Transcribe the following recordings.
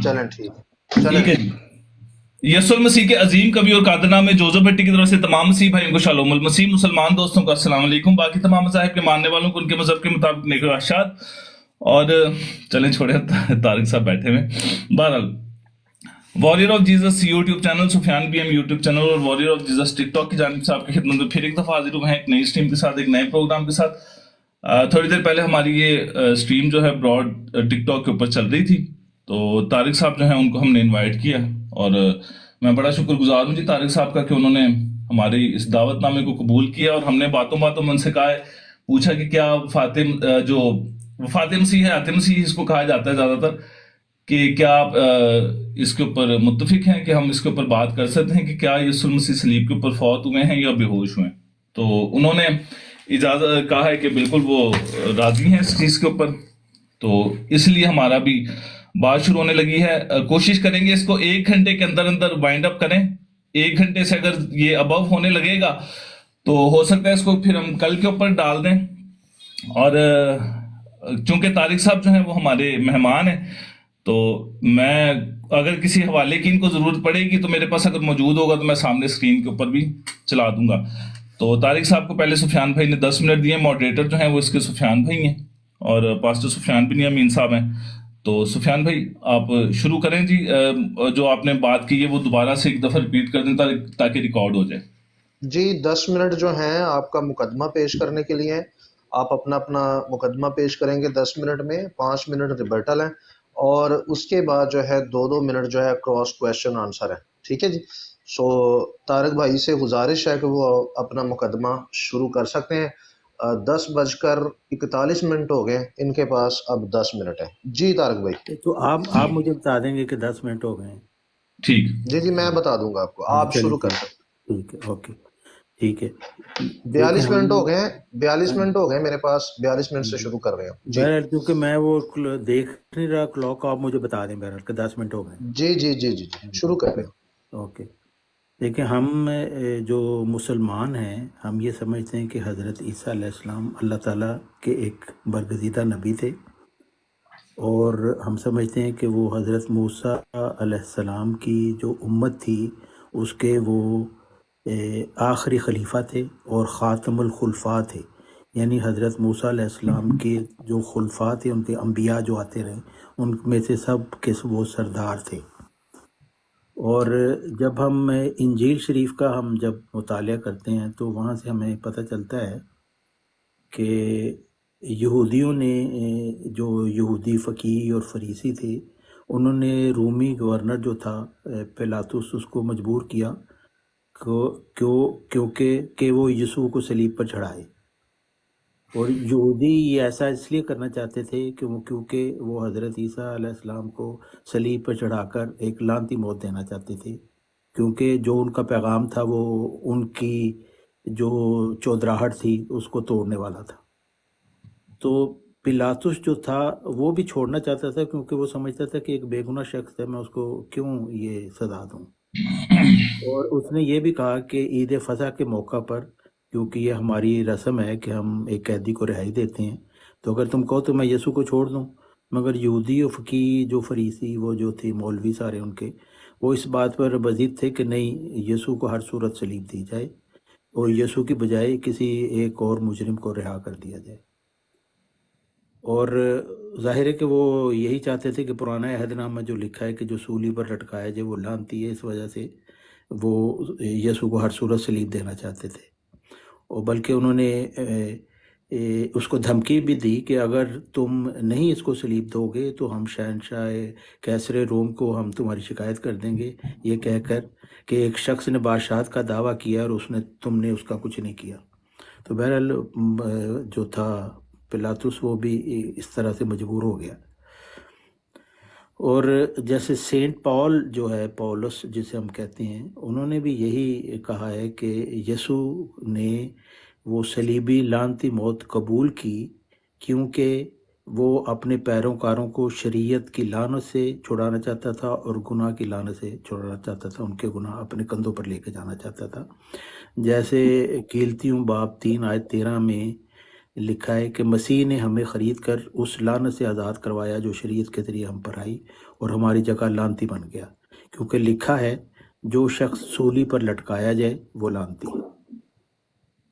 चलें ठीक है, चलें ठीक है जी। यसुल मसीह के अजीम कवि और कादरनामे जोजो भट्टी की तरफ से तमाम मसीह भाइयों को शालोम मसीह, मुसलमान दोस्तों को अस्सलाम वालेकुम, बाकी तमाम मज़ाहिब के मानने वालों को उनके मजहब के मुताबिक नेक आशाद। और चलें छोड़े, तारिक साहब बैठे हुए। बहरहाल, warrior of Jesus YouTube channel, Sufiyan BM YouTube channel और वॉरियर ऑफ जीसस टिकटॉक की जानिब से आपकी खिदमत में फिर एक दफ़ा हाजिर हुए हैं एक नई स्ट्रीम के साथ, एक नए प्रोग्राम के साथ। थोड़ी देर पहले हमारी ये स्ट्रीम जो है ब्रॉड टिकटॉक के ऊपर चल रही थी, तो तारिक साहब जो हैं उनको हमने इनवाइट किया, और मैं बड़ा शुक्रगुजार हूँ जी तारिक साहब का कि उन्होंने हमारी इस दावतनामे को कबूल किया। और हमने बातों बातों में उनसे कहा है, पूछा कि क्या जो वफात मसीह है, आते मसीह इसको कहा जाता है ज़्यादातर, कि क्या आप इसके ऊपर मुत्तफिक हैं कि हम इसके ऊपर बात कर सकते हैं कि क्या यीशु मसीह सलीब के ऊपर फौत हुए हैं या बेहोश हुए हैं। तो उन्होंने इजाज़त कहा है कि बिल्कुल वो राज़ी हैं इस चीज़ के ऊपर, तो इसलिए हमारा भी बात शुरू होने लगी है। कोशिश करेंगे इसको 1 घंटे के अंदर अंदर वाइंड अप करें। 1 घंटे से अगर ये अबव होने लगेगा तो हो सकता है इसको फिर हम कल के ऊपर डाल दें। और चूंकि तारिक साहब जो हैं वो हमारे मेहमान हैं, तो मैं अगर किसी हवाले की इनको ज़रूरत पड़ेगी तो मेरे पास अगर मौजूद होगा तो मैं सामने स्क्रीन के ऊपर भी चला दूंगा। तो तारिक साहब को पहले सुफियान भाई ने 10 मिनट दिए। मॉडरेटर जो हैं वो इसके सुफियान भाई हैं और पास्टर सुफियान बिन यामीन साहब हैं। तो सुफियान भाई आप शुरू करें जी। जो आपने बात की है वो दोबारा से एक दफ़ा रिपीट कर दें ताकि रिकॉर्ड हो जाए जी। 10 मिनट जो हैं आपका मुकदमा पेश करने के लिए हैं। आप अपना अपना मुकदमा पेश करेंगे 10 मिनट में। 5 मिनट रिबर्टल है और उसके बाद जो है 2-2 मिनट जो है क्रॉस क्वेश्चन आंसर है। ठीक है जी। सो तारिक भाई से गुजारिश है कि वो अपना मुकदमा शुरू कर सकते हैं। 10:41 हो गए इनके पास, अब 10 मिनट है जी। तारिक भाई तो आप मुझे बता देंगे कि 10 मिनट हो गए हैं। ठीक जी जी, मैं बता दूंगा आपको। आप शुरू कर सकते। ठीक है, ओके, ठीक है। 42 मिनट हो गए हैं। 42 मिनट हो गए मेरे पास। 42 मिनट से शुरू कर रहे हैं जी। बहरहाल क्योंकि मैं वो देख नहीं रहा क्लॉक, आप मुझे बता दें बहरहाल कि 10 मिनट हो गए। जी जी जी जी जी, शुरू कर रहे हैं। ओके, देखिए, हम जो मुसलमान हैं हम ये समझते हैं कि हज़रत ईसा अलैहिस्सलाम अल्लाह ताला के एक बरगज़ीदा नबी थे, और हम समझते हैं कि वो हज़रत मूसा अलैहिस्सलाम की जो उम्मत थी उसके वो आखिरी खलीफा थे और ख़ातमुल खुलफा थे। यानी हज़रत मूसा अलैहिस्सलाम के जो खुलफा थे, उनके अंबिया जो आते रहे, उनमें से सब के वो सरदार थे। और जब हम इंजील शरीफ का हम जब मुतालिया करते हैं तो वहाँ से हमें पता चलता है कि यहूदियों ने, जो यहूदी फ़कीह और फरीसी थे, उन्होंने रूमी गवर्नर जो था पिलातुस, उसको मजबूर किया क्योंकि वो यीशु को सलीब पर चढ़ाए। और यहूदी ये ऐसा इसलिए करना चाहते थे क्योंकि वो हज़रत ईसा अलैहिस्सलाम को सलीब पर चढ़ाकर एक लानती मौत देना चाहते थे, क्योंकि जो उनका पैगाम था वो उनकी जो चौधराहट थी उसको तोड़ने वाला था। तो पिलातुस जो था वो भी छोड़ना चाहता था, क्योंकि वो समझता था कि एक बेगुनाह शख्स है, मैं उसको क्यों ये सज़ा दूँ। और उसने ये भी कहा कि ईद फसह के मौका पर, क्योंकि ये हमारी रस्म है कि हम एक कैदी को रिहाई देते हैं, तो अगर तुम कहो तो मैं यीशु को छोड़ दूं। मगर यहूदी और फ़कीह जो फरीसी वो जो थे मौलवी सारे उनके, वो इस बात पर बज़िद थे कि नहीं, यीशु को हर सूरत सलीब दी जाए और यीशु की बजाय किसी एक और मुजरिम को रिहा कर दिया जाए। और ज़ाहिर है कि वो यही चाहते थे कि पुराना अहदनामा जो लिखा है कि जो सूली पर लटकाया जाए वो लानती है, इस वजह से वो यीशु को हर सूरत सलीब देना चाहते थे। और बल्कि उन्होंने उसको धमकी भी दी कि अगर तुम नहीं इसको सलीब दोगे तो हम शहनशाह कैसर रोम को हम तुम्हारी शिकायत कर देंगे, ये कहकर कि एक शख्स ने बादशाहत का दावा किया और तुमने उसका कुछ नहीं किया। तो बहरहाल जो था पिलातुस वो भी इस तरह से मजबूर हो गया। और जैसे सेंट पॉल जो है, पौलुस जिसे हम कहते हैं, उन्होंने भी यही कहा है कि यीशु ने वो सलीबी लानती मौत कबूल की क्योंकि वो अपने पैरोकारों को शरीयत की लानत से छुड़ाना चाहता था और गुनाह की लानत से छुड़ाना चाहता था, उनके गुनाह अपने कंधों पर लेके जाना चाहता था। जैसे कीलतियों बाब 3 आयत 13 में لکھا ہے کہ مسیح نے ہمیں خرید کر اس لعنت سے آزاد کروایا جو شریعت کے ذریعے ہم پر آئی اور ہماری جگہ لعنتی بن گیا، کیونکہ لکھا ہے جو شخص سولی پر لٹکایا جائے وہ لعنتی ہے۔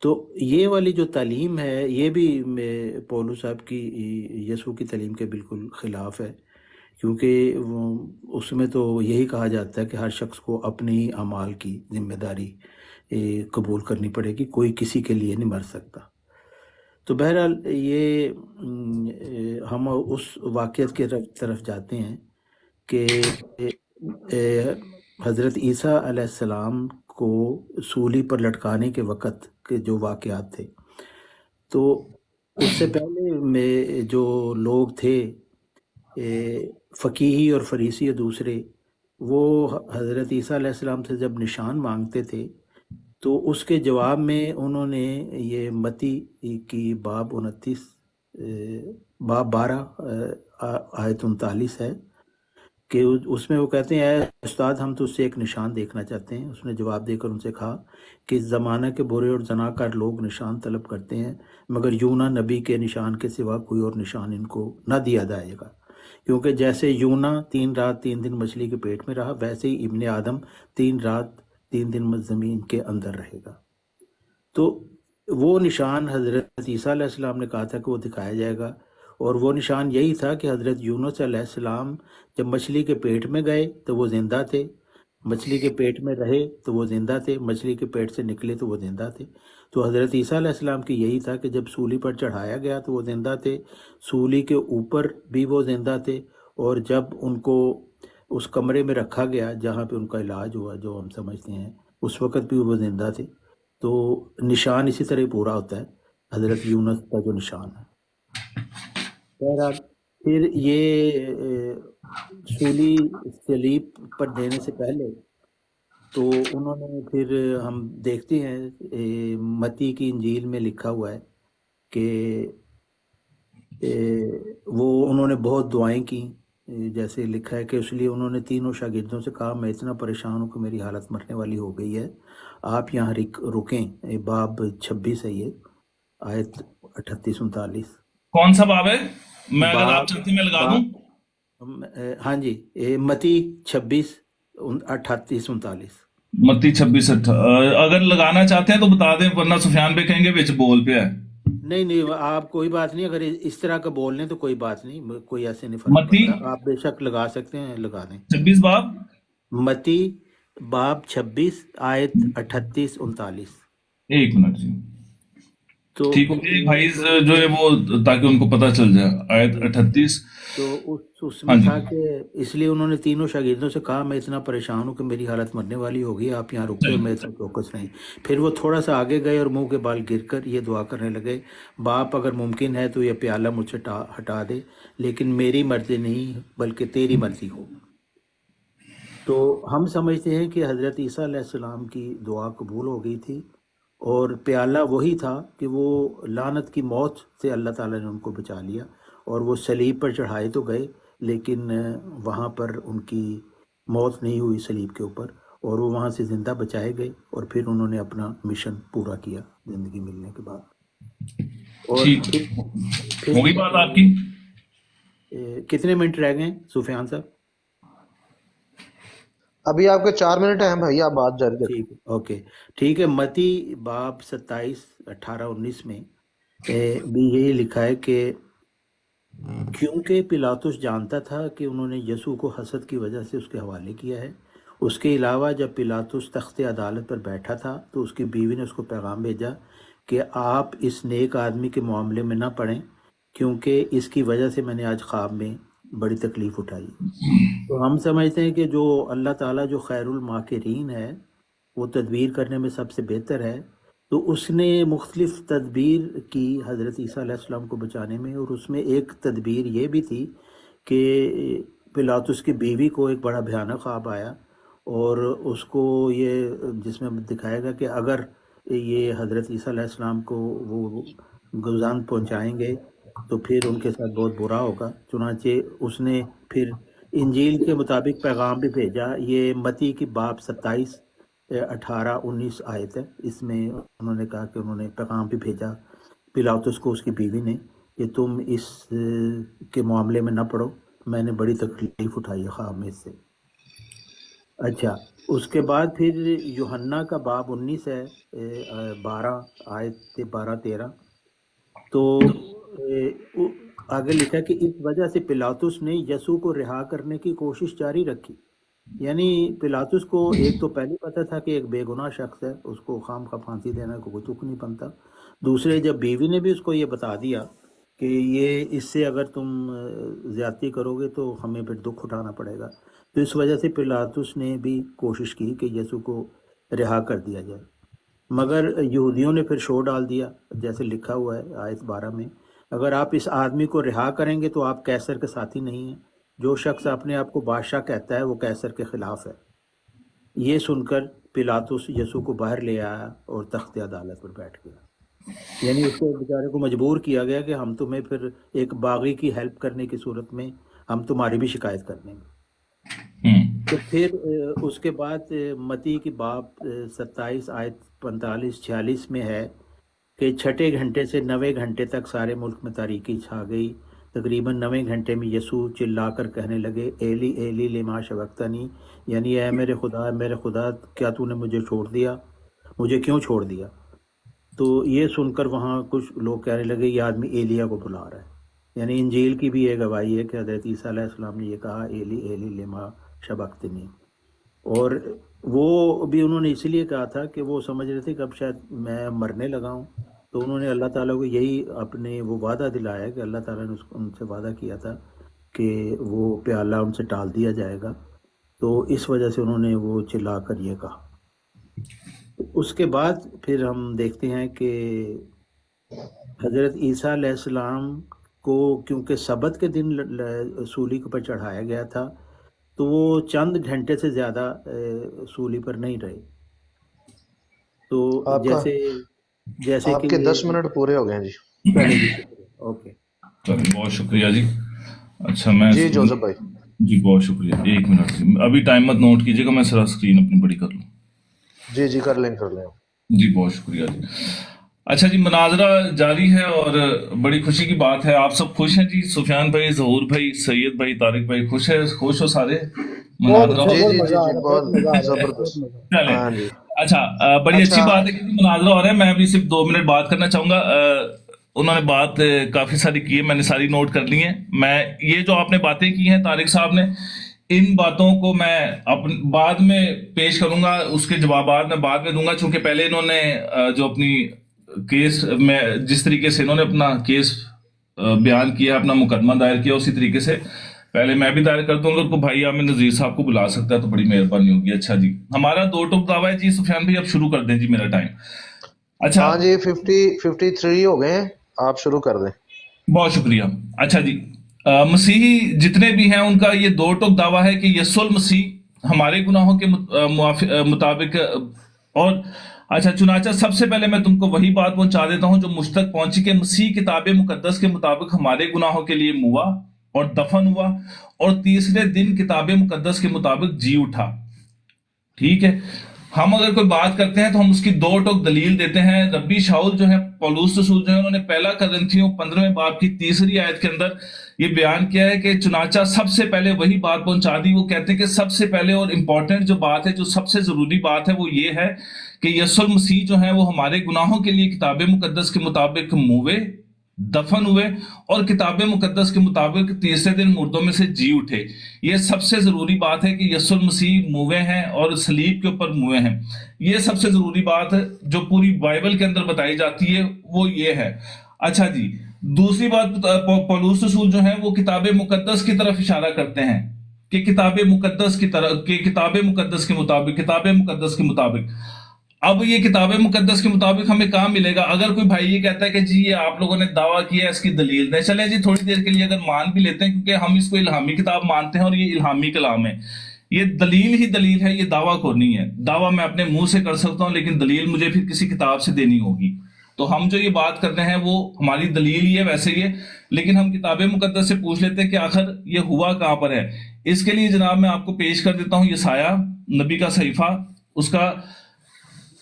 تو یہ والی جو تعلیم ہے یہ بھی پولو صاحب کی یسوع کی تعلیم کے بالکل خلاف ہے، کیونکہ اس میں تو یہی کہا جاتا ہے کہ ہر شخص کو اپنے ہی اعمال کی ذمہ داری قبول کرنی پڑے گی، کوئی کسی کے لیے نہیں مر سکتا۔ تو بہرحال یہ ہم اس واقعات کی طرف جاتے ہیں کہ حضرت عیسیٰ علیہ السلام کو سولی پر لٹکانے کے وقت کے جو واقعات تھے، تو اس سے پہلے میں جو لوگ تھے فقیہی اور فریسی اور دوسرے، وہ حضرت عیسیٰ علیہ السلام سے جب نشان مانگتے تھے تو اس کے جواب میں انہوں نے یہ متی کی باب 12 آیت 39 ہے کہ اس میں وہ کہتے ہیں اے استاد ہم تو اس سے ایک نشان دیکھنا چاہتے ہیں۔ اس نے جواب دے کر ان سے کہا کہ اس زمانہ کے برے اور زناکار لوگ نشان طلب کرتے ہیں، مگر یونا نبی کے نشان کے سوا کوئی اور نشان ان کو نہ دیا جائے گا، کیونکہ جیسے یونا 3 رات 3 دن مچھلی کے پیٹ میں رہا، ویسے ہی ابن آدم 3 رات 3 دن زمین کے اندر رہے گا۔ تو وہ نشان حضرت عیسیٰ علیہ السلام نے کہا تھا کہ وہ دکھایا جائے گا، اور وہ نشان یہی تھا کہ حضرت یونس علیہ السلام جب مچھلی کے پیٹ میں گئے تو وہ زندہ تھے، مچھلی کے پیٹ میں رہے تو وہ زندہ تھے، مچھلی کے پیٹ سے نکلے تو وہ زندہ تھے۔ تو حضرت عیسیٰ علیہ السلام کی یہی تھا کہ جب سولی پر چڑھایا گیا تو وہ زندہ تھے، سولی کے اوپر بھی وہ زندہ تھے، اور جب ان کو اس کمرے میں رکھا گیا جہاں پہ ان کا علاج ہوا جو ہم سمجھتے ہیں، اس وقت بھی وہ زندہ تھے۔ تو نشان اسی طرح پورا ہوتا ہے حضرت یونس کا جو نشان ہے۔ بہرحال پھر یہ سولی صلیب پر دینے سے پہلے تو انہوں نے پھر ہم دیکھتے ہیں متی کی انجیل میں لکھا ہوا ہے کہ وہ انہوں نے بہت دعائیں کی، جیسے لکھا ہے کہ اس لیے انہوں نے تینوں شاگردوں سے کہا میں اتنا پریشان ہوں کہ میری حالت مرنے والی ہو گئی ہے، آپ یہاں رکیں۔ باب 26 ہے یہ، آیت 38-39۔ کون سا باب ہے؟ میں اگر باب آپ چاہتے ہیں میں لگا دوں۔ ہاں جی، متی 26-38-39۔ متی 26 اگر لگانا چاہتے ہیں تو بتا دیں، ورنہ سفیان بھائی کہیں گے وچ بول پہ ہے۔ نہیں آپ کوئی بات نہیں، اگر اس طرح کا بول لیں تو کوئی بات نہیں، کوئی ایسے نہیں فرق متی پڑتا، آپ بے شک لگا سکتے ہیں، لگا دیں۔ 26 باب متی باب 26 آیت 38-39۔ ایک منٹ جی، تو ٹھیک ہو گیا بھائی جو ہے وہ، تاکہ ان کو پتہ چل جائے۔ آیت 38 تو اس ہاں میں جی، تھا کہ اس لیے انہوں نے تینوں شاگردوں سے کہا میں اتنا پریشان ہوں کہ میری حالت مرنے والی ہوگی، آپ یہاں رکے اور میرے ساتھ چوکس رہیں۔ پھر وہ تھوڑا سا آگے گئے اور منہ کے بال گر کر یہ دعا کرنے لگے، باپ اگر ممکن ہے تو یہ پیالہ مجھ سے ہٹا دے، لیکن میری مرضی نہیں بلکہ تیری مرضی ہو۔ تو ہم سمجھتے ہیں کہ حضرت عیسیٰ علیہ السلام کی دعا قبول ہو گئی تھی، اور پیالہ وہی تھا کہ وہ لعنت کی موت سے اللہ تعالیٰ نے ان کو بچا لیا، اور وہ صلیب پر چڑھائے تو گئے لیکن وہاں پر ان کی موت نہیں ہوئی صلیب کے اوپر، اور وہ وہاں سے زندہ بچائے گئے، اور پھر انہوں نے اپنا مشن پورا کیا زندگی ملنے کے بعد۔ اور ٹھیک پھر ہو گئی بات آپ کی؟ کتنے منٹ رہ گئے سفیان صاحب؟ ابھی آپ کے 4 منٹ ہیں بھائی، آپ بات جاری رکھیں۔ ٹھیک ہے، اوکے ٹھیک ہے۔ متی باب 27-18-19 میں بھی یہی لکھا ہے کہ کیونکہ پلاطس جانتا تھا کہ انہوں نے یسوع کو حسد کی وجہ سے اس کے حوالے کیا ہے۔ اس کے علاوہ جب پلاطس تخت عدالت پر بیٹھا تھا تو اس کی بیوی نے اس کو پیغام بھیجا کہ آپ اس نیک آدمی کے معاملے میں نہ پڑیں، کیونکہ اس کی وجہ سے میں نے آج خواب میں بڑی تکلیف اٹھائی۔ تو ہم سمجھتے ہیں کہ جو اللہ تعالیٰ جو خیر الماکرین ہے، وہ تدبیر کرنے میں سب سے بہتر ہے، تو اس نے مختلف تدبیر کی حضرت عیسیٰ علیہ السلام کو بچانے میں، اور اس میں ایک تدبیر یہ بھی تھی کہ پلاطس کی بیوی کو ایک بڑا بھیانک خواب آیا، اور اس کو یہ جس میں دکھائے گا کہ اگر یہ حضرت عیسیٰ علیہ السلام کو وہ گزان پہنچائیں گے تو پھر ان کے ساتھ بہت برا ہوگا۔ چنانچہ اس نے پھر انجیل کے مطابق پیغام بھی بھیجا۔ یہ متی کی باب 27-18-19 آیت ہے، اس میں انہوں نے کہا کہ انہوں نے پیغام بھی بھیجا पिलातुस को उसकी बीवी ने कि तुम इस के मामले में न पड़ो, मैंने बड़ी तकलीफ उठाई है ख्वाब में इससे। अच्छा, उसके बाद फिर यूहन्ना का बाब 19 है 12 आयत 12-13। तो आगे लिखा है कि इस वजह से पिलातुस ने यसू को रिहा करने की कोशिश जारी रखी। यानी पिलातुस को एक तो पहले पता था कि एक बेगुनाह शख्स है, उसको खाम खा फांसी देना को कोई तुक नहीं बनता। दूसरे जब बीवी ने भी उसको ये बता दिया कि ये इससे अगर तुम ज्यादती करोगे तो हमें फिर दुख उठाना पड़ेगा, तो इस वजह से पिलातुस ने भी कोशिश की कि यसू को रिहा कर दिया जाए। मगर यहूदियों ने फिर शोर डाल दिया, जैसे लिखा हुआ है आयत 12 में, अगर आप इस आदमी को रिहा करेंगे तो आप कैसर के साथी नहीं हैं। जो शख्स अपने आप को बादशाह कहता है वो कैसर के खिलाफ है। ये सुनकर पिलातुस यसू को बाहर ले आया और तख्त अदालत पर बैठ गया। यानी उसको बेचारे को मजबूर किया गया कि हम तुम्हें फिर एक बागी की हेल्प करने की सूरत में हम तुम्हारी भी शिकायत कर लेंगे। तो फिर उसके बाद मती की बाब 27 आयत 45-46 में है कि छठे घंटे से 9वें घंटे तक सारे मुल्क में तारीकी छा गई। तकरीबन 9वें घंटे में यसू चिल्लाकर कहने लगे, एली एली लिमा शबक्तनी, यानी ऐ मेरे खुदा क्या तूने मुझे छोड़ दिया, मुझे क्यों छोड़ दिया। तो ये सुनकर वहाँ कुछ लोग कहने लगे ये आदमी एलिया को बुला रहा है। यानी इंजील की भी ये गवाही है कि हज़रत ईसा अलैहिस्सलाम ने ये कहा एली एली लिमा शबक्तनी, और वो भी उन्होंने इसलिए कहा था कि वो समझ रहे थे कि अब शायद मैं मरने लगा हूँ। तो उन्होंने अल्लाह ताला को यही अपने वो वादा दिलाया कि अल्लाह ताला ने उनसे वादा किया था कि वो प्याला उनसे टाल दिया जाएगा, तो इस वजह से उन्होंने वो चिल्ला कर ये कहा। उसके बाद फिर हम देखते हैं कि हज़रत ईसा अलैहिस्सलाम को क्योंकि सबत के दिन सूली के ऊपर चढ़ाया गया था, तो वो चंद घंटे से ज़्यादा सूली पर नहीं रहे। तो जैसे आपके 10 मिनट पूरे हो गए हैं जी। ओके, चलिए बहुत शुक्रिया जी। अच्छा मैं जी जोसेफ भाई जी बहुत शुक्रिया। 1 मिनट जी, अभी टाइम मत नोट कीजिएगा, मैं सारा स्क्रीन अपनी बड़ी कर लूँ। जी कर लें जी बहुत शुक्रिया जी। अच्छा जी, मुनाजरा जारी है और बड़ी खुशी की बात है, आप सब खुश हैं जी? सुफियान भाई, ज़हूर भाई, सैयद भाई, तारिक भाई खुश हो सारे? मुनाजरा बहुत जबरदस्त। हाँ जी। अच्छा, बड़ी अच्छी बात है कि मुनाजरा हो रहा है। मैं अभी सिर्फ 2 मिनट बात करना चाहूंगा। उन्होंने बात काफी सारी की है, मैंने सारी नोट कर ली है। मैं ये जो आपने बातें की हैं तारिक साहब ने, इन बातों को मैं बाद में पेश करूंगा, उसके जवाब मैं बाद में दूंगा, क्योंकि पहले इन्होंने जो अपनी केस में जिस तरीके से इन्होंने अपना केस बयान किया, अपना मुकदमा दायर किया, उसी तरीके से पहले मैं भी दायर कर दूंगा। उनको भाई आमिर नजीर साहब को बुला सकता है तो बड़ी मेहरबानी होगी। अच्छा जी, हमारा 2 टॉप दावा है जी। सुफियान भाई अब शुरू कर दें जी, मेरा टाइम। अच्छा हाँ जी, 53 हो गए हैं, आप शुरू कर दें। बहुत शुक्रिया। अच्छा जी, मसीही जितने भी हैं उनका ये 2 टॉप दावा है कि यीशु मसीह हमारे गुनाहों के मुताबिक, और अच्छा चुनाचा सबसे पहले मैं तुमको वही बात पहुंचा देता हूं जो मुझ तक पहुंची कि मसीह किताब मुकद्दस के मुताबिक हमारे गुनाहों के लिए मुआ और दफन हुआ और तीसरे दिन किताब मुकद्दस के मुताबिक जी उठा। ठीक है, हम अगर कोई बात करते हैं तो हम उसकी 2 टोक दलील देते हैं। रब्बी शाऊल जो है, पौलुस रसूल जो है, उन्होंने पहला कुरिन्थियों 15वें बाब की 3री आयत के अंदर ये बयान किया है कि चुनाचा सबसे पहले वही बात पहुंचा दी। वो कहते हैं कि सबसे पहले और इंपॉर्टेंट जो बात है, जो सबसे जरूरी बात है, वो ये है कि यीशु मसीह जो है वो हमारे गुनाहों के लिए किताब मुकद्दस के मुताबिक मुए, दफन हुए और किताब मुकद्दस के मुताबिक तीसरे दिन मुर्दों में से जी उठे। ये सबसे जरूरी बात है कि यीशु मसीह मुए हैं और सलीब के ऊपर मुए हैं। ये सबसे जरूरी बात है जो पूरी बाइबल के अंदर बताई जाती है, वो ये है। अच्छा जी, दूसरी बात, पौलुस रसूल जो है वो किताब मुकद्दस की तरफ इशारा करते हैं कि किताब मुकद्दस की तरफ, कि किताब मुकद्दस के मुताबिक, किताब मुकद्दस के मुताबिक। अब ये किताब मुकद्दस के मुताबिक हमें कहाँ मिलेगा? अगर कोई भाई ये कहता है कि जी ये आप लोगों ने दावा किया है, इसकी दलील दें, चलें जी थोड़ी देर के लिए अगर मान भी लेते हैं, क्योंकि हम इसको इल्हामी किताब मानते हैं और ये इल्हामी कलाम है। ये दलील ही दलील है, ये दावा को नहीं है। दावा मैं अपने मुंह से कर सकता हूं, लेकिन दलील मुझे फिर किसी किताब से देनी होगी। तो हम जो ये बात करते हैं वो हमारी दलील ही है वैसे ही है, लेकिन हम किताब मुकद्दस से पूछ लेते हैं कि आखिर ये हुआ कहां पर है। इसके लिए जनाब मैं आपको पेश कर देता हूं यसाया नबी का सहीफा, उसका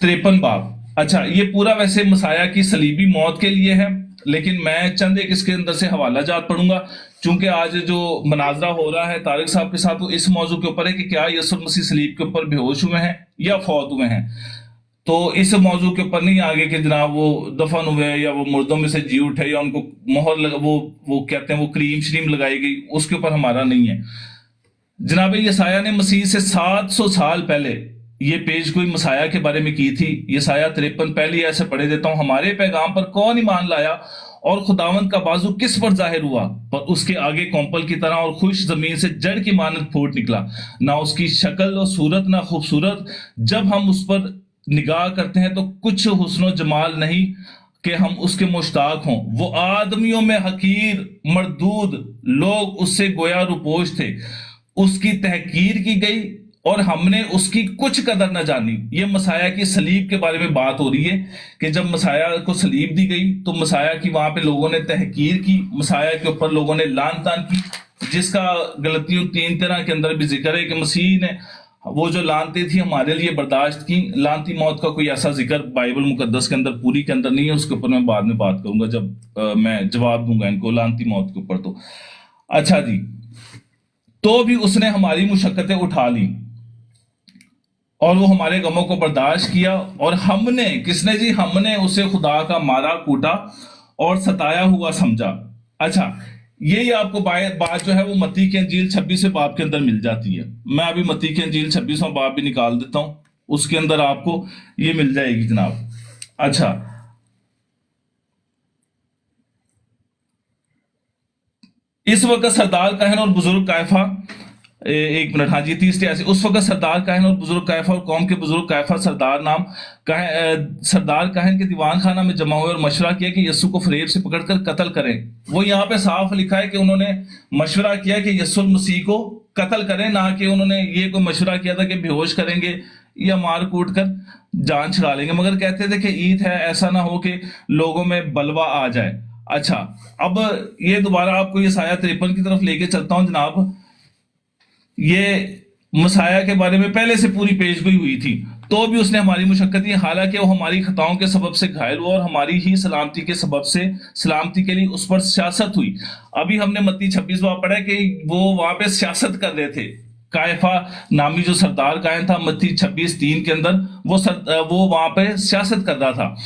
53 बाब। अच्छा, ये पूरा वैसे मसाया की सलीबी मौत के लिए है, लेकिन मैं चंद एक इसके अंदर से हवाला जात पढ़ूंगा, चूंकि आज जो मनाजरा हो रहा है तारिक साहब के साथ वो इस मौजू के ऊपर है कि क्या यीशु मसीह सलीब के ऊपर बेहोश हुए हैं या फौत हुए हैं। तो इस मौजू के ऊपर नहीं आगे कि जनाब वो दफन हुए या वो मुर्दों में से जी उठे या उनको मोहर वो कहते हैं वो क्रीम श्रीम लगाई गई, उसके ऊपर हमारा नहीं है। जनाब यसाया ने मसीह से 700 साल पहले ये पेश गोई मसाया के बारे में की थी। यसाया 53 पहले ऐसे पढ़े देता हूं, हमारे पैगाम पर कौन ईमान लाया और खुदावंद का बाजू किस पर जाहिर हुआ, पर उसके आगे कौंपल की तरह और खुश जमीन से जड़ की मानद फूट निकला, ना उसकी शक्ल और सूरत ना खूबसूरत। जब हम उस पर निगाह करते हैं तो कुछ हुस्न जमाल नहीं कि हम उसके मुश्ताक हों। वो आदमियों में हकीर मरदूद, लोग उससे गोया रुपोश थे। उसकी तहकीर की गई और हमने उसकी कुछ कदर न जानी। ये मसाया की सलीब के बारे में बात हो रही है कि जब मसाया को सलीब दी गई तो मसाया की वहां पे लोगों ने तहकीर की, मसाया के ऊपर लोगों ने लान तान की, जिसका गलतियों 3 तरह के अंदर भी जिक्र है कि मसीह ने वो जो लानती थी हमारे लिए बर्दाश्त की। लानती मौत का कोई ऐसा जिक्र बाइबल मुकद्दस के अंदर पूरी के अंदर नहीं है, उसके ऊपर मैं बाद में बात करूंगा जब मैं जवाब दूंगा इनको लानती मौत के ऊपर। तो अच्छा जी, तो भी उसने हमारी मुशक्कतें उठा ली और वो हमारे गमों को बर्दाश्त किया, और हमने, किसने जी, हमने उसे खुदा का मारा कूटा और सताया हुआ समझा। अच्छा, यही आपको बात जो है वो मत्ती की अंजील 26वें बाब के अंदर मिल जाती है। मैं अभी मत्ती की अंजील 26वां बाब भी निकाल देता हूं, उसके अंदर आपको ये मिल जाएगी जनाब। अच्छा, इस वक्त सरदार कहन और बुजुर्ग कायफा, एक मिनट, हाँ जी, 30 उस वक्त सरदार कहन और बुजुर्ग कायफा और कौम के बुजुर्ग कायफा सरदार कहन के दीवान खाना में जमा हुए और मशवरा किया कि यस्सु को फरेब से पकड़कर कत्ल करें। वो यहाँ पे साफ लिखा है कि उन्होंने मशवरा किया कि यस्सु मसीह को कत्ल करें, ना कि उन्होंने ये कोई मशवरा किया था कि बेहोश करेंगे या मार कूट कर जान छुड़ा लेंगे। मगर कहते थे कि ईद है, ऐसा ना हो कि लोगों में बलवा आ जाए। अच्छा, अब ये दोबारा आपको ये साया 53 की तरफ लेके चलता हूं जनाब। ये मसाया के बारे में पहले से पूरी पेशगोई हुई थी, तो भी उसने हमारी मुशक्कत की, हालांकि वो हमारी खताओं के सबब से घायल हुआ और हमारी ही सलामती के सबब से सलामती के लिए उस पर सियासत हुई। अभी हमने मत्ती 26 बाब पढ़ा कि वो वहां पे सियासत कर रहे थे। कायफा नामी जो सरदार कायन था, मत्ती 26:3 के अंदर वो वहां पे सियासत कर रहा था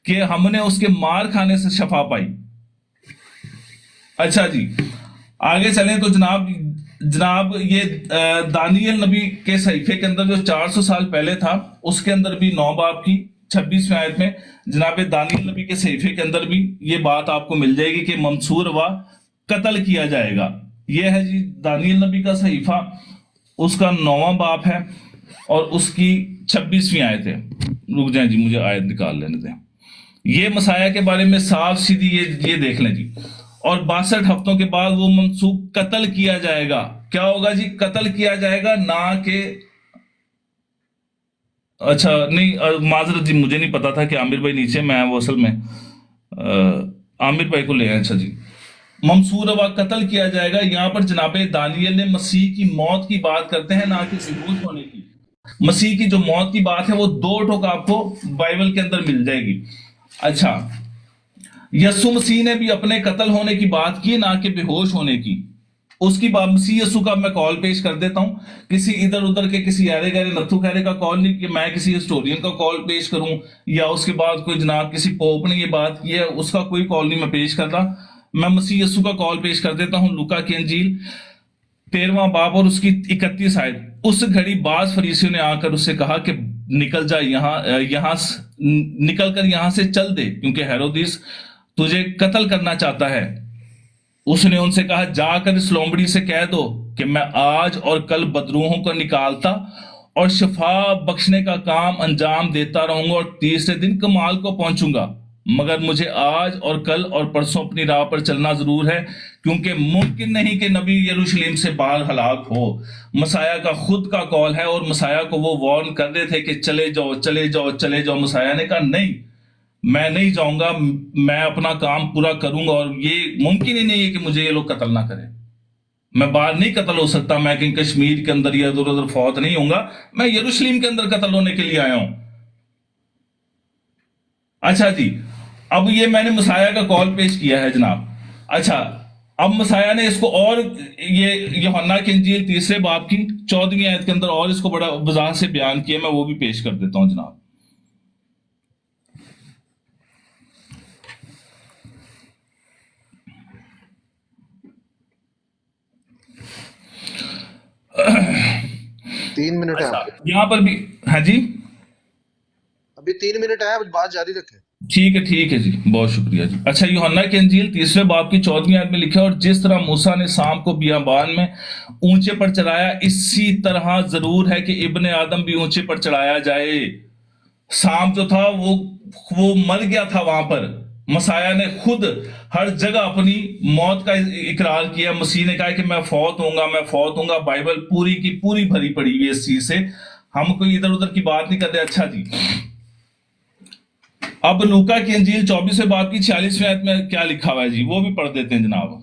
कि हमने उसके मार खाने से शफा पाई। अच्छा जी, आगे चलें तो जनाब ये दानियल नबी के सहीफे के अंदर जो 400 साल पहले था, उसके अंदर भी 9 बाब की 26वीं आयत में जनाब दानियल नबी के सहीफे के अंदर भी ये बात आपको मिल जाएगी कि मंसूर व कत्ल किया जाएगा। ये है जी दानियल नबी का सहीफा, उसका 9वां बाब है और उसकी 26वीं आयत है। रुक जाए जी, मुझे आयत निकाल लेने दें। ये मसाया के बारे में साफ सीधी ये देख लें जी। और 62 हफ्तों के बाद वो मंसूब कत्ल किया जाएगा। क्या होगा जी? कत्ल किया जाएगा, ना कि अच्छा नहीं, माजरत जी, मुझे नहीं पता था कि आमिर भाई नीचे, मैं वो असल में आमिर भाई को ले आए। अच्छा जी, मंसूर व कत्ल किया जाएगा। यहां पर जनाब दानियल ने मसीह की मौत की बात करते हैं, ना कि बेहोश होने की। मसीह की जो मौत की बात है वो 2 ठोक आपको बाइबल के अंदर मिल जाएगी। अच्छा, यस्सु मसीह ने भी अपने कत्ल होने की बात की, ना कि बेहोश होने की। उसकी बात मसीह यस्सु का मैं कॉल पेश कर देता हूं, किसी इधर उधर के किसी ऐरे गहरे नत्थु खैरे का कॉल नहीं कि मैं किसी हिस्टोरियन का कॉल पेश करूं, या उसके बाद कोई जनाब किसी पोप ने ये बात की है उसका कोई कॉल नहीं मैं पेश कर रहा। मैं मसीह यस्सु का कॉल पेश कर देता हूं। लूका की अंजील 13वां बाब और उसकी 31 आयत। उस घड़ी बाज फरीसियों ने आकर उससे कहा कि निकल जा, निकल कर यहां से चल दे, क्योंकि हेरोदिस तुझे कत्ल करना चाहता है। उसने उनसे कहा, जाकर इस लोमड़ी से कह दो कि मैं आज और कल बदरूहों को निकालता और शिफा बख्शने का काम अंजाम देता रहूंगा और तीसरे दिन कमाल को पहुंचूंगा। मगर मुझे आज और कल और परसों अपनी राह पर चलना जरूर है, क्योंकि मुमकिन नहीं कि नबी यरूशलेम से बाहर हलाक हो। मसाया का खुद का कॉल है और मसाया को वो वार्न कर रहे थे कि चले जाओ चले जाओ चले जाओ। मसाया ने कहा नहीं, मैं नहीं जाऊंगा, मैं अपना काम पूरा करूंगा और ये मुमकिन ही नहीं है कि मुझे ये लोग कत्ल ना करें। मैं बाहर नहीं कत्ल हो सकता, मैं कहीं कश्मीर के अंदर या इधर उधर फौत नहीं होऊंगा, मैं यरूशलेम के अंदर कत्ल होने के लिए आया हूं। اچھا جی، اب یہ میں نے مسایہ کا کال پیش کیا ہے جناب. اچھا، اب مسایہ نے اس کو اور یہ یوحنا کی انجیل 3 باب کی 14ویں آیت کے اندر اور اس کو بڑا وضاحت سے بیان کیا. میں وہ بھی پیش کر دیتا ہوں جناب. تین منٹ ہے اچھا آپ کے، یہاں پر بھی، ہاں جی ابھی 3 منٹ ہے، بات جاری رکھیں. ٹھیک ہے جی، بہت شکریہ جی. اچھا، یوحنا کی انجیل 3 باب کی 14ویں آیت میں لکھا ہے، اور جس طرح موسیٰ نے سام کو بیابان میں اونچے پر چڑھایا، اسی طرح ضرور ہے کہ ابن آدم بھی اونچے پر چڑھایا جائے. سام جو تھا وہ مر گیا تھا وہاں پر. مسیح نے خود ہر جگہ اپنی موت کا اقرار کیا. مسیح نے کہا کہ میں فوت ہوں گا. بائبل پوری کی پوری بھری پڑی ہوئی اس چیز سے، ہم کوئی ادھر ادھر کی بات نہیں کرتے. اچھا جی، اب لوکا کی انجیل 24 باب کی 46ویں آیت میں کیا لکھا ہوا ہے جی، وہ بھی پڑھ دیتے ہیں جناب.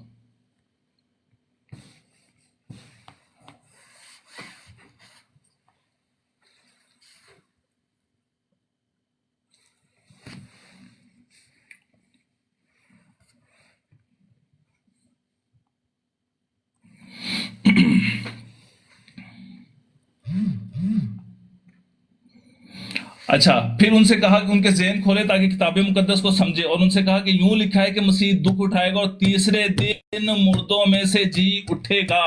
اچھا، پھر ان سے کہا کہ ان کے ذہن کھولے تاکہ کتاب مقدس کو سمجھے، اور ان سے کہا کہ یوں لکھا ہے کہ مسیح دکھ اٹھائے گا اور تیسرے دن مردوں میں سے جی اٹھے گا.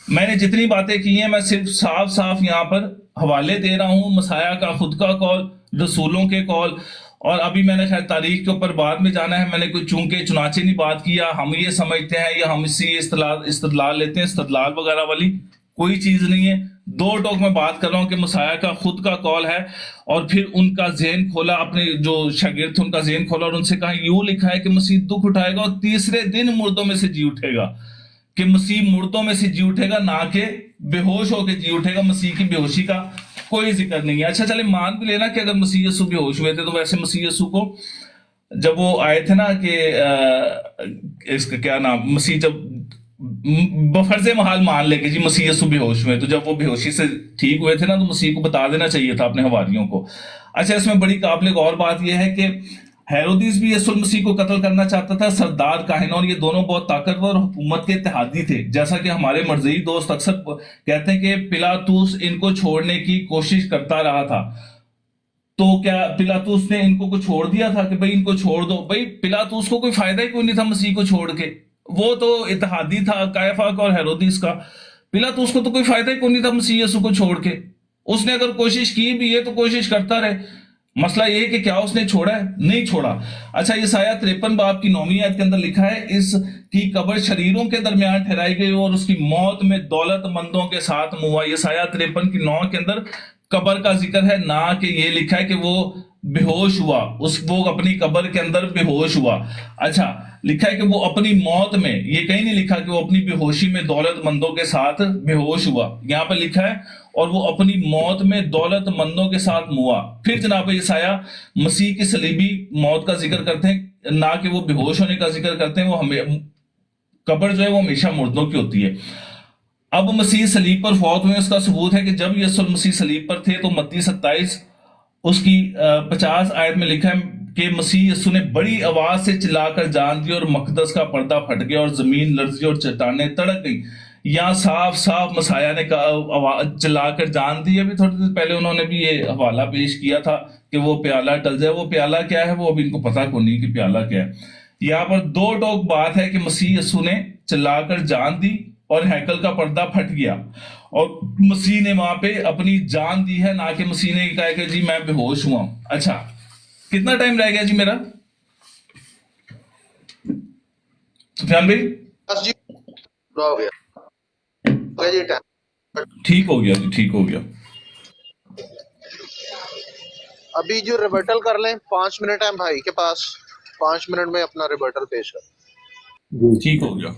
میں نے جتنی باتیں کی ہیں میں صرف صاف صاف یہاں پر حوالے دے رہا ہوں. مسیح کا خود کا قول، رسولوں کے قول، اور ابھی میں نے خیر تاریخ کے اوپر بعد میں جانا ہے. میں نے کوئی چونکہ چنانچہ نہیں بات کیا، ہم یہ سمجھتے ہیں یا ہم اسی استدلال لیتے ہیں، استدلال وغیرہ والی کوئی چیز نہیں ہے. دو ٹوک میں بات کر رہا ہوں کہ مسیح کا خود کا قول ہے، اور پھر ان کا ذہن کھولا، اپنے جو شاگرد تھے ان کا ذہن کھولا، اور ان سے کہا یوں لکھا ہے کہ مسیح دکھ اٹھائے گا اور تیسرے دن مردوں میں سے جی اٹھے گا. کہ مسیح مردوں میں سے جی اٹھے گا، نہ کہ بے ہوش ہو کے جی اٹھے گا. مسیح کی بے ہوشی کا کوئی ذکر نہیں ہے. اچھا چلے مان بھی لینا کہ اگر مسیح یسوع بے ہوش ہوئے تھے، تو ویسے مسیح یسوع کو جب وہ آئے تھے نا کہ اس کا کیا نام، مسیح جب بفرض محال مان لے کہ جی مسیح یسوع بے ہوش ہوئے، تو جب وہ بے ہوشی سے ٹھیک ہوئے تھے نا، تو مسیح کو بتا دینا چاہیے تھا اپنے حواریوں کو. اچھا، اس میں بڑی قابل غور بات یہ ہے کہ ہیرودیس بھی یسوع المسیح کو قتل کرنا چاہتا تھا. سردار کاہن اور یہ دونوں بہت طاقتور حکومت کے اتحادی تھے. جیسا کہ ہمارے مرزئی دوست اکثر کہتے ہیں کہ پلاطوس ان کو چھوڑنے کی کوشش کرتا رہا تھا. تو کیا پلاطوس نے ان کو چھوڑ دیا تھا کہ بھئی ان کو چھوڑ دو؟ بھئی پلاطوس کو کوئی فائدہ ہی کوئی نہیں تھا مسیح کو چھوڑ کے. وہ تو اتحادی تھا قیافہ کا اور ہیرودیس کا. پلاطوس کو تو کوئی فائدہ ہی کوئی نہیں تھا مسیح یسوع کو چھوڑ کے. اس نے اگر کوشش کی بھی ہے تو کوشش کرتا رہے. مسئلہ یہ ہے کہ کیا اس نے چھوڑا ہے؟ نہیں چھوڑا. اچھا، یسایہ 53 باب کی 9ویں آیت کے اندر لکھا ہے، اس کی قبر شریروں کے درمیان ٹھہرائی گئی اور اس کی موت میں دولت مندوں کے ساتھ ہوا. یسایہ 53 کی 9 کے اندر قبر کا ذکر ہے، نہ کہ یہ لکھا ہے کہ وہ بے ہوش ہوا، وہ اپنی قبر کے اندر بے ہوش ہوا. اچھا، لکھا ہے کہ وہ اپنی موت میں، یہ کہیں نہیں لکھا کہ وہ اپنی بے ہوشی میں دولت مندوں کے ساتھ بے ہوش ہوا. یہاں پہ لکھا ہے اور وہ اپنی موت میں دولت مندوں کے ساتھ ہوا. پھر جناب یسایہ مسیح کی صلیبی موت کا ذکر کرتے ہیں، نہ کہ وہ بے ہوش ہونے کا ذکر کرتے ہیں. وہ قبر جو ہے وہ ہمیشہ مردوں کی ہوتی ہے. اب مسیح صلیب پر فوت ہوئے، اس کا ثبوت ہے کہ جب یسوع المسیح صلیب پر تھے تو متی 27 اس کی 50 آیت میں لکھا ہے کہ مسیح یسوع نے بڑی آواز سے چلا کر جان دی اور مقدس کا پردہ پھٹ گیا اور زمین لرزی اور چٹانیں تڑک گئی. یہاں صاف صاف مسیح نے چلا کر جان دی. ابھی تھوڑی دیر پہلے انہوں نے بھی یہ حوالہ پیش کیا تھا کہ وہ پیالہ ٹل جائے. وہ پیالہ کیا ہے وہ ابھی ان کو پتہ کو نہیں کہ پیالہ کیا ہے. یہاں پر دو ٹوک بات ہے کہ مسیح یسوع نے چلا کر جان دی اور ہیکل کا پردہ پھٹ گیا، اور مسیح نے وہاں پہ اپنی جان دی ہے، نہ کہ مسیح نے کہا کہ جی میں بے ہوش ہوا ہوں. اچھا، کتنا ٹائم رہ گیا جی میرا سفیان بھائی؟ بس جی پورا ہو گیا جی ٹائم. ٹھیک ہو گیا جی، ٹھیک ہو گیا. ابھی جو ریبٹل کر لیں، 5 منٹ ہے بھائی کے پاس، 5 منٹ میں اپنا ریبٹل پیش کر. جی، ٹھیک ہو گیا.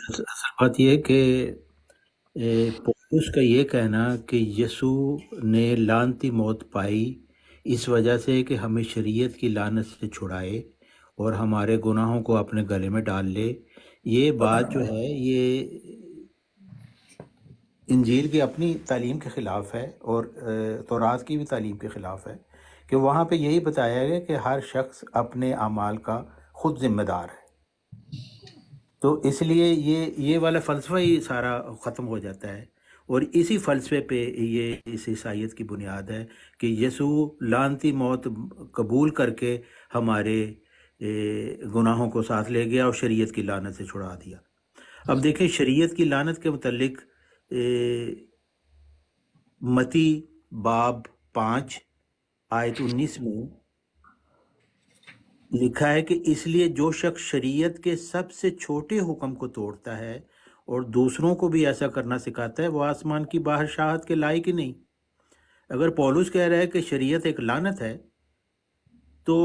اصل بات یہ ہے کہ پولس کا یہ کہنا کہ یسوع نے لعنتی موت پائی اس وجہ سے کہ ہمیں شریعت کی لعنت سے چھڑائے اور ہمارے گناہوں کو اپنے گلے میں ڈال لے، یہ بات جو ہے یہ انجیل کی اپنی تعلیم کے خلاف ہے اور تورات کی بھی تعلیم کے خلاف ہے. کہ وہاں پہ یہی بتایا گیا کہ ہر شخص اپنے اعمال کا خود ذمہ دار ہے. تو اس لیے یہ والا فلسفہ ہی سارا ختم ہو جاتا ہے، اور اسی فلسفے پہ یہ اس عیسائیت کی بنیاد ہے کہ یسوع لعنتی موت قبول کر کے ہمارے گناہوں کو ساتھ لے گیا اور شریعت کی لعنت سے چھڑا دیا. اب دیکھیں شریعت کی لعنت کے متعلق متی باب 5 آیت 19 میں لکھا ہے کہ اس لیے جو شخص شریعت کے سب سے چھوٹے حکم کو توڑتا ہے اور دوسروں کو بھی ایسا کرنا سکھاتا ہے وہ آسمان کی بادشاہت کے لائق ہی نہیں. اگر پولس کہہ رہا ہے کہ شریعت ایک لعنت ہے، تو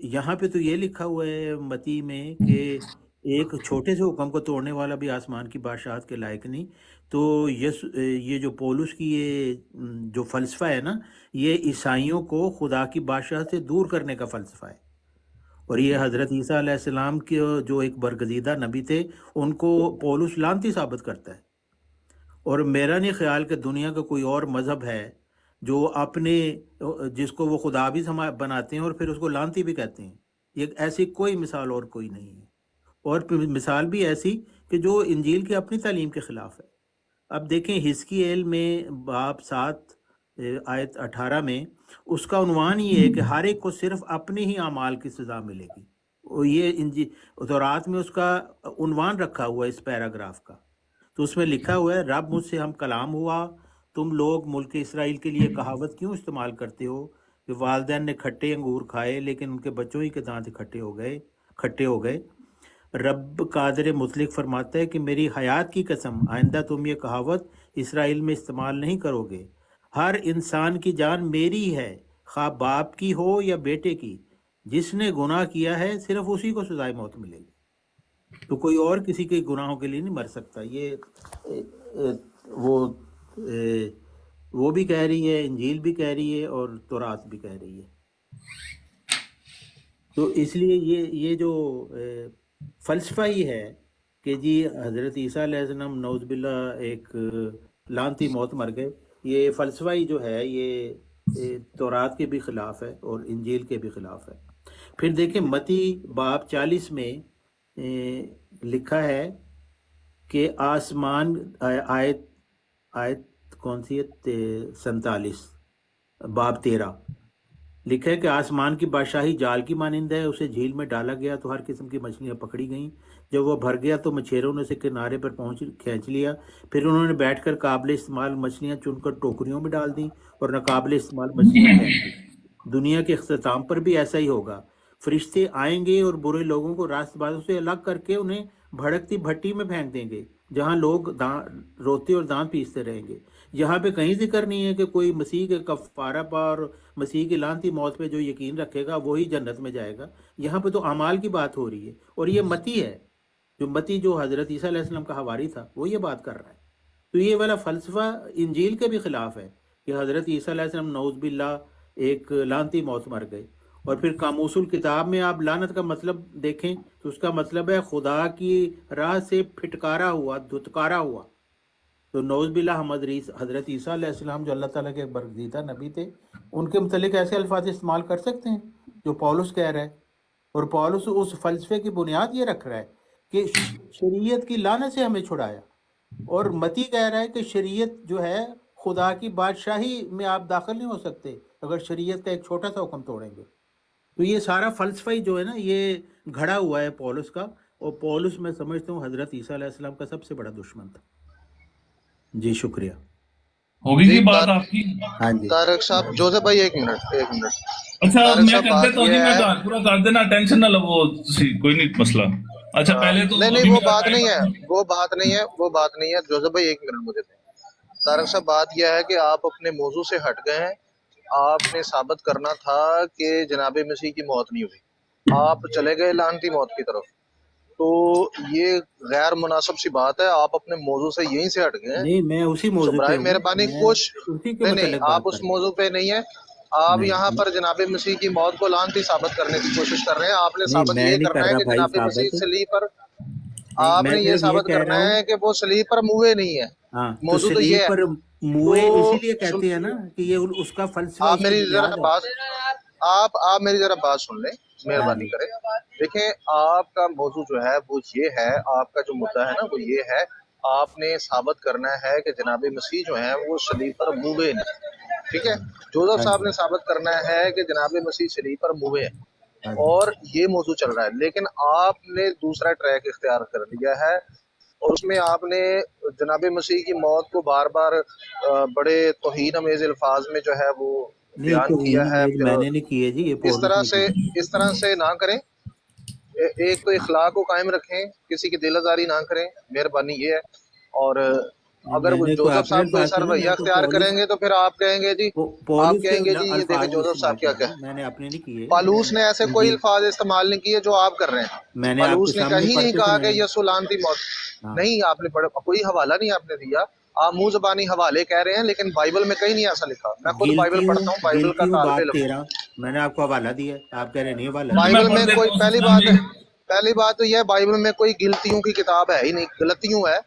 یہاں پہ تو یہ لکھا ہوا ہے متی میں کہ ایک چھوٹے سے حکم کو توڑنے والا بھی آسمان کی بادشاہت کے لائق نہیں. تو یہ جو پولس کی یہ جو فلسفہ ہے نا، یہ عیسائیوں کو خدا کی بادشاہت سے دور کرنے کا فلسفہ ہے، اور یہ حضرت عیسیٰ علیہ السلام کے جو ایک برگزیدہ نبی تھے ان کو پولس لعنتی ثابت کرتا ہے. اور میرا نہیں خیال کہ دنیا کا کوئی اور مذہب ہے جو اپنے جس کو وہ خدا بھی بناتے ہیں اور پھر اس کو لعنتی بھی کہتے ہیں. یہ ایسی کوئی مثال اور کوئی نہیں ہے، اور مثال بھی ایسی کہ جو انجیل کی اپنی تعلیم کے خلاف ہے. اب دیکھیں حزقییل میں باب 7 آیت 18 میں اس کا عنوان یہ ہے کہ ہر ایک کو صرف اپنے ہی اعمال کی سزا ملے گی. اور یہ تورات میں اس کا عنوان رکھا ہوا ہے اس پیراگراف کا. تو اس میں لکھا ہوا ہے رب مجھ سے ہم کلام ہوا، تم لوگ ملک اسرائیل کے لیے کہاوت کیوں استعمال کرتے ہو کہ والدین نے کھٹے انگور کھائے لیکن ان کے بچوں ہی کے دانت کھٹے ہو گئے. رب قادر مطلق فرماتا ہے کہ میری حیات کی قسم آئندہ تم یہ کہاوت اسرائیل میں استعمال نہیں کرو گے. ہر انسان کی جان میری ہے، خواہ باپ کی ہو یا بیٹے کی. جس نے گناہ کیا ہے صرف اسی کو سزائے موت ملے گی. تو کوئی اور کسی کے گناہوں کے لیے نہیں مر سکتا. یہ وہ بھی کہہ رہی ہے، انجیل بھی کہہ رہی ہے اور تورات بھی کہہ رہی ہے. تو اس لیے یہ جو فلسفہ ہی ہے کہ جی حضرت عیسیٰ علیہ السلام نعوذ باللہ ایک لعنتی موت مر گئے، یہ فلسفہ ہی جو ہے یہ تورات کے بھی خلاف ہے اور انجیل کے بھی خلاف ہے. پھر دیکھیں متی باب 40 میں لکھا ہے کہ آسمان آیت کون سی ہے 47 باب 13 لکھا ہے کہ آسمان کی بادشاہی جال کی مانند ہے، اسے جھیل میں ڈالا گیا تو ہر قسم کی مچھلیاں پکڑی گئیں. جب وہ بھر گیا تو مچھیروں نے اسے کنارے پر کھینچ لیا. پھر انہوں نے بیٹھ کر قابل استعمال مچھلیاں چن کر ٹوکریوں میں ڈال دیں اور ناقابل استعمال مچھلیاں پھینک دیں. دنیا کے اختتام پر بھی ایسا ہی ہوگا. فرشتے آئیں گے اور برے لوگوں کو راست بازوں سے الگ کر کے انہیں بھڑکتی بھٹی میں پھینک دیں گے، جہاں لوگ روتے اور دانت پیستے رہیں گے. یہاں پہ کہیں ذکر نہیں ہے کہ کوئی مسیح کے کفارہ پر اور مسیح کی لعنتی موت پہ جو یقین رکھے گا وہی جنت میں جائے گا. یہاں پہ تو اعمال کی بات ہو رہی ہے، اور یہ متی ہے جو حضرت عیسیٰ علیہ السلام کا حواری تھا وہ یہ بات کر رہا ہے. تو یہ والا فلسفہ انجیل کے بھی خلاف ہے کہ حضرت عیسیٰ علیہ السلام نعوذ باللہ ایک لعنتی موت مر گئے. اور پھر قاموس الکتاب میں آپ لعنت کا مطلب دیکھیں تو اس کا مطلب ہے خدا کی راہ سے پھٹکارا ہوا، دھتکارا ہوا. تو نعوذ باللہ حضرت عیسیٰ علیہ السلام جو اللہ تعالیٰ کے برگزیدہ نبی تھے، ان کے متعلق ایسے الفاظ استعمال کر سکتے ہیں جو پولس کہہ رہا ہے. اور پولس اس فلسفے کی بنیاد یہ رکھ رہا ہے کہ شریعت کی لعنت سے ہمیں چھڑایا، اور متی کہہ رہا ہے کہ شریعت جو ہے خدا کی بادشاہی میں آپ داخل نہیں ہو سکتے اگر شریعت کا ایک چھوٹا سا حکم توڑیں گے. تو یہ سارا فلسفہ ہی جو ہے نا یہ گھڑا ہوا ہے پولس کا، اور پولس میں سمجھتا ہوں حضرت عیسیٰ علیہ السلام کا سب سے بڑا دشمن تھا. جی شکریہ. ہوگی جی بات آپ کی. ہاں جی طارق صاحب، جوزف بھائی ایک منٹ. اچھا میں کر دیتا ہوں جی، میں پورا کر دینا، ٹینشن نہ لو، کوئی نہیں مسئلہ. اچھا پہلے تو نہیں وہ بات نہیں ہے جوزف بھائی ایک منٹ مجھے دیں. طارق صاحب بات یہ ہے کہ آپ اپنے موضوع سے ہٹ گئے ہیں. آپ نے ثابت کرنا تھا کہ جناب مسیح کی موت نہیں ہوئی، آپ چلے گئے لعنتی موت کی طرف. تو یہ غیر مناسب سی بات ہے. آپ اپنے موضوع سے یہیں سے ہٹ گئے ہیں. نہیں میں اسی موضوع برائے پہ مہربانی نہیں آپ اس موضوع پہ نہیں ہیں. آپ یہاں پر جناب مسیح کی موت کو لعنتی ثابت کرنے کی کوشش کر رہے ہیں. آپ نے ثابت یہ کرنا ہے کہ جناب مسیح صلیب پر، آپ نے یہ ثابت کرنا ہے کہ وہ صلیب پر موئے نہیں ہے. हाँ, तो मौजूद तो सलीब ये है। पर मुए तो इसीलिए कहते हैं ना कि ये उसका फलसफा आप उसकी मेरी जरा बुनियाद है। बात आप मेरी जरा बात सुन लें, हाँ मेहरबानी जी, करें। देखें, आपका मौजू जो है वो ये है, आपका जो मुद्दा है ना वो ये है, आपने साबित करना है कि जनाब मसीह जो है वो सलीब पर मुए नहीं, ठीक है। जोसेफ हाँ साहब जी, ने साबित करना है कि जनाब मसीह सलीब पर मुए हैं, हाँ जी। और ये मौजू चल रहा है। लेकिन आपने दूसरा ट्रैक इख्तियार कर लिया है, और उसमें आपने जनाब मसीह की मौत को बार बार बड़े तौहीन अमेज़ अल्फाज में जो है वो नहीं, बयान किया तौहीन है। अमीज फिर मैंने नहीं की है जी, ये पौलुस ने की है। इस तरह से ना करें। एक तो इखलाक को कायम रखें, किसी की दिल आज़ारी ना करें, मेहरबानी ये है। और नहीं, अगर वो मैंने कोई जोसेफ अपने साहब कोई अल्फाज ऐसा से ना, रवैया मैं तो अख्तियार पौलुस करेंगे तो फिर आप कहेंगे जी, पौलुस के ये देखे अल्फाज जोसेफ इस्तेमाल साहब क्या किए क्या हैं, मैंने अपने नहीं किए। पालूस ने ऐसे कोई इंजील अल्फाज इस्तेमाल नहीं किए जो आप कर रहे हैं। मैंने आपके पालूस ने सामने कहीं पढ़ नहीं के कहा सुनाए। कि यसुल आनती मौत, हाँ, नहीं आपने पढ़ा, कोई हवाला नहीं आपने दिया। आप मुंह जबानी हवाले कह रहे हैं, लेकिन बाइबल में कहीं नहीं ऐसा लिखा। मैं खुद बाइबल पढ़ता हूँ, बाइबल का गिनती हूँ तालिब बात इल्म हूँ। 13, मैंने आपको हवाला दिया है, आप कह रहे नहीं हवाला मैं दिया। बाइबल पढ़ में देता कोई हूँ सुफियान भाई। पहली बात तो यह है, बाइबल में कोई गिलतियों की किताब है ही नहीं, गलतियों है।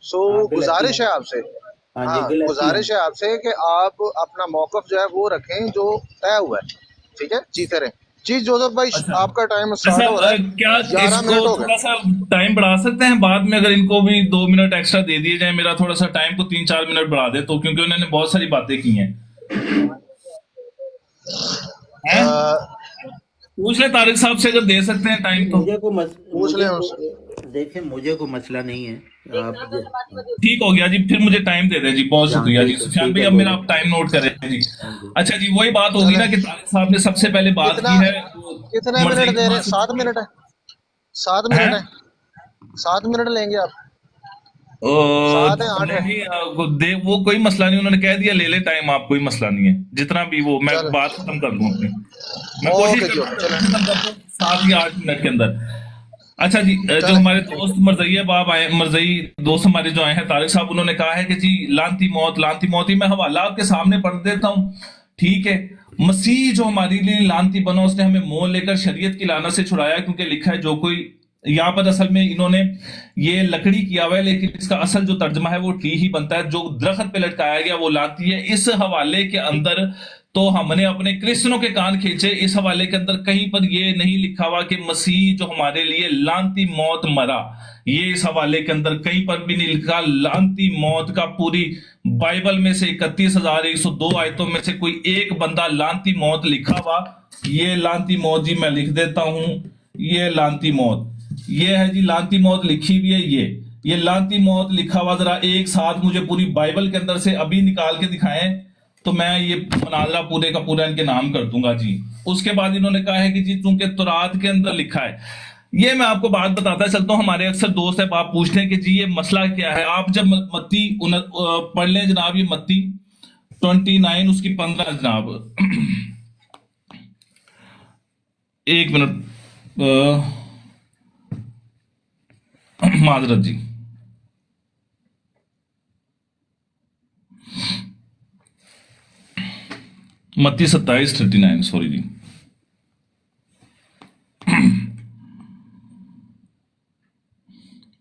सो हाँ, गलती गुजारिश है। है आपसे, हाँ जी, हाँ गलती है। गुजारिश है आपसे कि आप अपना मौकफ जो है वो रखें जो तय हुआ है, ठीक है। जीते रहें जी। जोसेफ भाई, अच्छा आपका टाइम अच्छा, स्टार्ट हो रहा है, क्या 11 इसको मिनट हो गए। थोड़ा सा टाइम बढ़ा सकते हैं बाद में, अगर इनको भी 2 मिनट एक्स्ट्रा दे दिए जाए, मेरा थोड़ा सा टाइम को 3-4 मिनट बढ़ा दे तो, क्योंकि उन्होंने बहुत सारी बातें की हैं। हैं? पूछ ले तारिक साहब से अगर दे सकते हैं टाइम तो। मुझे को पूछ लें उनसे। देखिए, मुझे कोई मसला नहीं है। आप ठीक हो गया जी, फिर मुझे टाइम दे दें जी। बहुत हाँ, शुक्रिया जी ठीक है, सुफियान ठीक भाई, है, अब मेरा बोलिए। आप टाइम नोट करें जी। हाँ जी। अच्छा जी, वही बात होगी ना कि तारिक साहब ने सबसे पहले बात कितना की है कितने मर्जी मिनट दे रहे हैं? 7 मिनट है, 7 हैं। मिनट है, 7 मिनट लेंगे आप? 7 है, 8 है? नहीं, वो कोई मसला नहीं, उन्होंने कह दिया ले ले टाइम, आप कोई मसला नहीं है, जितना भी वो मैं चल, बात खत्म कर दूं अपनी। मैं कोशिश ओके जी, करता ओके, हूँ चलें। खत्म कर दूं 7 या 8 मिनट के अंदर। अच्छा जी, जो चलें, हमारे ठीक दोस्त मरजई बाब आए, मरजई दोस्त हमारे जो आए हैं तारिक साहब, उन्होंने कहा है कि जी लानती मौत ही, मैं हवाला आपके सामने पढ़ देता हूँ, ठीक है। मसीह जो हमारे लिए लानती बना, उसने हमें मोल लेकर शरीयत की लानत से छुड़ाया, क्योंकि लिखा है जो कोई, यहाँ पर असल में इन्होंने ये लकड़ी किया हुआ है, लेकिन इसका असल जो तर्जमा है वो ट्री ही बनता है, जो दरख्त पे लटकाया गया वो लानती है। इस हवाले के अंदर तो हमने अपने क्रिश्चियनों के कान खींचे, इस हवाले के अंदर कहीं पर ये नहीं लिखा हुआ कि मसीह जो हमारे लिए लानती मौत मरा, ये इस हवाले के अंदर कहीं पर भी नहीं लिखा। लानती मौत का पूरी बाइबल में से 31,102 आयतों में से कोई एक बंदा लानती मौत लिखा हुआ, ये लानती मौत जी मैं लिख देता हूं, ये लानती मौत, ये है जी लानती मौत लिखी हुई है। ये लानती मौत लिखा हुआ जरा एक साथ मुझे पूरी बाइबल के अंदर से अभी निकाल के दिखाएं, तो मैं ये मुनाजरा पूरे का पूरा इनके नाम कर दूंगा जी। उसके बाद इन्होंने कहा है कि जी चूंकि तुरात के अंदर लिखा है, ये मैं आपको बात बताता चलता हूँ। हमारे अक्सर दोस्त है, आप पूछते हैं कि जी ये मसला क्या है। आप जब मत्ती पढ़ लें जनाब, ये मत्ती 29 उसकी 15 जनाब, एक मिनट माजरत जी, मत्ती 27:39, सॉरी जी।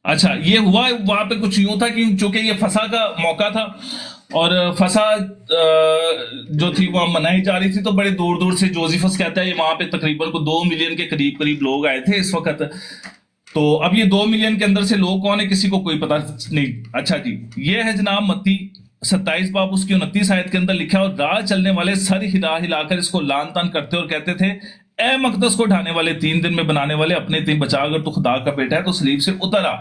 अच्छा, ये हुआ वहां पे कुछ यूं था कि चूंकि ये फसा का मौका था और फसा जो थी वहां मनाई जा रही थी, तो बड़े दूर दूर से, जोसेफस कहता है वहां पे तकरीबन को 2 मिलियन के करीब करीब लोग आए थे इस वक्त। तो अब ये 2 मिलियन के अंदर से लोग कौन है किसी को कोई पता नहीं। अच्छा जी, ये है जनाब मत्ती 27 बाब उसकी 29 आयत के अंदर लिखा है, और राह चलने वाले सर हिला हिलाकर इसको लान तान करते और कहते थे, ए मकदस को ढाने वाले, 3 दिन में बनाने वाले, अपने तीन बचा, अगर तू खुदा का बेटा है तो सलीब से उतर आ।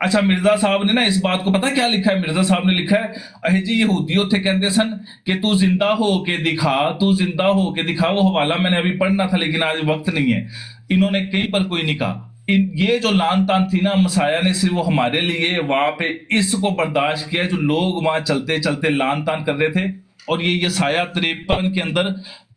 अच्छा, मिर्जा साहब ने ना इस बात को पता क्या लिखा है? मिर्जा साहब ने लिखा है, अहे जी यहूदी उत्थे कहते सन कि तू जिंदा हो के दिखा, तू जिंदा हो के दिखा। वो हवाला मैंने अभी पढ़ना था लेकिन आज वक्त नहीं है। इन्होंने कहीं पर कोई नहीं कहा। ये जो लान तान थी ना, मसाया ने सिर्फ वो हमारे लिए वहां पे इसको बर्दाश्त किया, जो लोग वहां चलते चलते लान तान कर रहे थे। और ये यसाया 53 के अंदर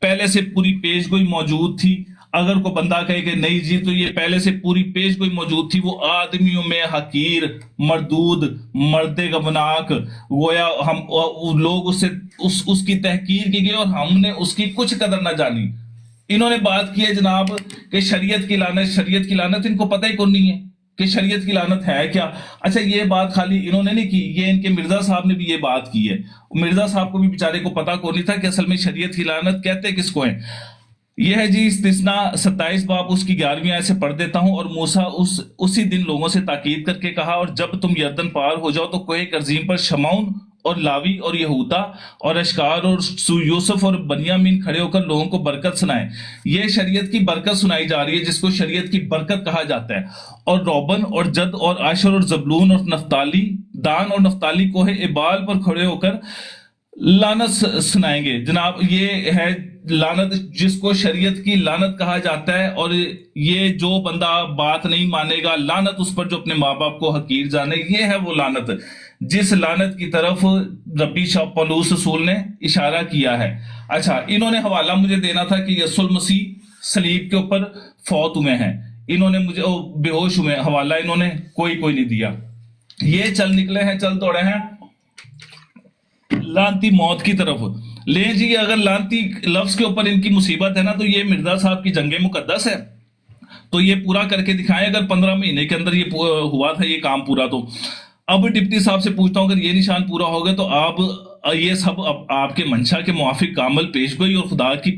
पहले से पूरी पेज गोई मौजूद थी। अगर कोई बंदा कहे कि नहीं जी, तो ये पहले से पूरी पेज गोई मौजूद थी। वो आदमियों में हकीर, मरदूद, मर्दे गमनाक गोया, हम लोग उससे उसकी तहकीर की गई और हमने उसकी कुछ कदर न जानी। इन्होंने बात की है जनाब कि शरीयत की लानत, शरीयत की लानत, इनको पता ही कौन नहीं है। کہ شریعت کی لعنت ہے کیا. اچھا یہ بات خالی انہوں نے نہیں کی, یہ ان کے مرزا صاحب نے بھی یہ بات کی ہے. مرزا صاحب کو بھی بیچارے کو پتا کو نہیں تھا کہ اصل میں شریعت کی لعنت کہتے کس کو ہیں. یہ ہے جی استثناء 27 باب اس کی 11ویں آیت سے پڑھ دیتا ہوں. اور موسیٰ اسی دن لوگوں سے تاکید کر کے کہا, اور جب تم یردن پار ہو جاؤ تو کوہ کرزیم پر شمعون اور لاوی اور یہودا اور اشکار اور یوسف اور بنیامین کھڑے ہو کر لوگوں کو برکت سنائیں. یہ شریعت کی برکت سنائی جا رہی ہے جس کو شریعت کی برکت کہا جاتا ہے. اور روبن اور جد اور عاشر اور زبلون اور نفتالی, دان اور نفتالی کوہ ایبال پر کھڑے ہو کر لعنت سنائیں گے. جناب یہ ہے لعنت جس کو شریعت کی لعنت کہا جاتا ہے. اور یہ جو بندہ بات نہیں مانے گا, لعنت اس پر جو اپنے ماں باپ کو حقیر جانے, یہ ہے وہ لعنت جس لعنت کی طرف ربی شاہ پولوس رسول نے اشارہ کیا ہے. اچھا انہوں نے حوالہ مجھے دینا تھا کہ یسوع المسیح صلیب کے اوپر فوت ہوئے ہیں, انہوں نے مجھے بے ہوش ہوئے, حوالہ انہوں نے کوئی نہیں دیا. یہ چل نکلے ہیں, چل توڑے ہیں لعنتی موت کی طرف. لیں جی اگر لعنتی لفظ کے اوپر ان کی مصیبت ہے نا, تو یہ مرزا صاحب کی جنگ مقدس ہے, تو یہ پورا کر کے دکھائیں. اگر 15 مہینے کے اندر یہ ہوا تھا یہ کام پورا, تو اب ڈپٹی صاحب سے پوچھتا ہوں اگر یہ نشان پورا ہو گیا تو آپ یہ سب آپ کے منشا کے موافق کامل پیش گوئی اور خدا کی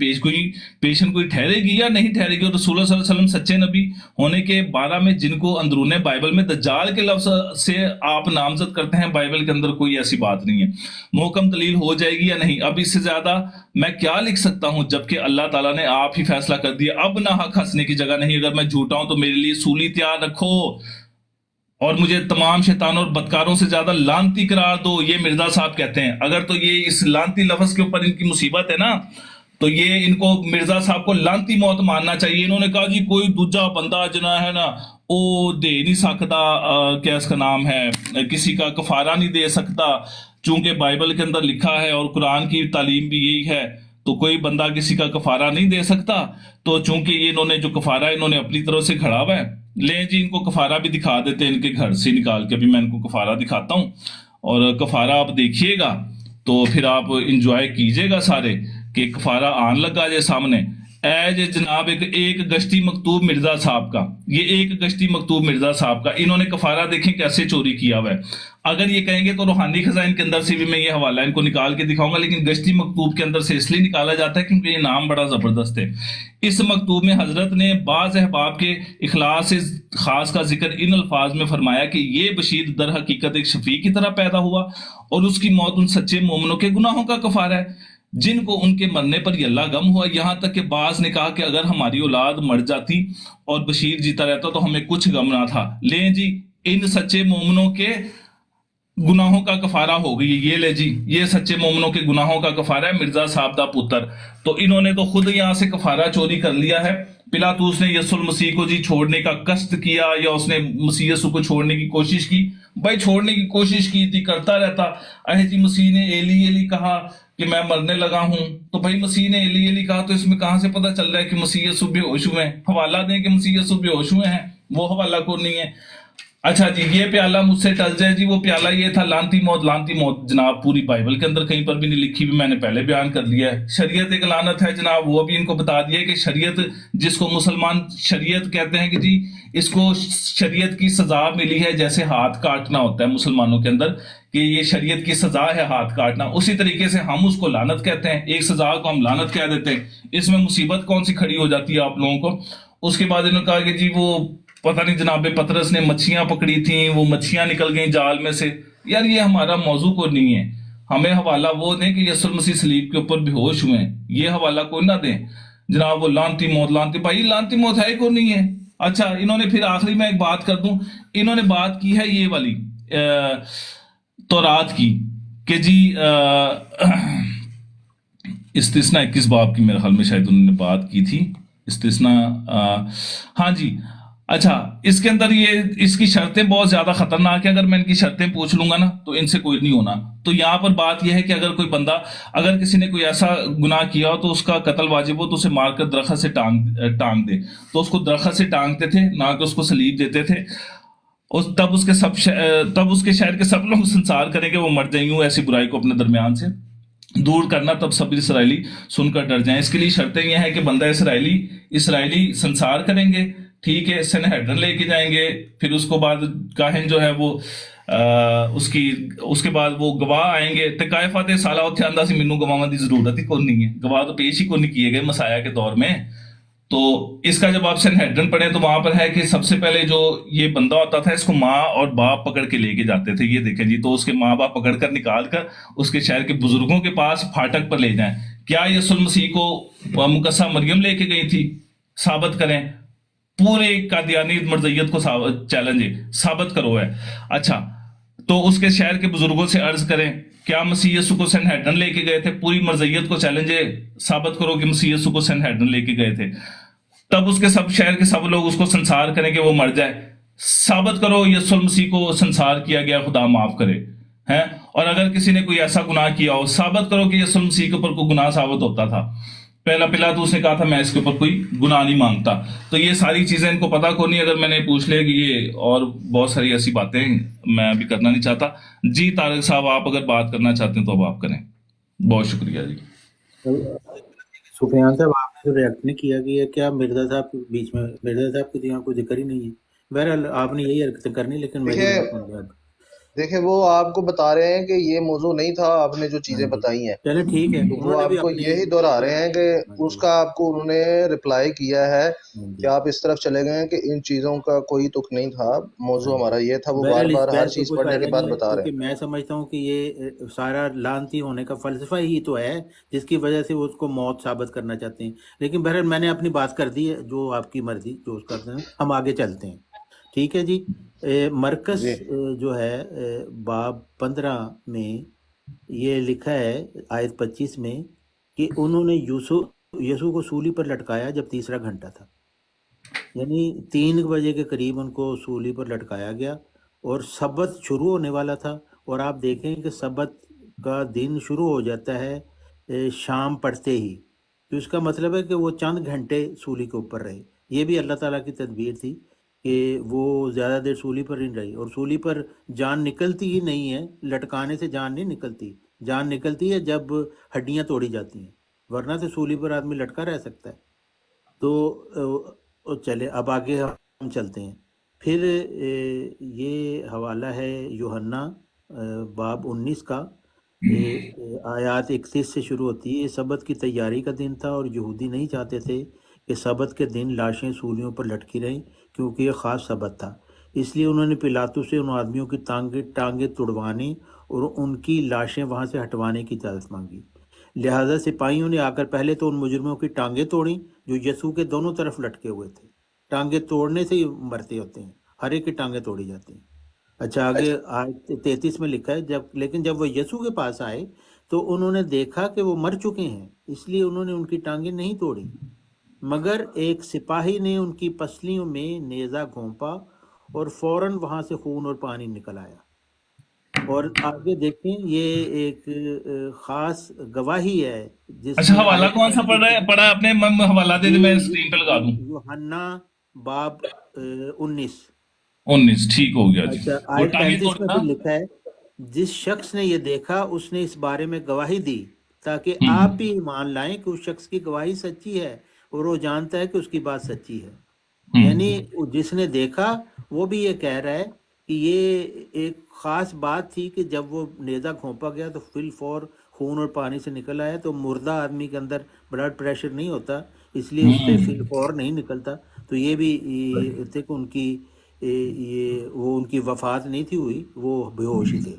پیشن گوئی ٹھہرے گی یا نہیں ٹھہرے گی. اور رسول اللہ صلی اللہ علیہ وسلم سچے نبی ہونے کے بارے میں جن کو اندرون بائبل میں دجال کے لفظ سے آپ نامزد کرتے ہیں, بائبل کے اندر کوئی ایسی بات نہیں ہے. محکم دلیل ہو جائے گی یا نہیں. اب اس سے زیادہ میں کیا لکھ سکتا ہوں جبکہ اللہ تعالیٰ نے آپ ہی فیصلہ کر دیا. اب نہ حق ہنسنے کی جگہ نہیں. اگر میں جھوٹا ہوں تو میرے لیے سولی تیار رکھو اور مجھے تمام شیطانوں اور بدکاروں سے زیادہ لعنتی قرار دو. یہ مرزا صاحب کہتے ہیں. اگر تو یہ اس لعنتی لفظ کے اوپر ان کی مصیبت ہے نا, تو یہ ان کو مرزا صاحب کو لعنتی موت ماننا چاہیے. انہوں نے کہا جی کوئی دوجا بندہ جنا ہے نا وہ دے نہیں سکتا, کیا اس کا نام ہے, کسی کا کفارہ نہیں دے سکتا, چونکہ بائبل کے اندر لکھا ہے اور قرآن کی تعلیم بھی یہی ہے, تو کوئی بندہ کسی کا کفارہ نہیں دے سکتا. تو چونکہ یہ انہوں نے جو کفارہ انہوں نے اپنی طرف سے کھڑا ہوا ہے, لیں جی ان کو کفارہ بھی دکھا دیتے ہیں ان کے گھر سے نکال کے. ابھی میں ان کو کفارہ دکھاتا ہوں اور کفارہ آپ دیکھیے گا تو پھر آپ انجوائے کیجئے گا سارے کہ کفارہ آن لگا جائے سامنے. اے جناب ایک گشتی مکتوب مرزا صاحب کا, یہ ایک گشتی مکتوب مرزا صاحب کا, انہوں نے کفارہ دیکھیں کیسے چوری کیا ہوا ہے. اگر یہ کہیں گے تو روحانی خزائن کے اندر سے بھی میں یہ حوالہ ان کو نکال کے دکھاؤں گا, لیکن گشتی مکتوب کے اندر سے اس لیے نکالا جاتا ہے کیونکہ یہ نام بڑا زبردست ہے. اس مکتوب میں حضرت نے بعض احباب کے اخلاص خاص کا ذکر ان الفاظ میں فرمایا کہ یہ بشیر در حقیقت ایک شفیع کی طرح پیدا ہوا اور اس کی موت ان سچے مومنوں کے گناہوں کا کفارہ ہے جن کو ان کے مرنے پر یہ اللہ غم ہوا. یہاں تک کہ بعض نے کہا کہ اگر ہماری اولاد مر جاتی اور بشیر جیتا رہتا تو ہمیں کچھ غم نہ تھا. لیں جی ان سچے مومنوں کے گناہوں کا کفارہ ہو گئی. یہ لے جی یہ سچے مومنوں کے گناہوں کا کفارہ ہے مرزا صاحب دا پتر. تو انہوں نے تو خود یہاں سے کفارہ چوری کر لیا ہے. پلاطوس نے یسوع المسیح کو جی چھوڑنے کا قصد کیا یا اس نے مسیح یسوع کو چھوڑنے کی کوشش کی. بھائی چھوڑنے کی کوشش کی تھی, کرتا رہتا. جی مسیح نے ایلی ایلی کہا کہ میں مرنے لگا ہوں, تو بھائی مسیح نے ایلی ایلی کہا تو اس میں کہاں سے پتہ چل رہا ہے کہ مسیح یسوع بے ہوش ہوئے ہیں؟ حوالہ دیں کہ مسیح یسوع بے ہوش ہوئے ہیں, وہ حوالہ کو نہیں ہے. اچھا جی یہ پیالہ مجھ سے ٹل جائے, جی وہ پیالہ یہ تھا لعنتی موت. لعنتی موت جناب پوری بائبل کے اندر کہیں پر بھی نہیں لکھی, بھی میں نے پہلے بیان کر لیا ہے. شریعت ایک لعنت ہے جناب, وہ بھی ان کو بتا دیا کہ شریعت جس کو مسلمان شریعت کہتے ہیں کہ جی اس کو شریعت کی سزا ملی ہے, جیسے ہاتھ کاٹنا ہوتا ہے مسلمانوں کے اندر کہ یہ شریعت کی سزا ہے ہاتھ کاٹنا, اسی طریقے سے ہم اس کو لعنت کہتے ہیں. ایک سزا کو ہم لعنت کہہ دیتے ہیں. اس میں مصیبت کون سی کھڑی ہو جاتی ہے آپ لوگوں کو. اس کے بعد انہوں نے کہا کہ جی وہ پتہ نہیں جناب پطرس نے مچھیاں پکڑی تھیں, وہ مچھیاں نکل گئیں جال میں سے. یار یہ ہمارا موضوع کو نہیں ہے. ہمیں حوالہ وہ دیں کہ یسوع المسیح صلیب کے اوپر بے ہوش ہوئے ہیں, یہ حوالہ کوئی نہ دیں جناب. وہ لعنتی موت, لعنتی بھائی لعنتی موت ہے کوئی نہیں ہے. اچھا انہوں نے پھر آخری میں ایک بات کر دوں, انہوں نے بات کی ہے یہ والی تورات کی کہ جی استثناء 21 باب کی میرے خیال میں شاید انہوں نے بات کی تھی. استثناء ہاں جی. اچھا اس کے اندر یہ اس کی شرطیں بہت زیادہ خطرناک ہیں. اگر میں ان کی شرطیں پوچھ لوں گا نا تو ان سے کوئی نہیں ہونا. تو یہاں پر بات یہ ہے کہ اگر کوئی بندہ, اگر کسی نے کوئی ایسا گناہ کیا ہو تو اس کا قتل واجب ہو تو اسے مار کر درخت سے ٹانگ دے. تو اس کو درخت سے ٹانگتے تھے, نہ کہ اس کو صلیب دیتے تھے. تب اس کے شہر کے سب لوگ سنسار کریں گے وہ مر جائیں گے. ایسی برائی کو اپنے درمیان سے دور کرنا, تب سب اسرائیلی سن کر ڈر جائیں. اس کے لیے شرطیں یہ ہیں کہ بندہ اسرائیلی سنسار کریں گے, ٹھیک ہے، سنہیڈرن لے کے جائیں گے، پھر اس کو بعد کاہن جو ہے وہ اس کے بعد وہ گواہ آئیں گے، تے کائے فاتح سالہ اتنے آندا سی مینوں گواہاں دی ضرورت ہی کوئی نہیں ہے، گواہ تو پیش ہی کوئی نہیں کیے گئے مسایا کے دور میں. تو اس کا جب آپ سنہیڈرن پڑھیں تو وہاں پر ہے کہ سب سے پہلے جو یہ بندہ ہوتا تھا اس کو ماں اور باپ پکڑ کے لے کے جاتے تھے. یہ دیکھیں جی، تو اس کے ماں باپ پکڑ کر نکال کر اس کے شہر کے بزرگوں کے پاس پھاٹک پر لے جائیں. کیا یسوع المسیح کو مقدسہ مریم لے کے گئی تھی؟ ثابت کریں. پورے قادیانی مرزیت کو چیلنج ہے، ثابت کرو ہے. اچھا، تو اس کے شہر کے بزرگوں سے عرض کریں کیا مسیح یسوع کو سنہیڈرن لے کے گئے تھے؟ پوری مرزیت کو چیلنج ہے، ثابت کرو کہ مسیح یسوع کو سنہیڈرن لے کے گئے تھے. تب اس کے سب شہر کے سب لوگ اس کو سنسار کریں کہ وہ مر جائے. ثابت کرو یسوع المسیح کو سنسار کیا گیا، خدا معاف کرے ہیں. اور اگر کسی نے کوئی ایسا گناہ کیا ہو، ثابت کرو کہ یسوع المسیح کے اوپر کوئی گناہ ثابت ہوتا تھا. پہلا پلاطس نے کہا تھا میں اس کے اوپر کوئی گناہ نہیں مانگتا. تو یہ ساری چیزیں ان کو پتا کو نہیں. اگر میں نے پوچھ لیا کہ یہ اور بہت ساری ایسی باتیں میں ابھی کرنا نہیں چاہتا. جی طارق صاحب، آپ اگر بات کرنا چاہتے ہیں تو اب آپ کریں. بہت شکریہ جی. سفیان صاحب، آپ نے جو ریئیکٹ نہیں کیا کہ کیا مرزا صاحب بیچ میں، مرزا صاحب کی یہاں کوئی ذکر ہی نہیں ہے. بہرحال آپ نے یہی حرکتیں کرنی، لیکن میری دیکھیں وہ آپ کو بتا رہے ہیں کہ یہ موضوع نہیں تھا، آپ نے جو چیزیں بتائی ہیں چلے ٹھیک ہے، وہ آپ کو یہی دہرا رہے ہیں کہ اس کا آپ کو انہوں نے رپلائی کیا ہے کہ آپ اس طرف چلے گئے ہیں کہ ان چیزوں کا کوئی تک نہیں تھا. موضوع ہمارا یہ تھا، وہ بار بار ہر چیز پڑھنے کے بعد بتا رہے ہیں. میں سمجھتا ہوں کہ یہ سارا لعنتی ہونے کا فلسفہ ہی تو ہے جس کی وجہ سے وہ اس کو موت ثابت کرنا چاہتے ہیں. لیکن بہرحال میں نے اپنی بات کر دی ہے، جو آپ کی مرضی جو اس کرتے ہیں. ہم آگے چلتے ہیں، ٹھیک ہے جی. مرکز جو ہے باب 15 میں یہ لکھا ہے آیت 25 میں کہ انہوں نے یسوع کو سولی پر لٹکایا جب تیسرا گھنٹہ تھا. یعنی 3 بجے کے قریب ان کو سولی پر لٹکایا گیا اور سبت شروع ہونے والا تھا. اور آپ دیکھیں کہ سبت کا دن شروع ہو جاتا ہے شام پڑتے ہی. تو اس کا مطلب ہے کہ وہ چند گھنٹے سولی کے اوپر رہے. یہ بھی اللہ تعالیٰ کی تدبیر تھی کہ وہ زیادہ دیر سولی پر نہیں رہی. اور سولی پر جان نکلتی ہی نہیں ہے، لٹکانے سے جان نہیں نکلتی. جان نکلتی ہے جب ہڈیاں توڑی جاتی ہیں، ورنہ تو سولی پر آدمی لٹکا رہ سکتا ہے. تو چلے اب آگے ہم چلتے ہیں. پھر یہ حوالہ ہے یوحنا باب 19 کا، آیات 31 سے شروع ہوتی ہے. سبت کی تیاری کا دن تھا اور یہودی نہیں چاہتے تھے کہ سبت کے دن لاشیں سولیوں پر لٹکی رہیں، کیونکہ یہ خاص سبت تھا. اس لیے انہوں نے پلاطس سے ان آدمیوں کی ٹانگیں توڑوانے اور ان کی لاشیں وہاں سے ہٹوانے کی اجازت مانگی. لہذا سپاہیوں نے آ کر پہلے تو ان مجرموں کی ٹانگیں توڑیں جو یسوع کے دونوں طرف لٹکے ہوئے تھے. ٹانگیں توڑنے سے ہی مرتے ہوتے ہیں، ہر ایک کی ٹانگیں توڑی جاتی ہیں. اچھا، آگے 33 میں لکھا ہے لیکن جب وہ یسوع کے پاس آئے تو انہوں نے دیکھا کہ وہ مر چکے ہیں، اس لیے انہوں نے ان کی ٹانگیں نہیں توڑی. مگر ایک سپاہی نے ان کی پسلیوں میں نیزہ گھونپا اور فوراً وہاں سے خون اور پانی نکل آیا. اور آگے دیکھیں یہ ایک خاص گواہی ہے جس اچھا، حوالہ کون سا پڑھا آپ نے؟ حوالہ دے دیں، میں اسکرین پہ لگا دوں. یوحنا باب 19. ٹھیک ہو گیا جی. اچھا، آیت 35 میں بھی لکھا ہے جس شخص نے یہ دیکھا اس نے اس بارے میں گواہی دی تاکہ آپ بھی ایمان لائیں کہ اس شخص کی گواہی سچی ہے اور وہ جانتا ہے کہ اس کی بات سچی ہے. یعنی جس نے دیکھا وہ بھی یہ کہہ رہا ہے کہ یہ ایک خاص بات تھی کہ جب وہ نیزہ گھونپا گیا تو فی الفور خون اور پانی سے نکل آیا. تو مردہ آدمی کے اندر بلڈ پریشر نہیں ہوتا، اس لیے اس سے فی الفور نہیں نکلتا. تو یہ بھی تھے کہ ان کی ان کی وفات نہیں تھی ہوئی، وہ بے ہوش ہی تھے.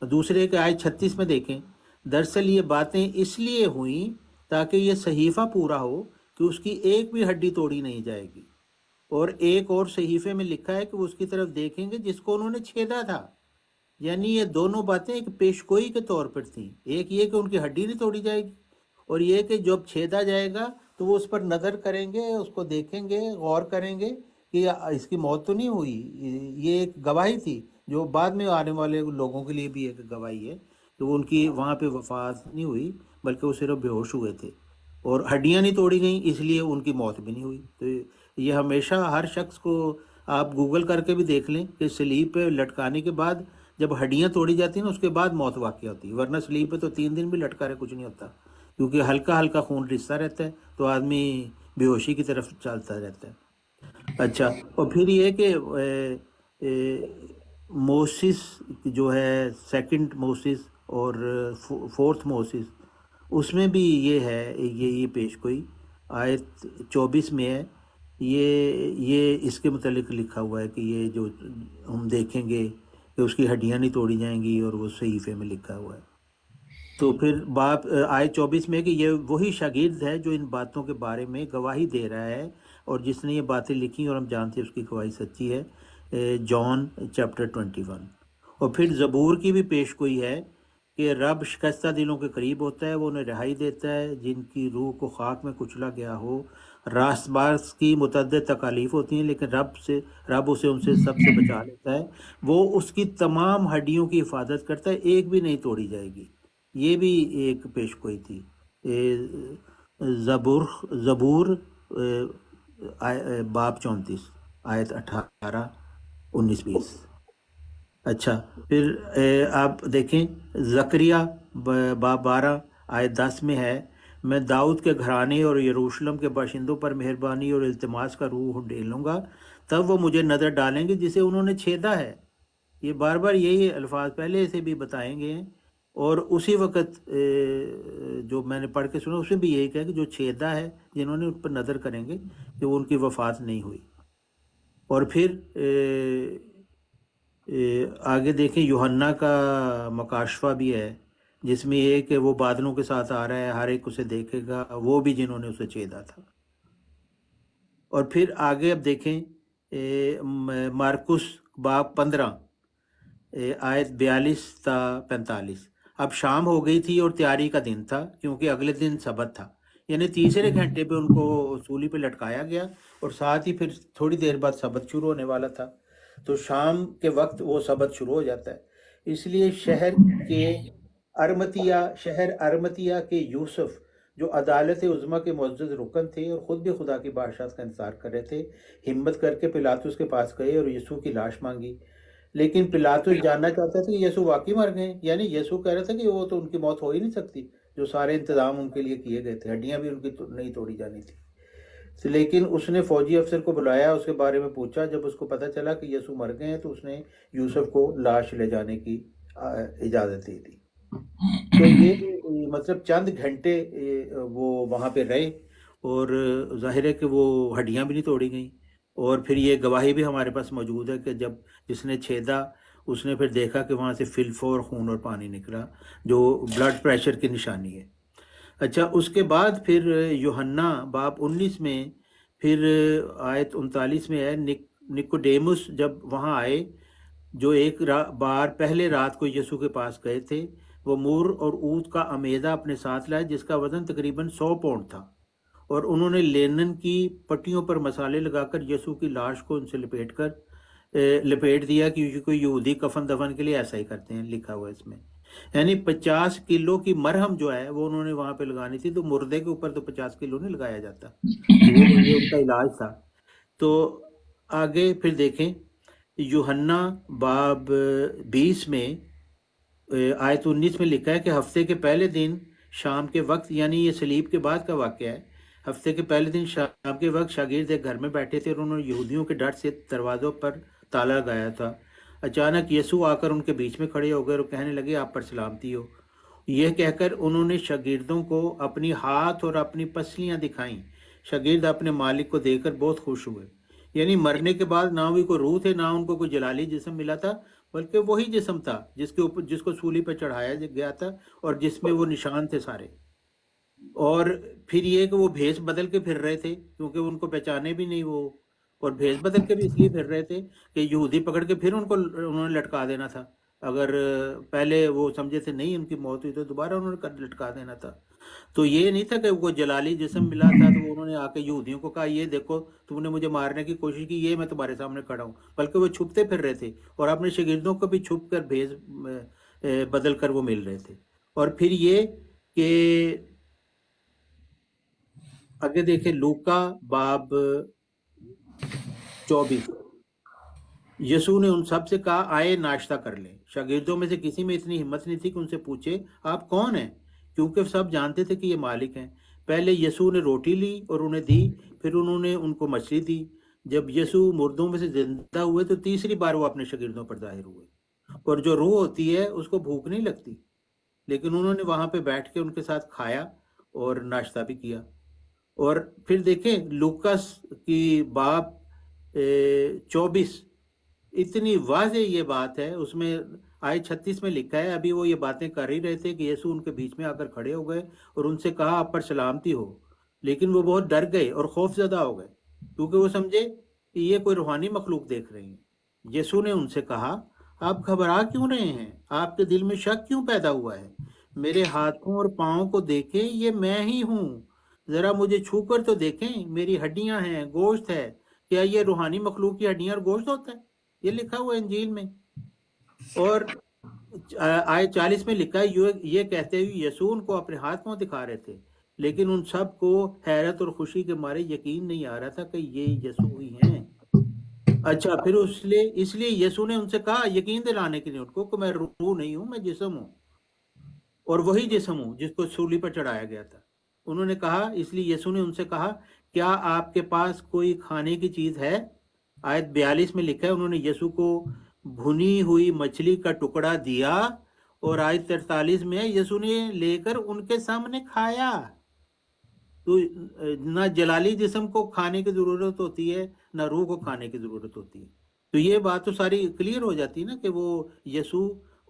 دوسرے کہ آیت 36 میں دیکھیں، دراصل یہ باتیں اس لیے ہوئیں تاکہ یہ صحیفہ پورا ہو کہ اس کی ایک بھی ہڈی توڑی نہیں جائے گی. اور ایک اور صحیفے میں لکھا ہے کہ وہ اس کی طرف دیکھیں گے جس کو انہوں نے چھیدا تھا. یعنی یہ دونوں باتیں ایک پیشگوئی کے طور پر تھیں. ایک یہ کہ ان کی ہڈی نہیں توڑی جائے گی، اور یہ کہ جب چھیدا جائے گا تو وہ اس پر نظر کریں گے، اس کو دیکھیں گے، غور کریں گے کہ اس کی موت تو نہیں ہوئی. یہ ایک گواہی تھی جو بعد میں آنے والے لوگوں کے لیے بھی ایک گواہی ہے کہ وہ ان کی وہاں پہ وفات نہیں ہوئی بلکہ وہ صرف بے ہوش ہوئے تھے اور ہڈیاں نہیں توڑی گئیں، اس لیے ان کی موت بھی نہیں ہوئی. تو یہ ہمیشہ ہر شخص کو آپ گوگل کر کے بھی دیکھ لیں کہ سلیب پہ لٹکانے کے بعد جب ہڈیاں توڑی جاتی ہیں نا اس کے بعد موت واقع ہوتی ہے. ورنہ سلیب پہ تو 3 دن بھی لٹکا رہے کچھ نہیں ہوتا، کیونکہ ہلکا ہلکا خون رستا رہتا ہے تو آدمی بے ہوشی کی طرف چلتا رہتا ہے. اچھا، اور پھر یہ کہ موسس جو ہے سیکنڈ موسس اور فورتھ موسس، اس میں بھی یہ ہے، یہ پیش گوئی آیت 24 میں ہے، یہ اس کے متعلق لکھا ہوا ہے کہ یہ جو ہم دیکھیں گے کہ اس کی ہڈیاں نہیں توڑی جائیں گی، اور وہ صحیفے میں لکھا ہوا ہے۔ تو پھر باب آیت 24 میں کہ یہ وہی شاگرد ہے جو ان باتوں کے بارے میں گواہی دے رہا ہے، اور جس نے یہ باتیں لکھی اور ہم جانتے ہیں اس کی گواہی سچی ہے، جان چیپٹر 21۔ اور پھر زبور کی بھی پیش گوئی ہے کہ رب شکستہ دلوں کے قریب ہوتا ہے، وہ انہیں رہائی دیتا ہے جن کی روح کو خاک میں کچلا گیا ہو۔ راست باز کی متعدد تکالیف ہوتی ہیں، لیکن رب اسے ان سے سب سے بچا لیتا ہے، وہ اس کی تمام ہڈیوں کی حفاظت کرتا ہے، ایک بھی نہیں توڑی جائے گی۔ یہ بھی ایک پیش گوئی تھی۔ زبور باب 34 آیت 18 19 20۔ اچھا، پھر آپ دیکھیں زکریا باب 12 آیت 10 میں ہے، میں داؤد کے گھرانے اور یروشلم کے باشندوں پر مہربانی اور التماس کا روح ڈھیلوں گا، تب وہ مجھے نظر ڈالیں گے جسے انہوں نے چھیدا ہے۔ یہ بار بار یہی الفاظ پہلے سے بھی بتائیں گے ہیں، اور اسی وقت جو میں نے پڑھ کے سنا اس میں بھی یہی کہا کہ جو چھیدا ہے، جنہوں نے ان پر نظر کریں گے کہ وہ ان کی وفات نہیں ہوئی۔ اور پھر آگے دیکھیں یوحنا کا مکاشفہ بھی ہے، جس میں یہ کہ وہ بادلوں کے ساتھ آ رہا ہے، ہر ایک اسے دیکھے گا، وہ بھی جنہوں نے اسے چھیدا تھا۔ اور پھر آگے اب دیکھیں مارکس باب 15 آیت 42 تا 45۔ اب شام ہو گئی تھی اور تیاری کا دن تھا، کیونکہ اگلے دن سبت تھا، یعنی تیسرے گھنٹے پہ ان کو سولی پہ لٹکایا گیا، اور ساتھ ہی پھر تھوڑی دیر بعد سبت شروع ہونے والا تھا۔ تو شام کے وقت وہ سبت شروع ہو جاتا ہے، اس لیے شہر ارمتیہ کے یوسف جو عدالت عظمیٰ کے معزز رکن تھے اور خود بھی خدا کی بادشاہت کا انتظار کر رہے تھے، ہمت کر کے پلاطس کے پاس گئے اور یسوع کی لاش مانگی۔ لیکن پلاطس جاننا چاہتا تھا کہ یسوع واقعی مر گئے، یعنی یسوع کہہ رہا تھا کہ وہ تو ان کی موت ہو ہی نہیں سکتی، جو سارے انتظام ان کے لیے کیے گئے تھے، ہڈیاں بھی ان کی نہیں توڑی جانی تھی۔ لیکن اس نے فوجی افسر کو بلایا، اس کے بارے میں پوچھا، جب اس کو پتہ چلا کہ یسوع مر گئے ہیں تو اس نے یوسف کو لاش لے جانے کی اجازت دے دی۔ تو یہ مطلب چند گھنٹے وہ وہاں پہ رہے، اور ظاہر ہے کہ وہ ہڈیاں بھی نہیں توڑی گئیں۔ اور پھر یہ گواہی بھی ہمارے پاس موجود ہے کہ جب جس نے چھیدا اس نے پھر دیکھا کہ وہاں سے فلفور خون اور پانی نکلا، جو بلڈ پریشر کی نشانی ہے۔ اچھا، اس کے بعد پھر یوحنا باب 19 میں پھر آیت 39 میں ہے، نکوڈیمس جب وہاں آئے جو ایک بار پہلے رات کو یسوع کے پاس گئے تھے، وہ مور اور اونٹ کا امیدہ اپنے ساتھ لائے جس کا وزن تقریباً 100 پاؤنڈ تھا، اور انہوں نے لینن کی پٹیوں پر مسالے لگا کر یسوع کی لاش کو ان سے لپیٹ دیا، کیونکہ کوئی یہودی کفن دفن کے لیے ایسا ہی کرتے ہیں، لکھا ہوا ہے اس میں۔ یعنی 50 کلو کی مرہم جو ہے وہ انہوں نے وہاں پہ لگانی تھی، تو مردے کے اوپر تو 50 کلو نہیں لگایا جاتا، وہ ان کا علاج تھا۔ تو آگے پھر دیکھیں یوحنا باب 20 میں آیت 19 میں لکھا ہے کہ ہفتے کے پہلے دن شام کے وقت، یعنی یہ صلیب کے بعد کا واقعہ ہے، ہفتے کے پہلے دن شام کے وقت شاگرد ایک گھر میں بیٹھے تھے اور انہوں نے یہودیوں کے ڈر سے دروازوں پر تالا لگایا تھا۔ اچانک یسوع آ کر ان کے بیچ میں کھڑے ہو گئے اور کہنے لگے، آپ پر سلامتی ہو۔ یہ کہہ کر انہوں نے شاگردوں کو اپنی ہاتھ اور اپنی پسلیاں دکھائیں۔ شاگرد اپنے مالک کو دیکھ کر بہت خوش ہوئے، یعنی مرنے کے بعد نہ بھی کوئی روح تھے، نہ ان کو کوئی جلالی جسم ملا تھا، بلکہ وہی جسم تھا جس کو سولی پہ چڑھایا گیا تھا اور جس میں وہ نشان تھے سارے۔ اور پھر یہ کہ وہ بھیس بدل کے پھر رہے تھے، کیونکہ ان کو پہچانے بھی نہیں وہ، اور بھیس بدل کے بھی اس لیے پھر رہے تھے کہ یہودی پکڑ کے پھر انہوں نے لٹکا دینا تھا، اگر پہلے وہ سمجھے تھے نہیں ان کی موت ہوئی تو دوبارہ انہوں نے لٹکا دینا تھا۔ تو یہ نہیں تھا کہ وہ جلالی جسم ملا تھا تو انہوں نے آ کے یہودیوں کو کہا، یہ دیکھو تم نے مجھے مارنے کی کوشش کی، یہ میں تمہارے سامنے کھڑا ہوں، بلکہ وہ چھپتے پھر رہے تھے اور اپنے شاگردوں کو بھی چھپ کر بھیس بدل کر وہ مل رہے تھے۔ اور پھر یہ کہ آگے دیکھیں لوکا باب 24، یسوع نے ان سب سے کہا، آئے ناشتہ کر لیں۔ شاگردوں میں سے کسی میں اتنی ہمت نہیں تھی کہ ان سے پوچھے، آپ کون ہیں، کیونکہ سب جانتے تھے کہ یہ مالک ہیں۔ پہلے یسوع نے روٹی لی اور انہیں دی، پھر انہوں نے ان کو مچھلی دی۔ जब यसू मुर्दों में से जिंदा हुए तो तीसरी बार वो अपने शागिर्दों पर जाहिर हुए, और जो रूह होती है उसको भूख नहीं लगती, लेकिन उन्होंने वहां पे बैठ के उनके साथ खाया और नाश्ता भी किया। और फिर देखें लूकास की बाब 24, इतनी वाज़े ये बात है, उसमें आयत 36 में लिखा है, अभी वो ये बातें कर ही रहे थे कि यीशु उनके बीच में आकर खड़े हो गए और उनसे कहा आप पर सलामती हो, लेकिन वो बहुत डर गए और खौफजदा हो गए, क्योंकि वो समझे कि ये कोई रूहानी मखलूक देख रहे हैं। यीशु ने उनसे कहा आप घबरा क्यों रहे हैं, आपके दिल में शक क्यों पैदा हुआ है, मेरे हाथों और पाँव को देखें, ये मैं ही हूँ, जरा मुझे छू कर तो देखें, मेरी हड्डियां हैं, गोश्त है। क्या ये रूहानी मखलूक की हड्डियां और गोश्त होता है? ये लिखा हुआ है इंजील में। और आयत 40 में लिखा है, ये कहते हुए यीशु उनको अपने हाथ पांव दिखा रहे थे, लेकिन उन सब को हैरत और खुशी के मारे यकीन नहीं आ रहा था कि ये यीशु ही हैं। अच्छा, फिर इसलिए यीशु ने उनसे कहा यकीन दिलाने के लिए उनको कि मैं रूह नहीं हूं, मैं जिस्म हूं, और वही जिस्म हूं जिसको सूली पर चढ़ाया गया था। उन्होंने कहा, इसलिए यीशु ने उनसे कहा क्या आपके पास कोई खाने की चीज है? आयत 42 में लिखा है, उन्होंने यीशु को भुनी हुई मछली का टुकड़ा दिया, और आयत 43 में यीशु ने लेकर उनके सामने खाया। तो ना जलाली जिस्म को खाने की जरूरत होती है, ना रूह को खाने की जरूरत होती है। तो ये बात तो सारी क्लियर हो जाती है ना कि वो यीशु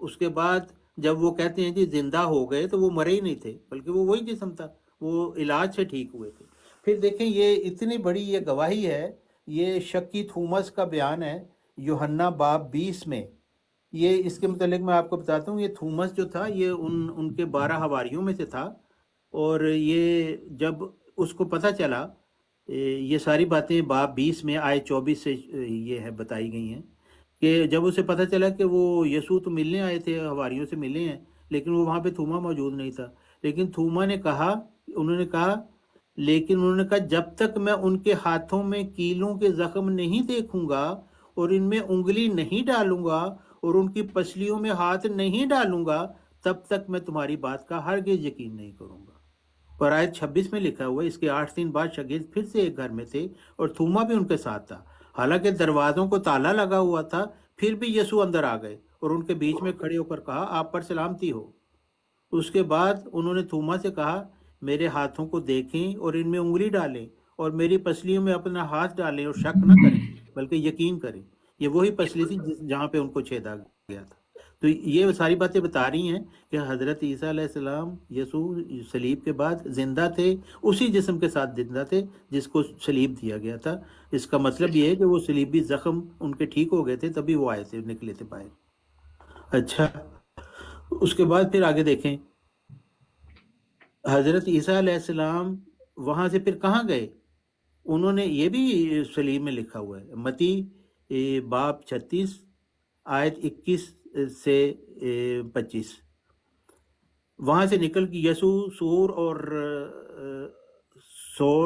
उसके बाद जब वो कहते हैं कि जिंदा हो गए, तो वो मरे ही नहीं थे, बल्कि वो वही जिस्म था, वो इलाज से ठीक हुए थे। फिर देखें, ये इतनी बड़ी ये गवाही है, ये शक्की थूमस का बयान है यूहन्ना बाब 20 में। ये इसके मुतालिक मैं आपको बताता हूँ, ये थूमस जो था ये उनके 12 हवारियों में से था, और ये जब उसको पता चला, ये सारी बातें बाब 20 में आयत 24 से ये है बताई गई हैं कि जब उसे पता चला कि वो यीशु तो मिलने आए थे, हवारियों से मिले हैं, लेकिन वो वहाँ पे थूमा मौजूद नहीं था। लेकिन थूमा ने कहा, उन्होंने कहा जब तक मैं उनके हाथों में कीलों के जख्म नहीं देखूंगा और इनमें उंगली नहीं डालूंगा और उनकी पसलियों में हाथ नहीं डालूंगा, तब तक मैं तुम्हारी बात का हरगिज यकीन नहीं करूंगा। पर आयत 26 में लिखा हुआ है, इसके 8 दिन बाद शागिर्द फिर से एक घर में थे और थूमा भी उनके साथ था। हालांकि दरवाजों को ताला लगा हुआ था, फिर भी यीशु अंदर आ गए और उनके बीच में खड़े होकर कहा आप पर सलामती हो। उसके बाद उन्होंने थूमा से कहा मेरे हाथों को देखें और इनमें उंगली डालें और मेरी पसलियों में अपना हाथ डालें और शक न करें बल्कि यकीन करें। ये वही पसली थी जहाँ पे उनको छेदा गया था। तो ये सारी बातें बता रही हैं कि हज़रत ईसा अलैहिस्सलाम यीशु सलीब के बाद जिंदा थे, उसी जिस्म के साथ जिंदा थे जिसको सलीब दिया गया था। इसका मतलब ये है कि वो सलीबी जख्म उनके ठीक हो गए थे, तभी वो आए थे, निकले थे बाहर। अच्छा, उसके बाद फिर आगे देखें, हज़रत ईसा अलैहिस्सलाम वहाँ से फिर कहाँ गए? उन्होंने, ये भी सलीब में लिखा हुआ है, मती बाब 36 आयत 21 से 25। वहाँ से निकल के यीशु सोर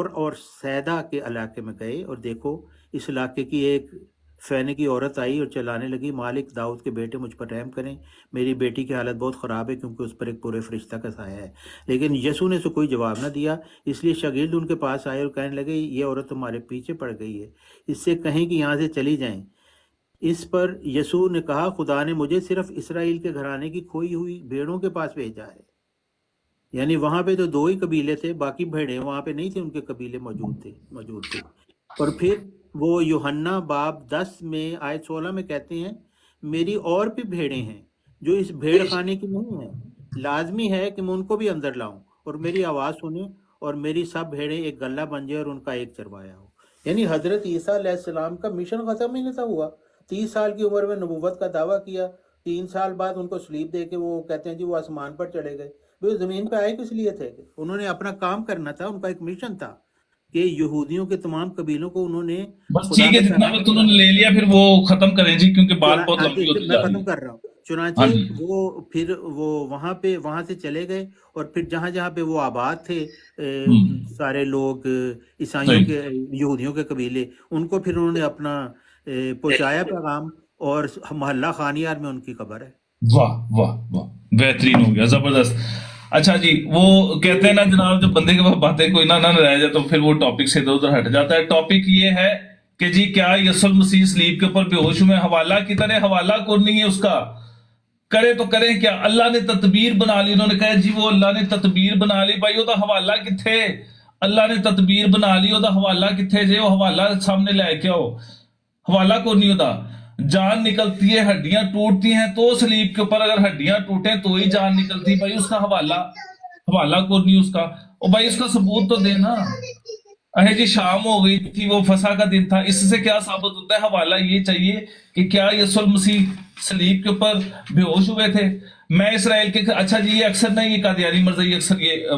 और सैदा के इलाके में गए, और देखो इस इलाके की एक फैने की औरत आई और चलाने लगी, मालिक दाऊद के बेटे मुझ पर रहम करें, मेरी बेटी की हालत बहुत ख़राब है क्योंकि उस पर एक पूरे फरिश्ता का साया है। लेकिन यीशु ने उसे कोई जवाब ना दिया, इसलिए शागिर्द उनके पास आए और कहने लगे ये औरत तुम्हारे पीछे पड़ गई है, इससे कहें कि यहाँ से चली जाएं। इस पर यीशु ने कहा खुदा ने मुझे सिर्फ इसराइल के घराने की खोई हुई भेड़ों के पास भेजा है। यानी वहाँ पे तो 2 ही कबीले थे, बाकी भेड़ें वहाँ पे नहीं थे, उनके कबीले मौजूद थे। और फिर वो यूहन्ना बाब 10 में आयत 16 में कहते हैं मेरी और भी भेड़ें हैं जो इस भेड़ खाने की नहीं है, लाजमी है कि मैं उनको भी अंदर लाऊं और मेरी आवाज़ सुने और मेरी सब भेड़ें एक गल्ला बन जाए और उनका एक चरवाया हो। यानी हज़रत ईसा अलैहिस्सलाम का मिशन ख़त्म ही नहीं था हुआ। 30 साल की उम्र में नबूवत का दावा किया, 3 साल बाद उनको सलीब दे के वो कहते हैं जी वो आसमान पर चले गए। वो ज़मीन पे आए किस लिए थे? उन्होंने अपना काम करना था, उनका एक मिशन था कि यहूदियों के तमाम कबीलों को उन्होंने बस ठीक है, जितना वक्त उन्होंने ले लिया फिर वो खत्म करें जी, क्योंकि बात बहुत लंबी होती जा रही है। खत्म कर रहा हूँ। चुनांचे वो वहाँ से चले गए और फिर जहाँ पे वो आबाद थे सारे लोग ईसाइयों के, यहूदियों के कबीले, उनको फिर उन्होंने अपना पहुंचाया पैगाम, और मोहल्ला खानियार में उनकी कब्र है। वाह वाह वाह, बेहतरीन हो गया, जबरदस्त। अच्छा जी, वो कहते हैं ना जनाब, जब बंदे के पास बातें कोई ना रह जाए तो फिर वो टॉपिक से इधर उधर हट जाता है। टॉपिक ये है کہ جی کیا یسوع مسیح سلیب کے اوپر بے ہوش ہوئے. حوالہ کی طرح حوالہ کون نہیں ہے اس کا, کرے تو کریں کیا, اللہ نے تدبیر بنا لی. انہوں نے کہا جی وہ اللہ نے تدبیر بنا لی. بھائی وہ حوالہ کتھے, اللہ نے تدبیر بنا لی, وہ حوالہ کتھے جے, وہ حوالہ سامنے لے کے آؤ. حوالہ کون نہیں ہوتا. جان نکلتی ہے, ہڈیاں ٹوٹتی ہیں تو سلیب کے اوپر اگر ہڈیاں ٹوٹیں تو ہی جان نکلتی. بھائی اس کا حوالہ کون نہیں اس کا. اور بھائی اس کا ثبوت تو دینا. اے جی شام ہو گئی تھی, وہ فسح کا دن تھا, اس سے کیا ثابت ہوتا ہے. حوالہ یہ چاہیے کہ کیا یسوع المسیح صلیب کے اوپر بے ہوش ہوئے تھے. میں اسرائیل کے, اچھا جی یہ اکثر نہیں, یہ قادیانی مرزائی اکثر یہ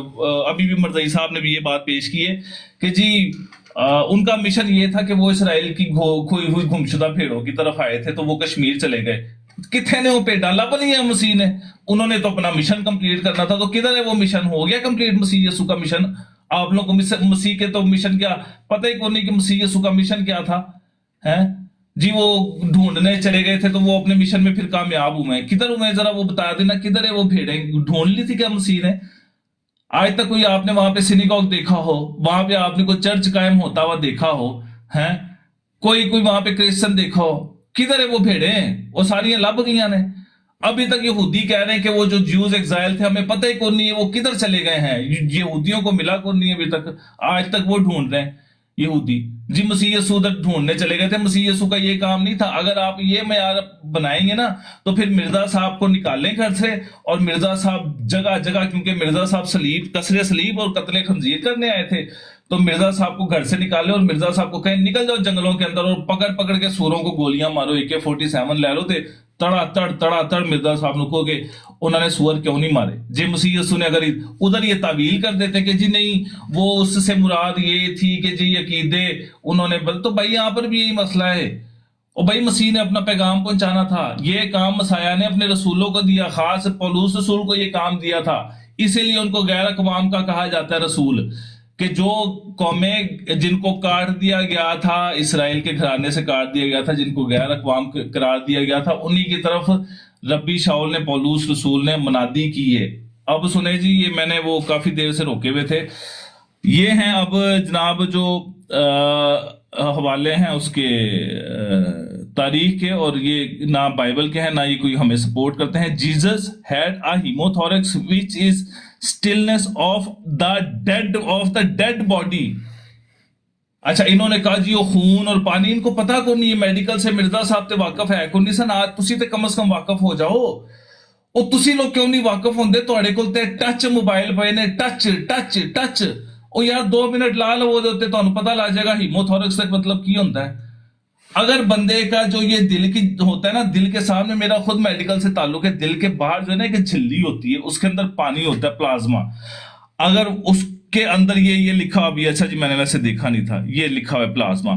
ابھی بھی مرزائی صاحب نے بھی یہ بات پیش کی ہے کہ جی ان کا مشن یہ تھا کہ وہ اسرائیل کی کھوئی ہوئی گمشدہ بھیڑوں کی طرف آئے تھے, تو وہ کشمیر چلے گئے. کتنے نے وہ پیٹا لب نہیں ہے مسیح نے, انہوں نے تو اپنا مشن کمپلیٹ کرنا تھا. تو کدھر ہے وہ مشن, ہو گیا کمپلیٹ مسیح یسوع کا مشن. آپ لوگوں کو مسیح کے تو مشن کیا پتہ ہی کون نہیں کہ مسیح یسوع کا مشن کیا تھا ہے جی. وہ ڈھونڈنے چلے گئے تھے تو وہ اپنے مشن میں پھر کامیاب ہوئے. کدھر ہوئے ذرا وہ بتا دینا, کدھر ہے وہ بھیڑیں, ڈھونڈ لی تھی کیا مسیح نے. آج تک کوئی آپ نے وہاں پہ سینیگوگ دیکھا ہو, وہاں پہ آپ نے کوئی چرچ قائم ہوتا ہوا دیکھا ہو, ہیں کوئی وہاں پہ کرسچن دیکھا ہو. کدھر ہے وہ بھیڑیں, وہ ساری لب گئیاں نے. ابھی تک یہودی کہہ رہے ہیں کہ وہ جو جیوز ایگزائل تھے ہمیں پتہ ہی کون نہیں ہے وہ کدھر چلے گئے ہیں. یہودیوں کو ملا کون نہیں ہے ابھی تک, آج تک وہ ڈھونڈ رہے ہیں یہودی. جی مسیح یسوع ڈھونڈنے چلے گئے تھے. مسیح یسوع کا یہ کام نہیں تھا. اگر آپ یہ معیار بنائیں گے نا تو پھر مرزا صاحب کو نکالیں گھر سے, اور مرزا صاحب جگہ جگہ, کیونکہ مرزا صاحب کسر صلیب اور قتل خنزیر کرنے آئے تھے, تو مرزا صاحب کو گھر سے نکالے اور مرزا صاحب کو کہیں نکل جاؤ جنگلوں کے اندر اور پکڑ کے سوروں کو گولیاں مارو. AK-47 لے لو تے تڑا تڑ مرزا صاحب نے کہو کہ انہوں نے سور کیوں نہیں مارے. جی مسیح یسوع نے اگر ادھر یہ تعویل کر دیتے کہ جی نہیں وہ اس سے مراد یہ تھی کہ جی عقیدے انہوں نے تو بھائی یہاں پر بھی یہی مسئلہ ہے. اور بھائی مسیح نے اپنا پیغام پہنچانا تھا, یہ کام مسیح نے اپنے رسولوں کو دیا, خاص پولوس رسول کو یہ کام دیا تھا. اسی لیے ان کو غیر اقوام کا کہا جاتا ہے رسول, کہ جو قومیں جن کو کاٹ دیا گیا تھا, اسرائیل کے گھرانے سے کاٹ دیا گیا تھا, جن کو غیر اقوام قرار دیا گیا تھا, انہی کی طرف ربی شاول نے, پولوس رسول نے منادی کی ہے. اب سنیں جی, یہ میں نے وہ کافی دیر سے روکے ہوئے تھے. یہ ہیں اب جناب جو حوالے ہیں اس کے تاریخ کے, اور یہ نہ بائبل کے ہیں نہ یہ کوئی ہمیں سپورٹ کرتے ہیں. Jesus had a hemothorax which is stillness of the dead body. اچھا انہوں نے کہا جی وہ خون اور پانی, ان کو پتا کون نہیں, میڈیکل سے مرزا صاحب تے واقف ہے کون نہیں سن. آج تسی تے کم از کم واقف ہو جاؤ. اور تسی لوگ کیوں نہیں واقف ہوندے, تہاڈے کول تے ٹچ موبائل پے نے, ٹچ او یار 2 منٹ لا لو دے تے تانوں پتہ لگ جائے گا ہیموتھورکس کا مطلب کی ہوتا ہے. اگر بندے کا جو یہ دل کی ہوتا ہے نا, دل کے سامنے, میرا خود میڈیکل سے تعلق ہے, دل کے باہر جو ہے نا ایک جھلی ہوتی ہے, اس کے اندر پانی ہوتا ہے, پلازما. اگر اس کے اندر یہ لکھا ہوا بھی, اچھا جی میں نے ویسے دیکھا نہیں تھا, یہ لکھا ہوا ہے پلازما,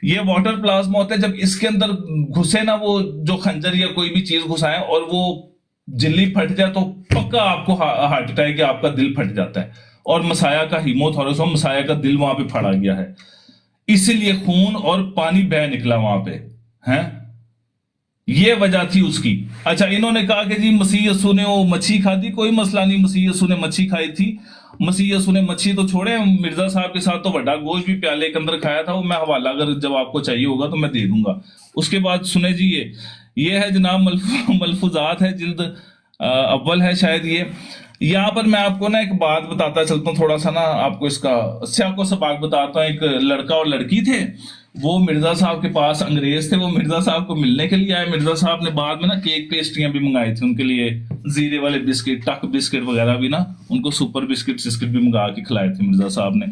یہ واٹر پلازما ہوتا ہے. جب اس کے اندر گھسے نا وہ جو خنجر یا کوئی بھی چیز گھسائے اور وہ جھلی پھٹ جائے تو پکا آپ کو ہارٹ اٹیک یا آپ کا دل پھٹ جاتا ہے. اور مسیح کا ہیموتھورکس, مسیح کا دل وہاں پہ پھڑا گیا ہے, اسی لیے خون اور پانی بہ نکلا وہاں پہ ہیں, یہ وجہ تھی اس کی. اچھا انہوں نے کہا کہ جی مسیح یسوع نے وہ مچھی کھا دی, کوئی مسئلہ نہیں, مسیح یسوع نے مچھی کھائی تھی. مسیح یسوع نے مچھی تو چھوڑے, مرزا صاحب کے ساتھ تو بڑا گوشت بھی پیالے کے اندر کھایا تھا. وہ میں حوالہ اگر جب آپ کو چاہیے ہوگا تو میں دے دوں گا. اس کے بعد سنیں جی, یہ ہے جناب ملفوظات ہے, جلد اول ہے شاید. یہ یہاں پر میں آپ کو نا ایک بات بتاتا چلتا ہوں, تھوڑا سا نا آپ کو اس کا سیاق و سباق بتاتا ہوں. ایک لڑکا اور لڑکی تھے, وہ مرزا صاحب کے پاس, انگریز تھے, وہ مرزا صاحب کو ملنے کے لیے آئے. مرزا صاحب نے بعد میں نا کیک پیسٹریاں بھی منگائی تھی ان کے لیے, زیرے والے بسکٹ, ٹک بسکٹ وغیرہ بھی نا, ان کو سپر بسکٹ بھی منگا کے کھلائے تھے مرزا صاحب نے.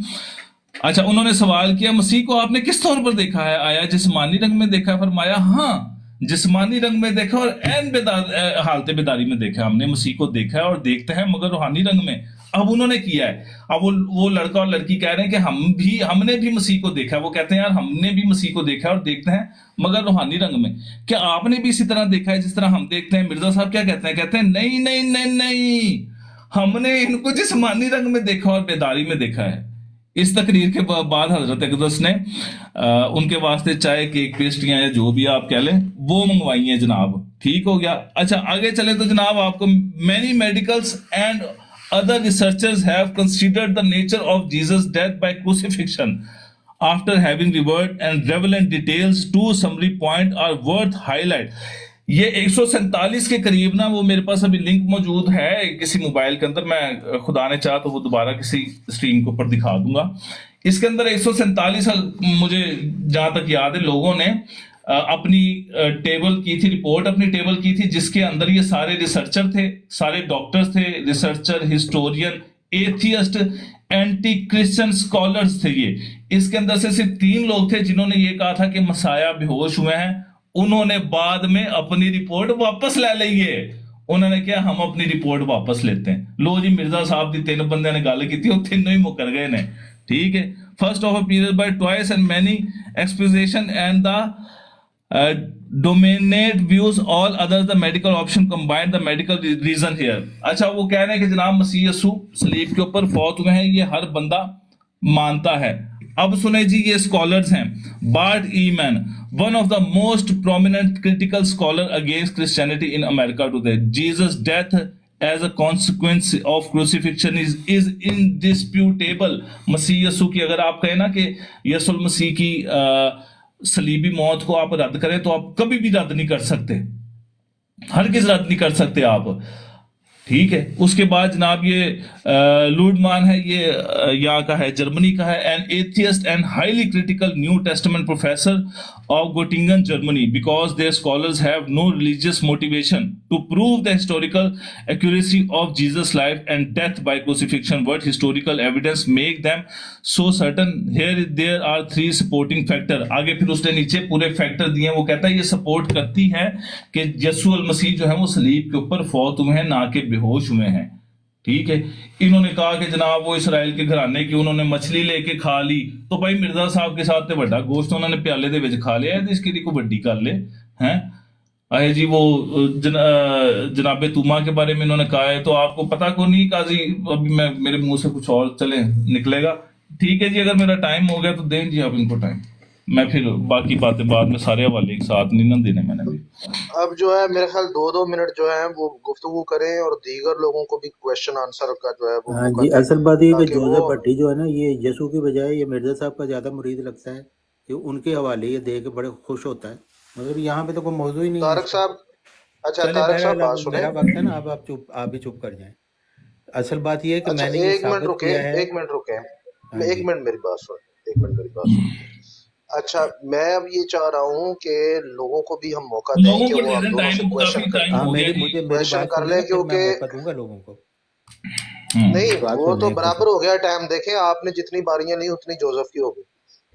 اچھا انہوں نے سوال کیا, مسیح کو آپ نے کس طور پر دیکھا ہے, آیا جسمانی رنگ میں دیکھا؟ فرمایا ہاں جسمانی رنگ میں دیکھا اور حالت بیداری میں دیکھا. ہم نے مسیح کو دیکھا ہے اور دیکھتے ہیں مگر روحانی رنگ میں. اب انہوں نے کیا ہے, اب وہ لڑکا اور لڑکی کہہ رہے ہیں کہ ہم نے بھی مسیح کو دیکھا ہے. وہ کہتے ہیں یار ہم نے بھی مسیح کو دیکھا ہے اور دیکھتے ہیں مگر روحانی رنگ میں. کیا آپ نے بھی اسی طرح دیکھا ہے جس طرح ہم دیکھتے ہیں؟ مرزا صاحب کیا کہتے ہیں, کہتے ہیں نہیں نہیں نہیں نہیں, ہم نے ان کو جسمانی رنگ میں دیکھا اور بیداری میں دیکھا ہے. اس تقریر کے بعد حضرت اقدس نے ان کے واسطے چائے, کیک, پیسٹریاں یا جو بھی آپ کہہ لیں وہ منگوائی ہیں جناب. ٹھیک ہو گیا. اچھا آگے چلے تو جناب آپ کو many medicals and other researchers have considered the nature of Jesus' death by crucifixion. after having revered and relevant details, two summary point are worth highlight. یہ 147 کے قریب نا وہ میرے پاس ابھی لنک موجود ہے کسی موبائل کے اندر, میں خدا نے چاہا تو وہ دوبارہ کسی اسٹریم کے اوپر دکھا دوں گا. اس کے اندر 147 مجھے جہاں تک یاد ہے لوگوں نے اپنی ٹیبل کی تھی, رپورٹ اپنی ٹیبل کی تھی, جس کے اندر یہ سارے ریسرچر تھے, سارے ڈاکٹرز تھے, researcher, historian, atheist, anti Christian scholars تھے. یہ اس کے اندر سے صرف 3 لوگ تھے جنہوں نے یہ کہا تھا کہ مسیح بے ہوش ہوئے ہیں. انہوں نے بعد میں اپنی رپورٹ واپس لے لی ہے. انہوں نے کیا ہم اپنی رپورٹ واپس لیتے ہیں. لو جی مرزا صاحب دی 3 بندے نے گل کی تھی, وہ تینوں ہی مکر گئے نے. ٹھیک ہے. First of appearance by twice and many exposition and the dominate views all others the medical option combined the medical reason here. اچھا وہ کہہ رہے ہیں کہ جناب مسیح یسوع صلیب کے اوپر فوت ہوئے ہیں, یہ ہر بندہ مانتا ہے. اب سنیں جی یہ اسکالرز ہیں. Bart Ehrman, one of the most prominent critical scholar against Christianity in America today. Jesus' death as a consequence of crucifixion is indisputable. مسیح یسوع کی اگر آپ کہیں نا کہ یسوع المسیح کی صلیبی موت کو آپ رد کریں تو آپ کبھی بھی رد نہیں کر سکتے, ہرگز رد نہیں کر سکتے آپ. ٹھیک ہے. اس کے بعد جناب یہ لوڈمان ہے, یہ یہاں کا ہے, جرمنی کا ہے, an atheist and highly critical New Testament professor of Göttingen, Germany, because their scholars have no religious motivation to prove the historical accuracy of Jesus' life and death by crucifixion. What historical evidence make them so certain? Here there are 3 supporting factors. آگے پھر اس نے نیچے پورے factor دیے ہیں. وہ کہتا ہے یہ سپورٹ کرتی ہے کہ یسوع المسیح جو ہے وہ صلیب کے اوپر فوت ہوئے ہیں, نہ کہ بے ہوش ہوئے ہیں. ٹھیک ہے. انہوں نے کہا کہ جناب وہ اسرائیل کے گھرانے کی انہوں نے مچھلی لے کے کھا لی, تو بھائی مرزا صاحب کے ساتھ بڑا گوشت انہوں نے پیالے دے وچ کھا لیا, اس کی کو بڑی کر لے ہیں. آئے جی وہ جناب توما کے بارے میں انہوں نے کہا ہے, تو آپ کو پتہ کو نہیں قاضی, ابھی میں میرے منہ سے کچھ اور چلے نکلے گا. ٹھیک ہے جی, اگر میرا ٹائم ہو گیا تو دیں جی آپ ان کو ٹائم, میں پھر باقی باتیں بعد میں سارے حوالے ایک ساتھ نہیں نہ دینے میں نے بھی. اب جو ہے میرے خیال 2-2 منٹ جو ہیں وہ گفتگو کریں, اور دیگر لوگوں کو بھی کویشچن آنسر کا جو ہے وہ موقع جی دیں, اصل بات یہ کہ تاکہ جوزف وہ بھٹی جو ہے نا یہ یسوع کی بجائے یہ مرزا صاحب کا زیادہ مرید لگتا ہے, کہ ان کے حوالے یہ دے کے بڑے خوش ہوتا ہے, مگر یہاں پہ تو کوئی موضوع ہی نہیں ہے طارق اس کا. صاحب. اچھا چلے طارق صاحب بہرحال بات اب سنیں. میرا وقت ہے نا, اب آپ بھی چپ کر جائیں. اصل بات یہ ہے کہ اچھا میں نے یہ ایک منٹ ثابت رکیں, کیا ہے. ایک منٹ رکیں, ہاں ایک جی منٹ میری بات سنیں, ایک منٹ میری بات سنیں. اچھا میں اب یہ چاہ رہا ہوں کہ لوگوں کو بھی ہم موقع دیں لوگوں کہ کو وہ دے ہم دیں دونوں سے ٹائم, کویشچن کافی کریں, ٹائم ہاں ہو گیا میری جی. میری کویشچن بات کر سن لیں, لیں, پھر میں کیونکہ موقع دوں گا لوگوں کو. نہیں بات وہ سن تو لیں ایک برابر دوسرے ہو گیا ٹائم. دیکھیں آپ نے جتنی باریاں لی اتنی جوزف کی ہوگی,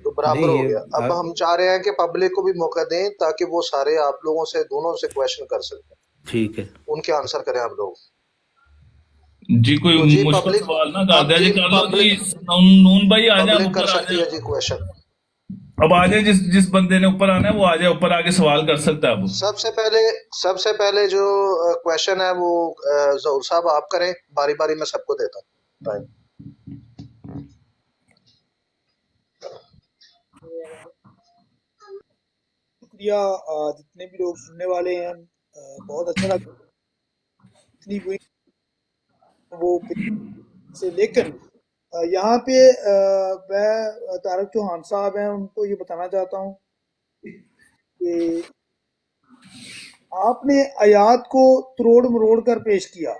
تو برابر نہیں ہو یہ گیا. اب ہم چاہ رہے ہیں کہ پبلک کو بھی موقع دیں تاکہ وہ سارے آپ لوگوں سے دونوں سے کویشچن کر سکیں, ٹھیک ہے. ان کے آنسر کریں آپ لوگ. جی کوئی تو جی مشکل پبلک, سوال نہ کر اب دیا جی, جی کر لو جی. پبلک نون بھائی آ جائیں, پبلک کر اوپر آ سکتی جائیں. ہے جی کویشچن. اب آ جائیں, جس بندے نے اوپر آنا ہے وہ آ جائے اوپر, آ کے سوال کر سکتا ہے. اب سب سے پہلے جو کویشچن ہے وہ ظہور صاحب آپ کریں, باری باری میں سب کو دیتا ہوں ٹائم. شکریہ جتنے بھی لوگ سننے والے ہیں, بہت اچھا لگا اتنی ہوئی وہ سے. لیکن یہاں پہ میں طارق چوہان صاحب ہیں ان کو یہ بتانا چاہتا ہوں کہ آپ نے آیات کو تروڑ مروڑ کر پیش کیا.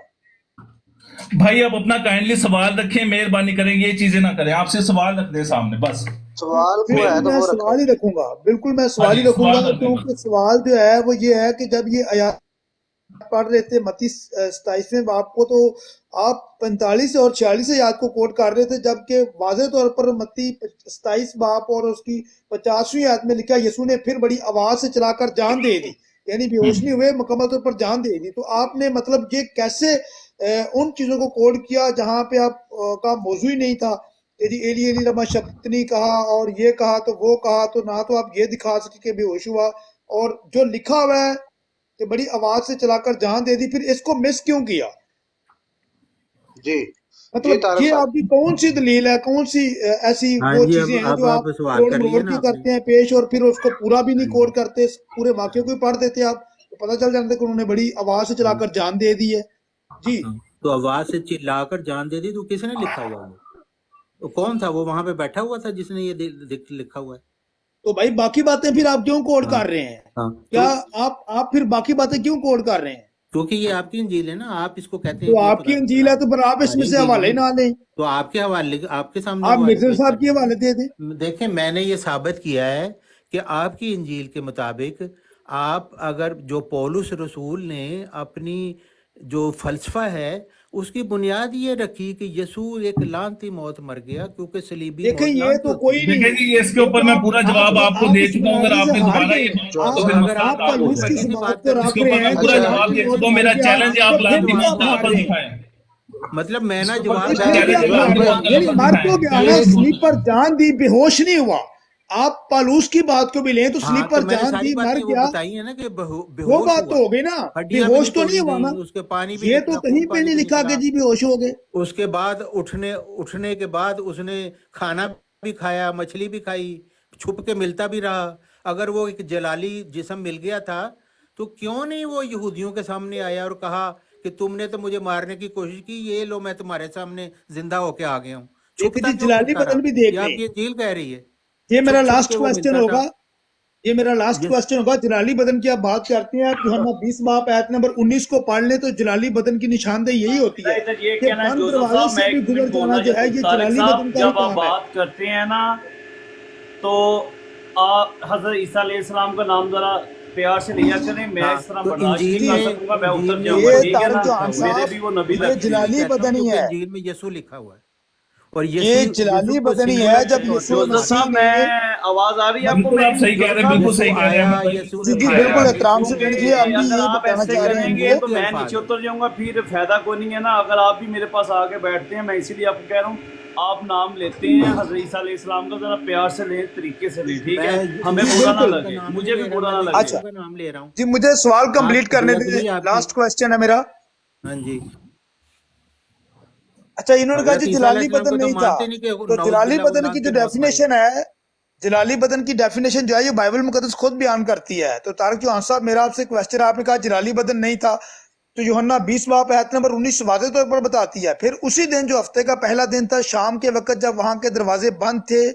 بھائی آپ اپنا کائنڈلی سوال رکھیں, مہربانی کریں یہ چیزیں نہ کریں, آپ سے سوال رکھ دیں سامنے بس. سوال کو ہے بالکل تو میں وہ سوال رکھیں. ہی رکھوں گا, بالکل میں ہاں سوال جی ہی رکھوں سوال گا, رکھ دیں کیونکہ سوال جو ہے وہ یہ ہے کہ جب یہ آیات پڑھ رہے تھے متی 27ویں باب کو, تو آپ 45 اور 46 آیات کو کوٹ کر رہے تھے, جبکہ واضح طور پر متی 27 باب اور اس کی 50ویں آیت میں لکھا یسوع نے پھر بڑی آواز سے چلا کر جان دے دی, یعنی بے ہوش نہیں ہوئے, مکمل طور پر جان دے دی. تو آپ نے مطلب یہ کیسے ان چیزوں کو کوٹ کیا جہاں پہ آپ کا موضوع ہی نہیں تھا کہ جی ایلی ایلی لما شبتنی کہا اور یہ کہا تو وہ کہا, تو نہ تو آپ یہ دکھا سکے کہ بے ہوش ہوا, اور جو لکھا ہوا ہے کہ بڑی آواز سے چلا کر جان دے دی, پھر اس کو مس کیوں کیا؟ جی مطلب طارق یہ صاحب. آپ کی کون سی دلیل ہے, کون سی ایسی ہاں وہ جی چیزیں ہیں اب جو آپ آپ سوال روڈ کر لیے مروڑ نا کی آپ نے. کرتے ہیں پیش, اور پھر اس کو پورا بھی نہیں ہاں کوٹ جی کرتے, پورے واقعے کو ہی پڑھ دیتے آپ, تو پتہ چل جاتا ہے کہ انہوں نے بڑی آواز سے چلا کر جان دے دی ہے. جی ہاں. تو آواز سے چلا کر جان دے دی, تو کس نے لکھا ہوا وہ؟ तो कौन था वो वहां पे बैठा हुआ था जिसने ये लिखा हुआ है? तो भाई बाकी बातें फिर आप क्यों कोड हाँ कर रहे हैं? हाँ, क्या तो आप फिर बाकी बातें क्यों कोड कर रहे हैं? क्योंकि ये आपकी इंजील है ना, आप इसको कहते हैं तो कि ये आपकी इंजील है तो फिर आप इसमें हमारी से इंजील हवाले नहीं, ना लें, तो आपके हवाले, आपके सामने आप हवाले मिर्जा पेश साहब कर की दें। हवाले दे दें। देखें, मैंने ये साबित किया है कि आपकी इंजील के मुताबिक आप अगर जो पौलुस रसूल ने अपनी जो फलसफा है उसकी बुनियाद ये रखी कि यीशु एक लानती मौत मर गया क्योंकि सलीबी देखें मौत ये लानती तो होती कोई है। नहीं देखिए है, जी, इसके ये ऊपर तो मैं आप पूरा जवाब आपको आप दे इस चुका हूँ। अगर नाराजी से आपने हार दोबारा गए। ये बात जो तो सर फिर अगर मसला आप खराब हो पलूस की जाएगा। कैसी बात बात को कर रख इसके रहे ऊपर मैं हैं पूरा कि अच्छा जवाब लानती दे मौत चुका हूँ। मर मेरा गया, चैलेंज है, आप तो फिर लानती भी मौत आप का हार लफज गए। दिखाएं। मतलब मैं ना इसके ऊपर जवाब पूरा फिर भी दे चैलेंज आप है, रहा हार हूँ। लानती गए, मौत का यानी लफज मर तो गया ना, दिखाएं। स्लीपर जान दी, बेहोश नहीं हुआ। आप पलूस की बात को भी लें तो हाँ, तो स्लीपर मैंने जान सारी दी, मर बातें वो गया, बताई है ना कि वो बेहोश बात हुआ, तो हो गई ना, हड्डियां भी बेहोश नहीं तो नहीं तोड़ी हुआ ना। गई, उसके पानी भी ये नहीं तो था, कहीं खून पे पानी नहीं भी नहीं लिखा कि चला। जी बेहोश हो गए। उसके बाद उठने के बाद उसने खाना भी खाया, मछली भी खाई, छुप के मिलता भी रहा। अगर वो एक जलाली जिस्म मिल गया था तो क्यों नहीं वो यहूदियों के सामने आया और कहा कि तुमने तो मुझे मारने की कोशिश की, ये लो मैं तुम्हारे सामने जिंदा होके आ गया हूँ। देखिए छुपता जी क्यों जलाली फिरता बदन रहा? भी देख ये लें। आपकी इंजील कह रही है, ये मेरा छुप लास्ट के वो क्वेश्चन मिलता होगा, था। ये मेरा लास्ट ये क्वेश्चन होगा। जलाली बदन की आप बात करते हैं, आप यूहन्ना 20 बाब आयत नंबर 19 को पढ़ लें तो जलाली बदन की निशानदेही यही होती मेरा है इधर ये कि कहना है बंद जोसेफ दरवाजे साहब, मैं से भी 1 गुजर मिनट जाना बोलना जो है चाहता हूँ। ये तारिक जलाली बदन साहब, का ही जब आप काम है। बात करते हैं ना तो आप हजरत ईसा अलैहिस्सलाम का नाम जरा प्यार से लिया करें। मैं हाँ, इस तरह तो बर्दाश्त नहीं इंजील कर में सकूंगा, मैं इंजील उतर में जाऊंगा, ये यीशु ठीक है तारिक ना। लिखा चौहान हुआ है। मेरे साहब, भी वो नबी मैं ये लगते हैं। इसलिए जलाली कहता हूँ बदन ही क्योंकि है, इंजील में यीशु लिखा हुआ है और ये यीशु जलाली को बदन ही है। सिंगुलर जब के तौर पे यीशु जोसेफ इस्तेमाल मसीह साहब, किया ने, गया। मैं आवाज आ रही है आपको बिल्कुल आप मेरी? सही कह जोसेफ रहे हैं, साहब, बिल्कुल यीशु सही कह रहे हैं। आया, हमें यीशु जी ने जी बताया खाया, बिल्कुल आपने। एहतराम से क्योंकि समझिए, हम भी अगर यही आप बताना ऐसे चाह रहे हैं करेंगे दो तो के मैं अल्फाज नीचे है। उतर जाऊंगा, फिर फायदा कोई नहीं है ना। अगर आप भी मेरे पास आके बैठते हैं, मैं इसीलिए आपको कह रहा हूँ, आप नाम लेते हैं हजरत ईसा अलैहिस्सलाम का, जरा प्यार से लें, तरीके से लें, ठीक मैं है? हमें जी बुरा ना बिल्कुल। का लगे, नाम नहीं मुझे ले भी रहा, बुरा मैं ना तो लगे। यीशु अच्छा का नाम ले रहा हूँ। जी, मुझे सवाल आप कंप्लीट करने बेअदबी दें, आपकी। लास्ट क्वेश्चन है मेरा। हाँ जी, अच्छा, इन्होंने कहा हजरत जी ईसा जलाली अलैहिस्सलाम को बदन तो नहीं था, मानते नहीं कि तो नौज जलाली बिल्ला वो बदन की जो लानती मौत मरे। डेफिनेशन है, जलाली बदन की डेफिनेशन जो है ये बाइबल मुकद्दस खुद बयान करती है। तो तारिक चौहान साहब, मेरा आपसे क्वेश्चन, आपने कहा जलाली बदन नहीं था, तो यूहन्ना 20 बाब आयत नंबर 19 वाज़ेह तौर पर बताती है। फिर उसी दिन जो हफ्ते का पहला दिन था, शाम के वक्त जब वहां के दरवाजे बंद थे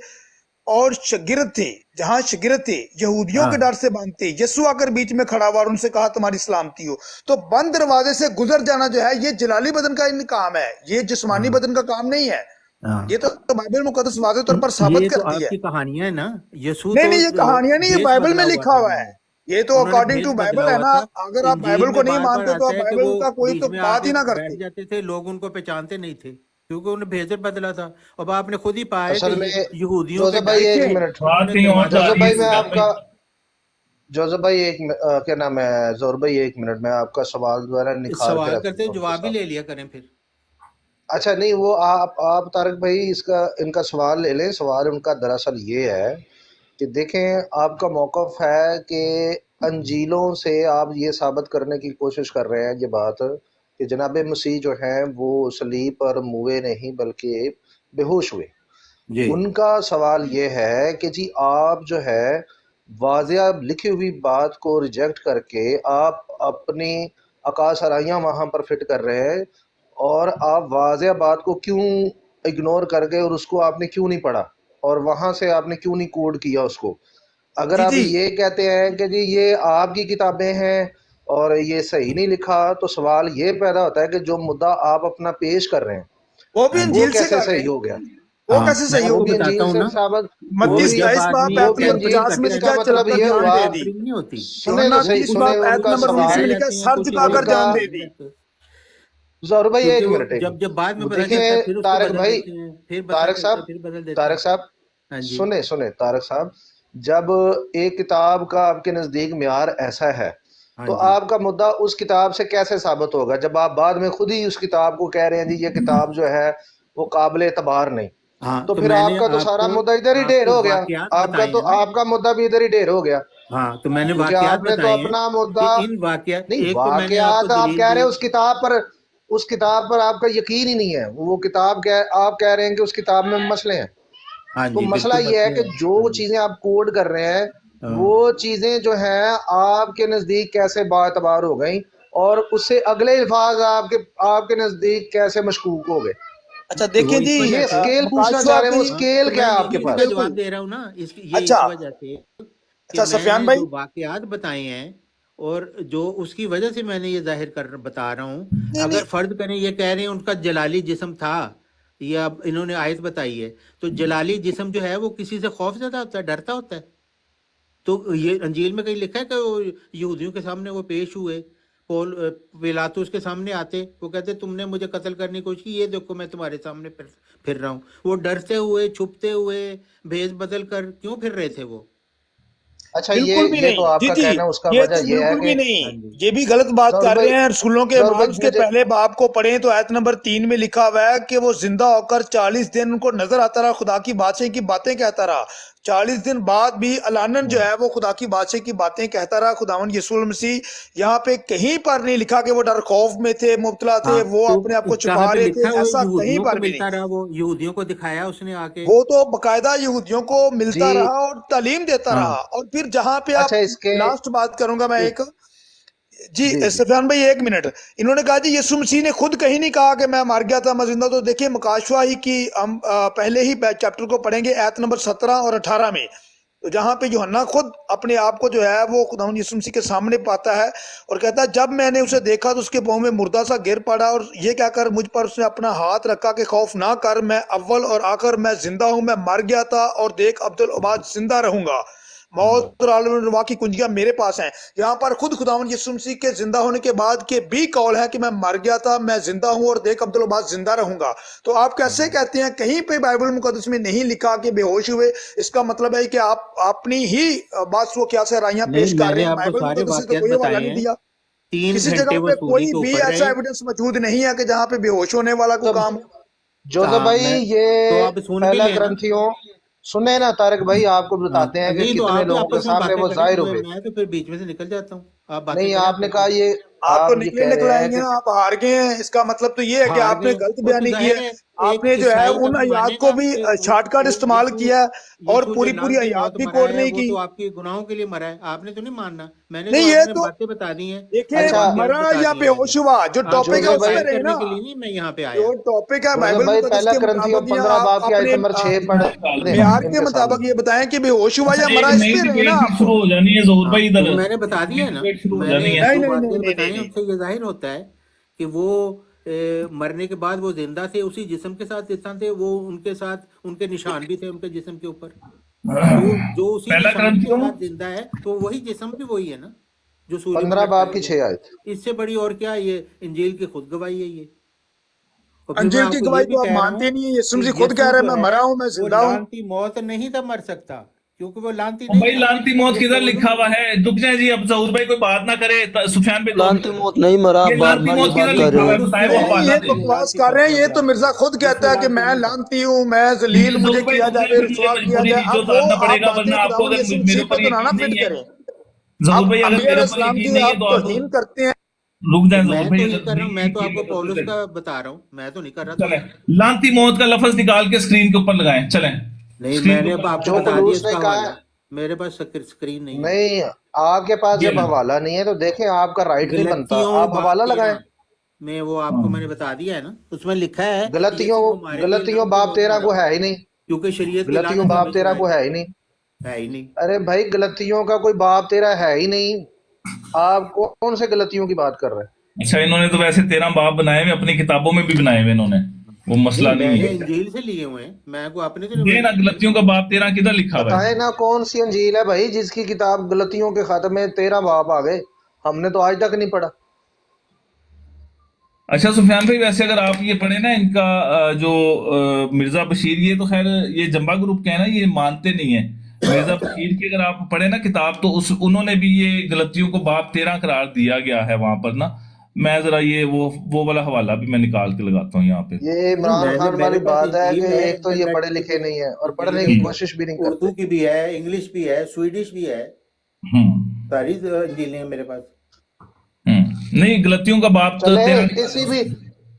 और शागिर्द थे, जहां शागिर्द थे यहूदियों के हाँ डर से बंद थे, यीशु आकर बीच में खड़ा हुआ और उनसे कहा तुम्हारी सलामती हो। तो बंद दरवाजे से गुजर जाना जो है ये जलाली बदन का काम है, ये जिस्मानी हाँ बदन का काम नहीं है। हाँ, ये तो बाइबल मुकद्दस वाज़ेह तौर पर साबित ये तो करती है। आपकी कहानियां है ना। यीशु नहीं तो नहीं, ये कहानियां नहीं, ये भेष बाइबल में बदला हुआ लिखा था हुआ है। उन्होंने। ये तो उन्होंने अकॉर्डिंग भेष टू बदला बाइबल है हुआ ना। था। अगर आप इंजील बाइबल में को नहीं बार बार मानते तो आता आप है कि वो बाइबल का कोई बीच तो में बात आके ही ना बैठ करते। जाते थे, लोग उनको पहचानते नहीं थे क्योंकि उन्हें भेजर बदला था। अब आपने खुद ही पाया असल कि में यहूदियों के जोसेफ भाई डर एक से देखें मिनट, बात उन्होंने कहीं और दरवाजा जा जोसेफ रही है भाई बंद मैं कर इसका दिया। आपका, जोसेफ भाई क्या नाम है, जोर भाई एक मिनट, मैं आपका सवाल द्वारा निखार के सवाल करते रखता हो, हूँ उसके जवाब भी साथ। ले लिया करें फिर। अच्छा नहीं, वो आप तारक भाई इसका इनका सवाल ले लें। सवाल उनका दरअसल ये है कि देखें, आपका मौक़िफ़ है कि अंजीलों से आप ये साबित करने की कोशिश कर रहे हैं ये बात कि जनाब मसीह जो हैं वो सलीब पर मुए नहीं बल्कि बेहोश हुए। जी उनका सवाल ये है कि जी आप जो है वाज़िया लिखी हुई बात को रिजेक्ट करके आप अपनी अकासराइयाँ वहाँ पर फिट कर रहे हैं, और आप वाज़िया बात को क्यों इग्नोर कर गए और उसको आपने क्यों नहीं पढ़ा और वहाँ से आपने क्यों नहीं कोड किया उसको। अगर जी आप जी, ये कहते हैं कि जी ये आपकी किताबें हैं और ये सही नहीं लिखा, तो सवाल ये पैदा होता है कि जो मुद्दा आप अपना पेश कर रहे हैं वो भी हाँ वो जी, इंजील से कैसे कर रहे सही हैं। हो गया, वो हाँ कैसे मैं सही वो हो आपको भी गया? बताता अंजील हूँ से ना साबित, वो वो 32 भी 23 जब बाब आदमी वो आयत भी नंबर अंजील, टेम्परिंग 50 में करता है इसका लिखा ना है तो मतलब चलकर ये वो जान हुआ, दे दी। टेम्परिंग नहीं होती। सुने यूहन्ना तो सही, 20 सुने बाब आयत उनका नंबर वो 19 में सवाल। बदल लिखा है जाते हैं, सर कुछ झुकाकर लोग जान उनका दे दी। जौहर भाई क्योंकि एक वो मिनट, एक जब मिनट, जब बाद में वो पता चलता है देखें फिर उसको तारक बदल भाई, देते हैं, फिर पता तारक चलता है साहब, फिर बदल देते तारक हैं। साहब हाँ जी सुने सुने तारक साहब, जब एक किताब का आपके नज़दीक म्यार ऐसा है हाँ तो जी आपका मुद्दा उस किताब से कैसे साबित होगा जब आप बाद में खुद ही उस किताब को कह रहे हैं जी ये किताब जो है वो काबिल एतबार नहीं। हाँ, तो तो फिर मैंने आपका तो सारा आपको मुद्दा इधर ही ढेर आपको हो गया, वाकयात आपका बताए तो हैं ना। आपका मुद्दा भी इधर ही ढेर हो गया, हाँ, तो मैंने क्योंकि वाकयात आपने तो बताए हैं अपना कि मुद्दा, इन वाकयात, नहीं एक तो मैंने आपको वाकयात आप दलील कह रहे दी। हैं उस किताब पर आपका यकीन ही नहीं है, वो किताब आप कह रहे हैं कि उस किताब में मसले हैं। हाँ तो जी मसला बिल्कुल ये है मसले कि हैं। जो हाँ जी चीज़ें आप कोड कर रहे हैं हाँ। वो चीज़ें जो हैं आपके नज़दीक कैसे बातबार हो गई और उससे अगले अल्फाज आपके आपके नज़दीक कैसे मशकूक हो गए। अच्छा देखें वो जी, इस ये वजह से स्केल पूछना मुकाशवा चाह रहे हैं, वो भी स्केल तो क्या मैं है आपके इसी का पास? बिल्कुल। जवाब दे रहा हूँ ना, ये इस अच्छा वजह से कि अच्छा सफियान मैंने भाई, जो वाकयात बताए हैं और जो उसकी वजह से मैंने ये जाहिर कर बता रहा हूँ। नहीं अगर नहीं, फर्ज करें ये कह रहे हैं उनका जलाली जिस्म था, या इन्होंने आयत बताई है, तो जलाली जिस्म जो है वो किसी से खौफ ज़्यादा होता है, डरता होता है। तो ये अंजील में कहीं लिखा है कि वो यहूदियों के सामने वो पेश हुए, पिलातुस के सामने आते, वो कहते तुमने मुझे कत्ल करने की कोशिश की, ये देखो मैं तुम्हारे सामने फिर रहा हूँ। वो डरते हुए, छुपते हुए, भेष बदल कर क्यों फिर रहे थे वो? अच्छा, बिल्कुल भी ये तो नहीं जी आपका जी, कहना, उसका ये तो वजह ये है बिल्कुल कि भी नहीं, हाँ जी। ये भी गलत बात जौहर कर भाई, रहे हैं। रसूलों के जौहर भाई मार्क्स के मुझे, पहले बाब को पढ़ें तो आयत नंबर 3 में लिखा हुआ है कि वो जिंदा होकर 40 दिन उनको नजर आता रहा, खुदा की बादशाह की बातें कहता रहा। 40 दिन बाद भी अलानन जो है वो खुदा की बादशाह की बातें कहता रहा। खुदावन यीशु मसीह यहाँ पे कहीं पर नहीं लिखा कि वो डर खौफ में थे, मुब्तला थे, हाँ, वो तो अपने आप को कहाँ छुपा पे रहे थे, लिखा है वो ऐसा कहीं यहूदियों को पर भी नहीं। मिलता रहा, वो यहूदियों को दिखाया उसने आके। वो तो बकायदा यहूदियों को मिलता जी, रहा और तालीम देता हाँ रहा। और फिर जहां पे अच्छा आप, इसके, लास्ट बात करूंगा मैं एक, जी जी जी, सफियान भाई एक मिनट, इन्होंने कहा जी यीशु मसीह ने खुद कहीं नहीं कहा कि मैं मर गया था मैं जिंदा। तो देखिए मुकाशवा ही की हम पहले ही चैप्टर को पढ़ेंगे, आयत नंबर 17 और 18 में, तो जहां पे यूहन्ना खुद अपने आप को जो है वो खुदावंद यीशु मसीह के सामने पाता है और कहता है जब मैंने उसे देखा तो उसके पाँव में मुर्दा सा गिर पड़ा और ये क्या कर मुझ पर उसने अपना हाथ रखा कि खौफ ना कर, मैं अव्वल और आखिर, मैं जिंदा हूं, मैं मर गया था और देख अब्दुल उबाद जिंदा रहूंगा, मौत और आलम रुबा की कुंजियां मेरे पास हैं। यहाँ पर खुद खुदावंद यीशु मसीह के जिंदा होने के बाद के भी कौल है कि मैं मर गया था, मैं जिंदा हूं और देख अब्दुल उबाद जिंदा रहूंगा। तो आप कैसे कहते हैं कहीं पे बाइबल मुकद्दस में नहीं लिखा कि बेहोश हुए? इसका मतलब है कि आप अपनी ही बात वो क्या से राइयां नहीं, पेश कर रहे मैंने हैं, आपको बाइबल सारे मुकद्दस से तो वाकयात कोई हवाला बताए नहीं हैं। दिया। 3 किसी घंटे जगह वो पे सूली कोई के भी ऊपर ऐसा रहे। एविडेंस मौजूद नहीं है कि जहाँ पे बेहोश होने वाला कोई तो काम हो। जोधर हाँ, भाई, मैं तो ये आप सुन भी पहला लेना। ग्रंथियों, सुने ना तारक भाई, आपको हाँ, बताते हैं कि नहीं तो कितने आप ही लोगों के आपस में सामने बातें वो करें, जाहिर हुए। मैं तो फिर बीच में से निकल जाता हूँ, आप बातें नहीं, करें आपने अपनी कहा अपनी। ये, आप तो आप ये निकले कह रहे हैं निकलाएंगे कि ना, आप हार गए हैं, इसका मतलब तो ये है कि हार आपने गए गलत वो तो बयानी की है। जाहिर है। एक आपने जो है ईसाई उन कभी आयात को मानेगा भी कि शॉर्टकट इस्तेमाल यीशु किया है और यीशु जो पूरी पूरी लानती आयात मौत भी मरा कोट है नहीं वो की। तो आपके गुनाहों के लिए मरा है, आपने तो नहीं मानना। मैंने तो नहीं ये आपने तो बातें बता दी हैं, देखिए, वो अच्छा, वाकयात मरा बता या दिए मैंने। बेहोश हुआ, जो टॉपिक है जोधर आपको उस भाई, पे जाहिर रहे करने ना। के लिए नहीं मैं यहाँ पे जो आया। टॉपिक है जोधर बाइबल भाई, मुकद्दस पहला के ग्रंथियों मुताबिक, या 15 आप बाब की आयत अपने नंबर 6 पढ़ दें मियार के इनके मुताबिक सामने। ये बताएं कि बेहोश हुआ अच्छा, या एक मरा, इस नई पे रहे ना डिबेट आप। शुरू हो जानी है जोहर हाँ, भाई, क्योंकि इधर मैंने बता दिया नई है ना, डिबेट शुरू हो मैंने जानी है। नहीं जो नहीं नहीं वाकयात नहीं बताए नहीं हैं नहीं, उनसे ये जाहिर होता है कि वो मरने के बाद वो जिंदा थे, उसी जिस्म के साथ जितना थे वो, उनके साथ उनके निशान भी थे उनके जिस्म के ऊपर। तो जो उसी पहला निशान के ग्रंथियों, साथ जिंदा है तो वही जिस्म भी वही है ना जो सूली पर 15 बाब लटकाया की गया। 6 आयत। इससे बड़ी और क्या, ये इंजील की खुद गवाही है ये। और फिर मैं अंजील की आपको ये गवाही भी तो आप कह रहा मानते हूँ नहीं है। यीशु कि मसीह खुद कह यीशु रहे हैं जो मैं है मरा हूं, मैं वो जिंदा हूं। लानती मौत नहीं था मर सकता, क्योंकि वो लानती नहीं भाई था। लानती मौत वो किधर पौलुस लिखा हुआ है? रुक जाए जी, अब जहूर भाई कोई बात ना करे, सुफियान भाई 2 मिनट। लानती मौत नहीं मरा, ये बार लानती बार ये मौत किधर बात ये कर लिखा रहे हुआ है? हो। पौलुस बताए, जो वो नहीं है नहीं, हवाला ये वो दे। तो अपनी बकवास लानती कर रहे हैं। करता ये था, तो मिर्जा खुद कहता यीशु है कि लानती मैं नहीं था। लानती हूं, मैं जलील, मुझे जहूर भाई किया रुक जाए, जाए, रुसवा मुझे किया पूरी जाए। चीजों अब को वो जानना आप पड़ेगा, बातें वरना आपको खुदावन अगर यीशु मेरे मसीह पे ऊपर तो ना यकीन फिट नहीं है, करें। जहूर अब भाई अगर अंबिया मेरे ऊपर अलैहिस्सलाम यकीन की नहीं है आप तो आप तौहीन करते हैं। रुक तो जाए मैं जहूर भाई, तो नहीं अगर कर रहा हूँ, नहीं मैं तो यकीन आपको है तो पौलुस चले का बता रहा हूँ, मैं तो नहीं कर रहा चले। तौहीन। लानती मौत का लफ्ज निकाल के स्क्रीन के ऊपर लगाएं, चलें नहीं, स्क्रीन के मैंने अब ऊपर आपको जो बता दिया पलूस ने इसका कहा, हवाला। मेरे पास स्क्रीन नहीं है। नहीं, आपके पास ये जब लें। हवाला नहीं है तो देखें, आपका राइट नहीं बनता, गलतियों आप बाब हवाला लगाएं। 13 में वो आपको मैंने बता दिया है ना, उसमें लिखा है कि गलतियों, यीशु हमारे लिए गलतियों लानती बाब मौत 13 मरा, को है ही नहीं। क्योंकि शरीयत की गलतियों लानत बाब हमें 13 सुनाई को दी। है ही नहीं। है ही नहीं। अरे भाई, गलतियों का कोई बाब 13 है ही नहीं। आप कौन से गलतियों की बात कर रहे हैं? अच्छा, इन्होंने तो वैसे 13 बाब बनाए हुए, अपनी किताबों में भी बनाए हुए इन्होंने, वो नहीं, मसला नहीं मैंने है। इंजील से लिए हुए हैं, मैं को अपने तो ये ना नहीं। गलतियों का बाब 13 किधर लिखा हुआ है? बताए ना कौन सी अंजील है भाई जिसकी किताब गलतियों के खाते में 13 बाब आ गए? हमने तो आज तक नहीं पढ़ा। अच्छा सुफियान भाई, वैसे अगर आप ये पढ़े ना इनका जो मिर्जा बशीर, ये तो खैर ये जंबा ग्रुप के हैं ना, ये मानते नहीं है। मिर्जा बशीर की अगर आप पढ़े ना किताब, तो उस उन्होंने भी ये गलतियों को बाब 13 करार दिया गया है वहां पर ना। मैं जरा ये वो वाला हवाला भी मैं निकाल के लगाता हूँ यहाँ पे। ये नहीं, इमरान मैंने खान मेरे वाली पास बात है कि इंजील है, एक तो ये इंटरनेट पढ़े पे लिखे नहीं है और इंजील पढ़ने है, की हम्म कोशिश भी नहीं उर्दू करते। की भी है, इंग्लिश भी है, स्वीडिश भी है, हम्म सारी इंजीलें हैं मेरे पास। नहीं, गलतियों का बाब तो चले 13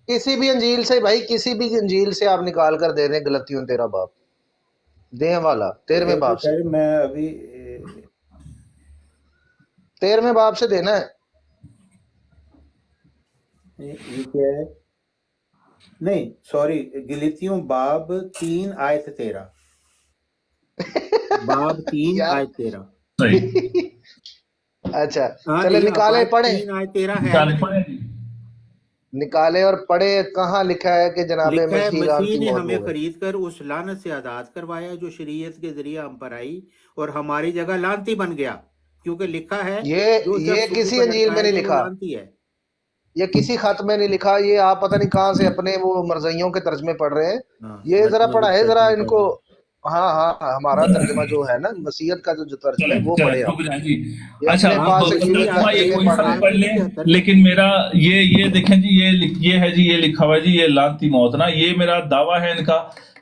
किसी भी अंजील से भाई, किसी भी अंजील से आप निकाल कर दे रहे हैं गलतियों 13 बाब, दें वाला 13वें बाब से, मैं अभी 13वें बाब से देना है। ये क्या है? नहीं सॉरी, गलीतियों बाब 3 आयत 13, बाब 3 यार आयत 13। सही अच्छा हाँ चले जी, निकाले बाब पढ़े 3 आयत 13 है निकाले ना? पढ़े जी। निकाले और पढ़े। कहाँ लिखा है कि जनाब लिखा है, मसीह मसीह लानती ने मौत हमें वो है? खरीद कर उस लानत से आजाद करवाया जो शरीयत के जरिए हम पर आई और हमारी जगह लानती बन गया, क्योंकि लिखा है जो ये शख्स किसी पर अंजील में लटकाया नहीं गया वो लिखा, लानती है। ये किसी खत में नहीं लिखा, ये आप पता नहीं कहाँ से अपने वो मरज़इयों के तर्जमे पढ़ रहे हैं। हाँ, ये जरा मजमूई पढ़ा है जरा तर्जुमा इनको। पढ़ हाँ हाँ हाँ, हमारा तर्जमा जो है ना मसीहत का जो तर्जमा चले है वो चले पढ़े आप। रुक जाए जी। ये अच्छा अपने आप पास मसीह अंजील तर्जुमा रख ये के कोई पढ़ सा रहे भी हैं। पढ़ लें, लेकिन मेरा ये देखें जी, ये है जी, ये लिखा हुआ है जी, ये लानती मौत ना, ये मेरा दावा है इनका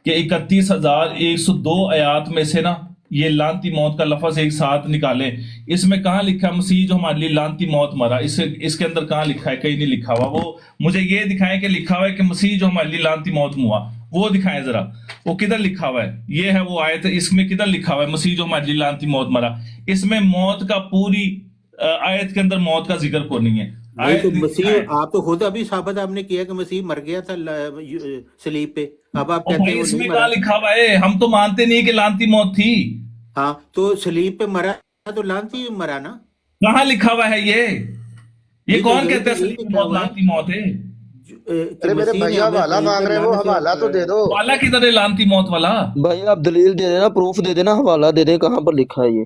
कि 31,102 आयात में से ना ये लानती मौत का लफ्ज एक साथ निकाले। इसमें कहाँ लिखा है मसीह जो हमारे लिए लानती मौत मरा? इसके अंदर कहाँ लिखा है? कहीं नहीं लिखा हुआ। वो मुझे ये दिखाएं कि लिखा हुआ है कि मसीह जो हमारे लिए लानती मौत हुआ, वो दिखाएं जरा, वो किधर लिखा हुआ है? ये है वो आयत, इसमें किधर लिखा हुआ है मसीह जो हमारे लिए लानती मौत मरा? इसमें मौत का पूरी आयत के अंदर मौत का जिक्र को नहीं है। नहीं तो आयत लिखा है, मसीह, आप तो खुद अभी साबित आपने किया कि मसीह मर गया था सलीब पे, अब आप और कहते भाई हैं वो इसमें नहीं कहाँ मरा। लिखा हुआ है? हम तो मानते नहीं कि लानती मौत थी। हाँ तो सलीब पे मरा तो लानती मरा ना। कहाँ लिखा हुआ है ये तो कौन यही कहता है यही सलीब पे लिखा मौत हुआ है लानती मौत है? कि अरे मेरे मसीह ने भैया हमें हवाला खरीद मांग कर रहे हैं, वो लानत से हवाला तो दे दो। वाला किधर है लानती मौत वाला? भाई आप दलील दे देना, प्रूफ दे देना, हवाला दे दे, कहाँ पर लिखा है ये?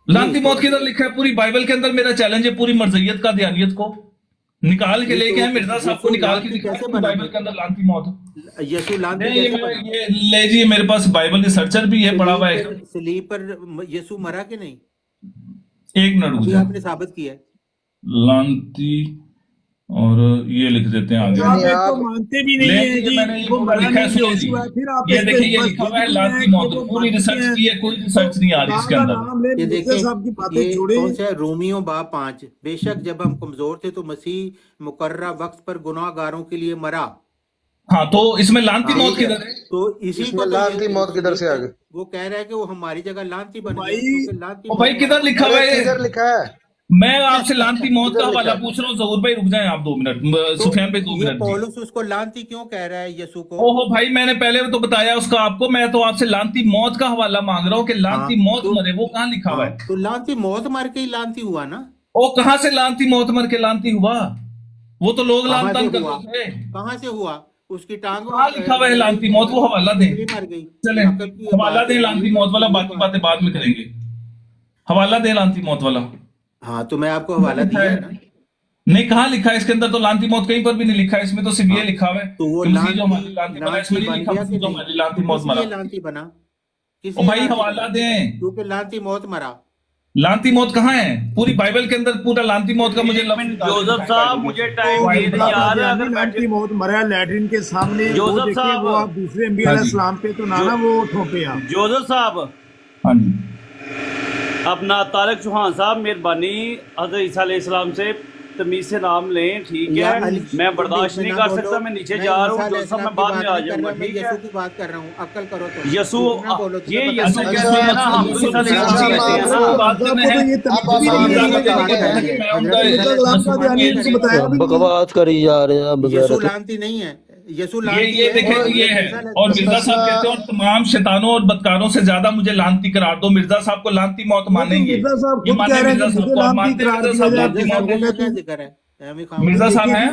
लानती मौत किधर लिखा है? पूरी बाइबल के अंदर मेरा चैलेंज है, पूरी मर्जियत का दयानियत को निकाल के ये लेके तो आए, मिर्जा साहब को यीशु निकाल के लानती दिखाए कैसे पूरी बना बाइबल फिर? के अंदर लानती मौत। यीशु लानती नहीं कैसे बना? ये ले जी, मेरे पास बाइबल रिसर्चर भी है, पढ़ा हुआ है। सलीब पर यीशु मरा कि नहीं? एक मिनट रुक अभी जाए, आपने साबित किया है। लानती, और ये लिख देते हैं आगे। आप एक तो आप मानते भी नहीं ले है जी, कि मैंने ये वो पूरा मरा लिखा है, नहीं सुनिए जी। यीशु है, फिर आप ये इस पे देखिए, ये बस लिखा हुआ है लिख रहे लानती हैं मौत। कि वो पूरी मानते रिसर्च हैं। की है, कोई रिसर्च नहीं आ रही इसके खुदा का अंदर। नाम ले, ये मिर्जा देखें, साहब की बातें ये छोड़े। कौन सा है? रोमियो बाब 5, बेशक जब हम कमजोर थे तो मसीह मुकर्रा वक्त पर गुनाहगारों के लिए मरा। हाँ तो इसमें लानती हाँ, मौत किधर है? तो इसी इसमें को तो लानती ये मौत किधर से आ सलीब गई? पे वो कह रहा है कि वो हमारी जगह लानती बन गया, भाई क्योंकि लानती ओ भाई मौत किधर मरा। लिखा हुआ अरे है? किधर लिखा है? मैं आपसे लानती मौत का किधर लिखा हवाला है? पूछ रहा हूँ। जहूर भाई रुक जाएं आप 2 मिनट, तो सुफियान भाई 2 ये मिनट जी। पौलुस उसको लानती क्यों कह रहा है यीशु को? ओहो भाई, मैंने पहले तो बताया उसका आपको, मैं तो आपसे लानती मौत का हवाला मांग रहा हूँ कि लानती हाँ, मौत तो मरे, वो कहाँ लिखा हुआ हाँ, है? तो लानती मौत मर के ही लानती हुआ ना। ओ कहाँ से लानती मौत मर के लानती हुआ? वो तो लोग कहाँ लान से तान हुआ? करते थे। कहाँ से हुआ? उसकी टांग कहाँ लिखा हुआ है लानती मौत? वो हवाला दें, बिजली मर गई। चले अकल की हवाला बात दें है, लानती मौत वाला, बाकी बातें बाद में करेंगे। हवाला दें लानती मौत वाला। हाँ तो मैं आपको हवाला दिया है ना। नहीं, कहाँ लिखा है इसके अंदर? तो लानती मौत कहीं पर भी नहीं लिखा है, इसमें तो सिर्फ ये लिखा हुआ है तो वो कि मसीह जो हमारी लानती बना, इसमें लानती नहीं बन लिखा गया मसीह कि जो नहीं? हमारी लानती तो मौत किस मरा। लिए लानती बना? किस ओ लिए भाई लानती हवाला बना? दें। क्योंकि लानती मौत मरा। लानती मौत कहाँ है? पूरी बाइबल के अंदर पूरा लानती मौत का मुझे एक लफ्ज मिनट निकाल के जोसेफ दिखाएं साहब, बाइबल मुझे में। टाइम वाइट दे बता दिया दो। यार, अगर लानती मौत मरा लैट्रिन के सामने, वो जोसेफ देखिए साहब। वो आप दूसरे हाँ जी। इस्लाम पे तो ना वो ठोपे आप। जोसेफ साहब, हाँ जी, अपना तारक चौहान साहब, मेहरबानी हज़रत ईसा अलैहिस्सलाम से तमीज से नाम लें, ठीक या है? अली, मैं तुम बर्दाश्त बीच में नहीं ना कर बोलो। सकता, मैं नीचे मैं जा रहा ईसा हूँ। जोसेफ अलैहिस्सलाम मैं की बाद बात में आ नहीं कर जाऊंगा, रहा, मैं ठीक है? यीशु की बात कर रहा हूँ। अक्ल करो तुम। यसु, झूठ ना बोलो, तुम्हें ये पता यसु नहीं। कहते हैं ना, हम अच्छा, ईसा अलैहिस्सलाम अच्छा, कहते हैं अच्छा, ना। बात करने आपको तो हैं। ये आप तमीज भी नहीं आप है क्या कि कहते हैं? मैं हजरत उनका ईसा कलाम का अलैहिस्सलाम बयान की इनको बताया भी नहीं। बकवास करी जा रहे हैं यीशु बगैर। लानती नहीं है, यीशु लानती ये है। देखें, ये है। और मिर्जा साहब कहते हैं और तमाम शैतानों और बदकारों से ज्यादा मुझे लानती करार दो। मिर्जा साहब को लानती मौत मानेंगे? मिर्जा साहब ये खुद माने कह रहे हैं मिर्जा कि साहब मुझे को? आप लानती मानते हैं करार मिर्जा दिया साहब जाए? लानती मिर्जा मौत साहब है? का क्या जिक्र है? हमें खाओ। मिर्जा साहब हैं?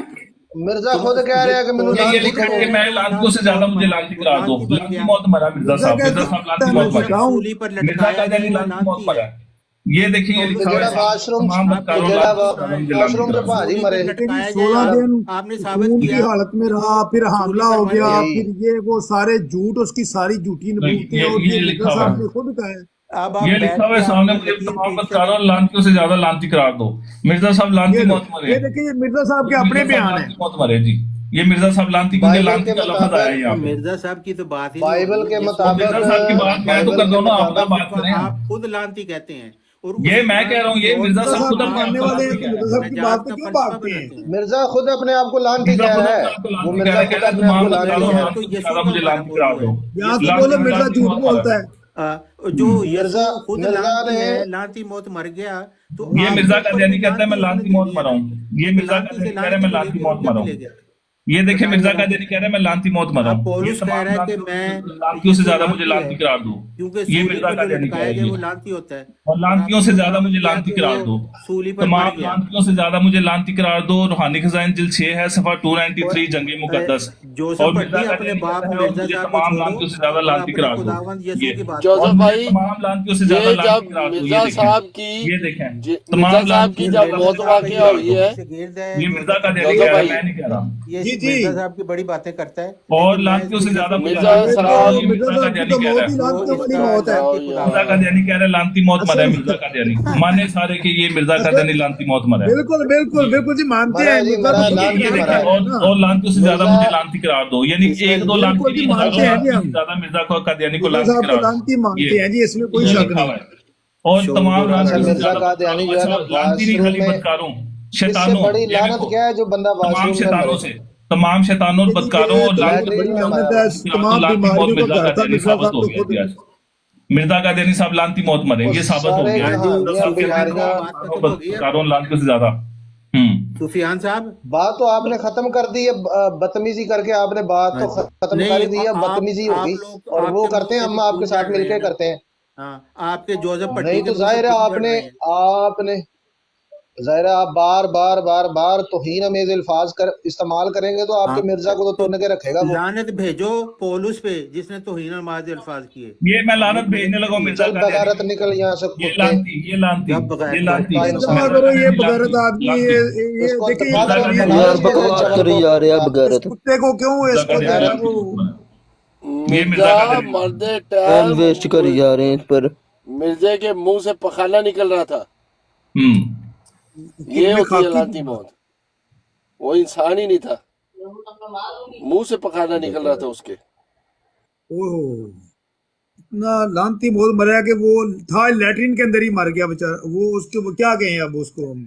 मिर्जा खुद कह रहे हैं कि मैंने ये लानती लिखा है कि करो। मैं लानतों से ज्यादा मुझे लानती करार दो। लानती मौत मरा मिर्जा साहब। मिर्जा साहब लानती मौत मरा। सूली पर मिर्जा लटकाया का गया, वो लानती मौत लानती मरा। है। ये देखिए, ये लिखा हुआ जेड़ा है वाशरूम तमाम बदकारों जेड़ा लानती मुझे लानती वाशरूम के करार दो। भाजी सूली मरे। पर लटकाया 16 गया, दिन आपने साबित खून की किया। हालत में रहा, फिर हमला हो पर गया, यही। फिर ये वो सारे झूठ, उसकी सारी झूठी नबूवतें, और ये ये लिखा मिर्जा हुआ साहब है। ने खुद कहा है। अब आप ये बैठ लिखा हुआ है के सामने, आपने मुझे लकीर तमाम खींच बदकारों और कर लानतियों से ज्यादा लानती करार दो। मिर्जा साहब लानती मौत मरे। ये देखिए, ये मिर्जा साहब के अपने मिर्जा साहब बयान लानती है। मौत मरे जी। ये मिर्जा साहब लानती, क्योंकि बाइबल लानती के का लफ्ज आया है यहाँ तो पे। मिर्जा साहब की तो बात ही नहीं बाइबल होगी। के यीशु मुताबिक मिर्जा साहब की बात मैं तो बाइबल कर के दो ना, आप मुताबिक बात करें। आप खुद लानती कहते हैं, और ये उस मैं कह रहा हूँ, ये लानती मिर्जा मौत मिर्जा साहब साहब खुद अपने आप मानने को वाले हैं लानती तो कह मिर्जा रहे हैं। साहब की नजात बात का पे क्यों फलसफा भागते हैं? बनाते हैं। मिर्जा खुद अपने आप को लानती मिर्जा कह खुद रहा अपने है। आप को वो लानती कह मिर्जा रहा है, खुद कह रहा है अपने आप तमाम को लानती बदकारों है। और तो लानतियों से यीशु ज्यादा का मुझे हमारा लानती करार मौजू दो। है। यहाँ तो यीशु बोले लानती मिर्जा लानती झूठ मौत बोलता मरा। है। जो मिर्जा यीशु खुद मिर्जा लानती ने है, लानती मौत मर गया, तो ये आपके मिर्जा का ऊपर ध्यानी भी कहता है मैं लानती लानती उसने मौत देनी है मरा ना। हूँ। ये तो मिर्जा का लानती से ध्यानी कह रहा है मैं लानती लानती मिलेगी, मौत और क्या मरा हूँ। मिलेगा? ये देखे मिर्जा कादियानी कह रहे हैं मैं लानती मौत मरा अब हूँ। ये पौलुस कह तमाम रहा है कि लानतियों से ज्यादा मुझे लानती करार दो। क्योंकि ये सूली मिर्जा पर जो कादियानी कह लटकाया रहे गया वो हैं लानती होता है, और लानतियों से ज्यादा मुझे लानती करार दो। सूली पर मर तमाम गया। लानतियों से ज्यादा मुझे लानती करार दो। रूहानी खजाइन जिल्द 6 है सफा 293 जंगे मुकद्दस। जोसेफ और मिर्जा भट्टी अपने कादियानी बाप कहता है और मिर्जा मुझे साहब को तमाम छोड़ो लानतियों से ज्यादा और लानती अपने करार दो। खुदावंद यीशु ये की बात और जोसेफ मुझे भाई तमाम लानतियों से ज्यादा ये लानती जब करार दो। मिर्जा साहब की ये देखें मिर्जा तमाम साहब की लानतियों से जब ज्यादा मौत मुझे लानती वाक़या करार हुई दो। है ये मिर्जा कादियानी जोसेफ कह रहा है, भाई मैं नहीं कह रहा। ये जी जी मिर्जा साहब की बड़ी बातें करता है, और लेकिन मैं लानतियों से इसको ज्यादा मुझे मिर्जा लानती करार दो। ये मिर्जा मिर्जा साहब की कादियानी तो कह मौत ही रहा है। लानतियों वाली मौत है। मिर्जा कादियानी कह रहे हैं लानती मौत मरा है मिर्जा कादियानी। माने सारे कि ये मिर्जा कादियानी लानती मौत मरा है। बिल्कुल बिल्कुल बिल्कुल जी मानते मरा हैं जी, मिर्जा मरा, को लानती ये मरा देखें है। और लानतियों से ज्यादा मिर्जा मुझे लानती करार दो। यानी इसमें एक दो लानती बिल्कुल जी नहीं, मानते हजारों हैं जी लानती हम। से ज्यादा मिर्जा को कादियानी को मिर्जा लानती साहब को करार दो। लानती मानते ये हैं जी, इसमें कोई ये शक लिखा नहीं। हुआ है। और तमाम अच्छा, लानतियों से मिर्जा ज्यादा कादियानी जो है ना लानती नहीं वाशरूम खाली में, बदकारों इससे शैतानों, बड़ी ये लानत देखो क्या है जो बंदा तमाम वाशरूम में शैतानों मरे। से, तमाम शैतानों और ये बदकारों और तो बहुत लानती बड़ी लैट्रिन में लानत मरा है, हुआ। तमाम लानती मौत बीमारियों मिर्जा का घर था। कादियानी मिर्जा साबित साहब हो तो गया खुद जी आज। मिर्जा कादियानी साहब लानती मौत मरे, वो ये साबित हो सारे गया। हाँ जी, कहानियां बीमारियां बदकारों लानतियों से ज्यादा सुफियान साहब बात तो आपने खत्म कर दी है, बदतमीजी करके आपने बात तो खत्म नहीं, कर ही दी है, आप बदतमीजी आप होगी। लोग और वो आपके करते हैं, मुंह से हम भी आपके खून साथ झड़ रहे मिलके हैं ना। करते हैं। हाँ, आपके जोसेफ नहीं भट्टी के तो मुंह से जाहिर है खून झड़ आपने रहे हैं। आपने जाहिर है आप बार बार बार बार तौहीन अमेज़ अल्फाज कर इस्तेमाल करेंगे तो आपके हाँ, मिर्जा को तो तोड़ के रखेगा वो। लानत भेजो पौलुस पे जिसने तौहीन माज अल्फाज किए। ये मैं लानत भेजने लगा मिर्जा चल कादियानी। बगारत निकल यहाँ से ये कुत्ते। लानती ये लानती जब बगैर ये लानती कुत्ता इंतहा इंसान। करो, ये लानती, बगैरत आदमी लानती। ये इसको देखिए इंतहा मिर्जा करके कादियानी बनाओ यार इसके बकवास चलन करी को। जा रहे हैं इस बगैरत। कुत्ते को क्यों मिर्जा इसको कादियानी जो है लानती वो मौत मरा है। ये मिर्जा मिर्जा कादियानी मरते टाइम टाइम वेस्ट करी जा रहे हैं इस पर। मिर्जे के मुंह से पखाना निकल रहा था। ये कितने होती है खाकी लानती मौत। वो इंसान ही नहीं था, मुंह से पखाना निकल रहा था उसके। ओहो इतना लानती मौत मरा कि वो था लैट्रिन के अंदर ही मर गया बेचारा। वो उसके वो क्या कहें अब उसको। हम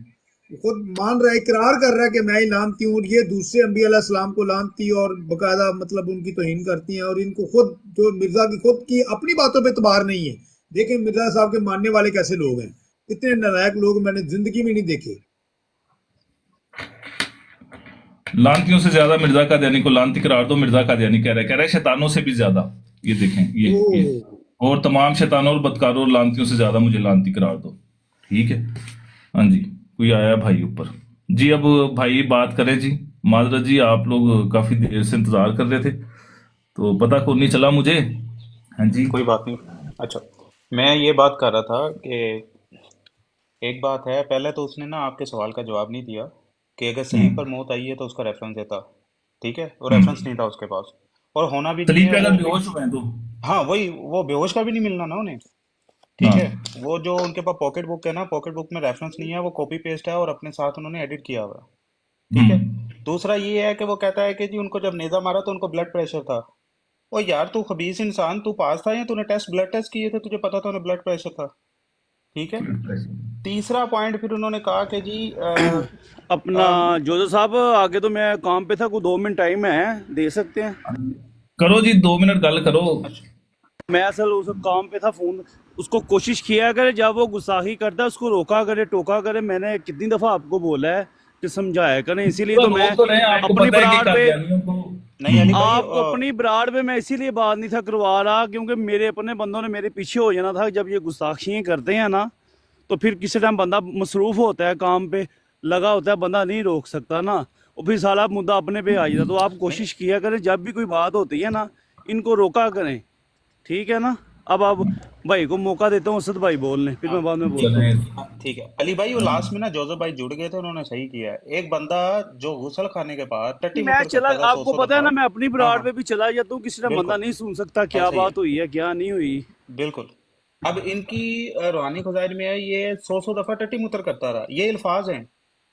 वो खुद मान रहा है, इकरार कर रहा है कि मैं ही लानती हूँ। ये दूसरे अंबिया अलैहिस्सलाम को लानती और बकायदा मतलब उनकी तौहीन करती हैं। और इनको खुद जो मिर्जा की खुद की अपनी बातों पे इतबार नहीं है। देखिए मिर्जा साहब के मानने वाले कैसे लोग हैं। इतने नालायक लोग मैंने जिंदगी में नहीं देखे। लानतियों से ज्यादा मिर्जा कादियानी को लानती करार दो। मिर्जा कादियानी कह रहा है शैतानों से भी ज्यादा। ये देखें ये और तमाम शैतानों और बदकारों और लानतियों से ज्यादा मुझे लानती करार दो। ठीक है, हाँ जी, कोई आया भाई ऊपर जी। अब भाई बात करें जी। माजरत जी, आप लोग काफी देर से इंतजार कर रहे थे तो पता को नहीं चला मुझे। हाँ जी, कोई बात नहीं। अच्छा, मैं ये बात कर रहा था कि एक बात है, पहले तो उसने ना आपके सवाल का जवाब नहीं दिया कि अगर सलीब पर मौत आई है तो उसका रेफरेंस देता। ठीक है, वो रेफरेंस नहीं था उसके पास और होना भी नहीं सलीब पे है अगर वो। बेहोश हुए हैं तो हाँ वही, वो बेहोश का भी नहीं मिलना ना उन्हें। ठीक है, वो जो उनके पास पॉकेट बुक है ना, पॉकेट बुक में रेफरेंस नहीं है, वो कॉपी पेस्ट है और अपने साथ उन्होंने एडिट किया हुआ है। ठीक है, दूसरा ये है कि वो कहता है कि जी उनको जब नेज़ा मारा तो उनको ब्लड प्रेशर था। ओ यार, तू खबीस इंसान, तू पास था या तूने ब्लड टेस्ट किए थे, तुझे पता था उन्हें ब्लड प्रेशर था। ठीक है, तीसरा पॉइंट फिर उन्होंने कहा कि जी अपना जोधो साहब आगे तो मैं काम पे था, कोई 2 मिनट टाइम है, दे सकते हैं? करो जी, 2 मिनट गल करो। मैं असल उस काम पे था, फोन उसको कोशिश किया करे, जब वो गुस्ताखी करता है उसको रोका करे, टोका करे। मैंने कितनी दफा आपको बोला है कि समझाया करें, इसीलिए तो मैं अपनी ब्राड पे नहीं अली भाई, आपको अपनी ब्राड पे मैं इसीलिए बात नहीं था करवा रहा क्योंकि मेरे अपने बंदों ने मेरे पीछे हो जाना था। जब ये गुस्ताखियाँ करते हैं ना तो फिर किसी टाइम बंदा मसरूफ होता है, काम पे लगा होता है, बंदा नहीं रोक सकता ना, और फिर साला मुद्दा अपने पे आ जाता। तो आप कोशिश किया करें जब भी कोई बात होती है ना, इनको रोका करें। ठीक है ना, अब आप भाई को मौका देता हूँ, असद भाई बोलने, फिर मैं बाद में बोलता हूँ। ठीक है अली भाई, वो लास्ट में ना जोसेफ भाई जुड़ गए थे, उन्होंने सही किया है। एक बंदा जो गुसल खाने के बाद टट्टी मैं चला, आपको पता है ना, मैं अपनी ब्राड पे भी चला जाता हूँ, किसी टाइम बंदा नहीं सुन सकता क्या बात हुई है क्या नहीं हुई। बिल्कुल। अब इनकी रूहानी खजाइन में है, ये 100 दफा टट्टी मुतर करता रहा। ये अल्फाज हैं,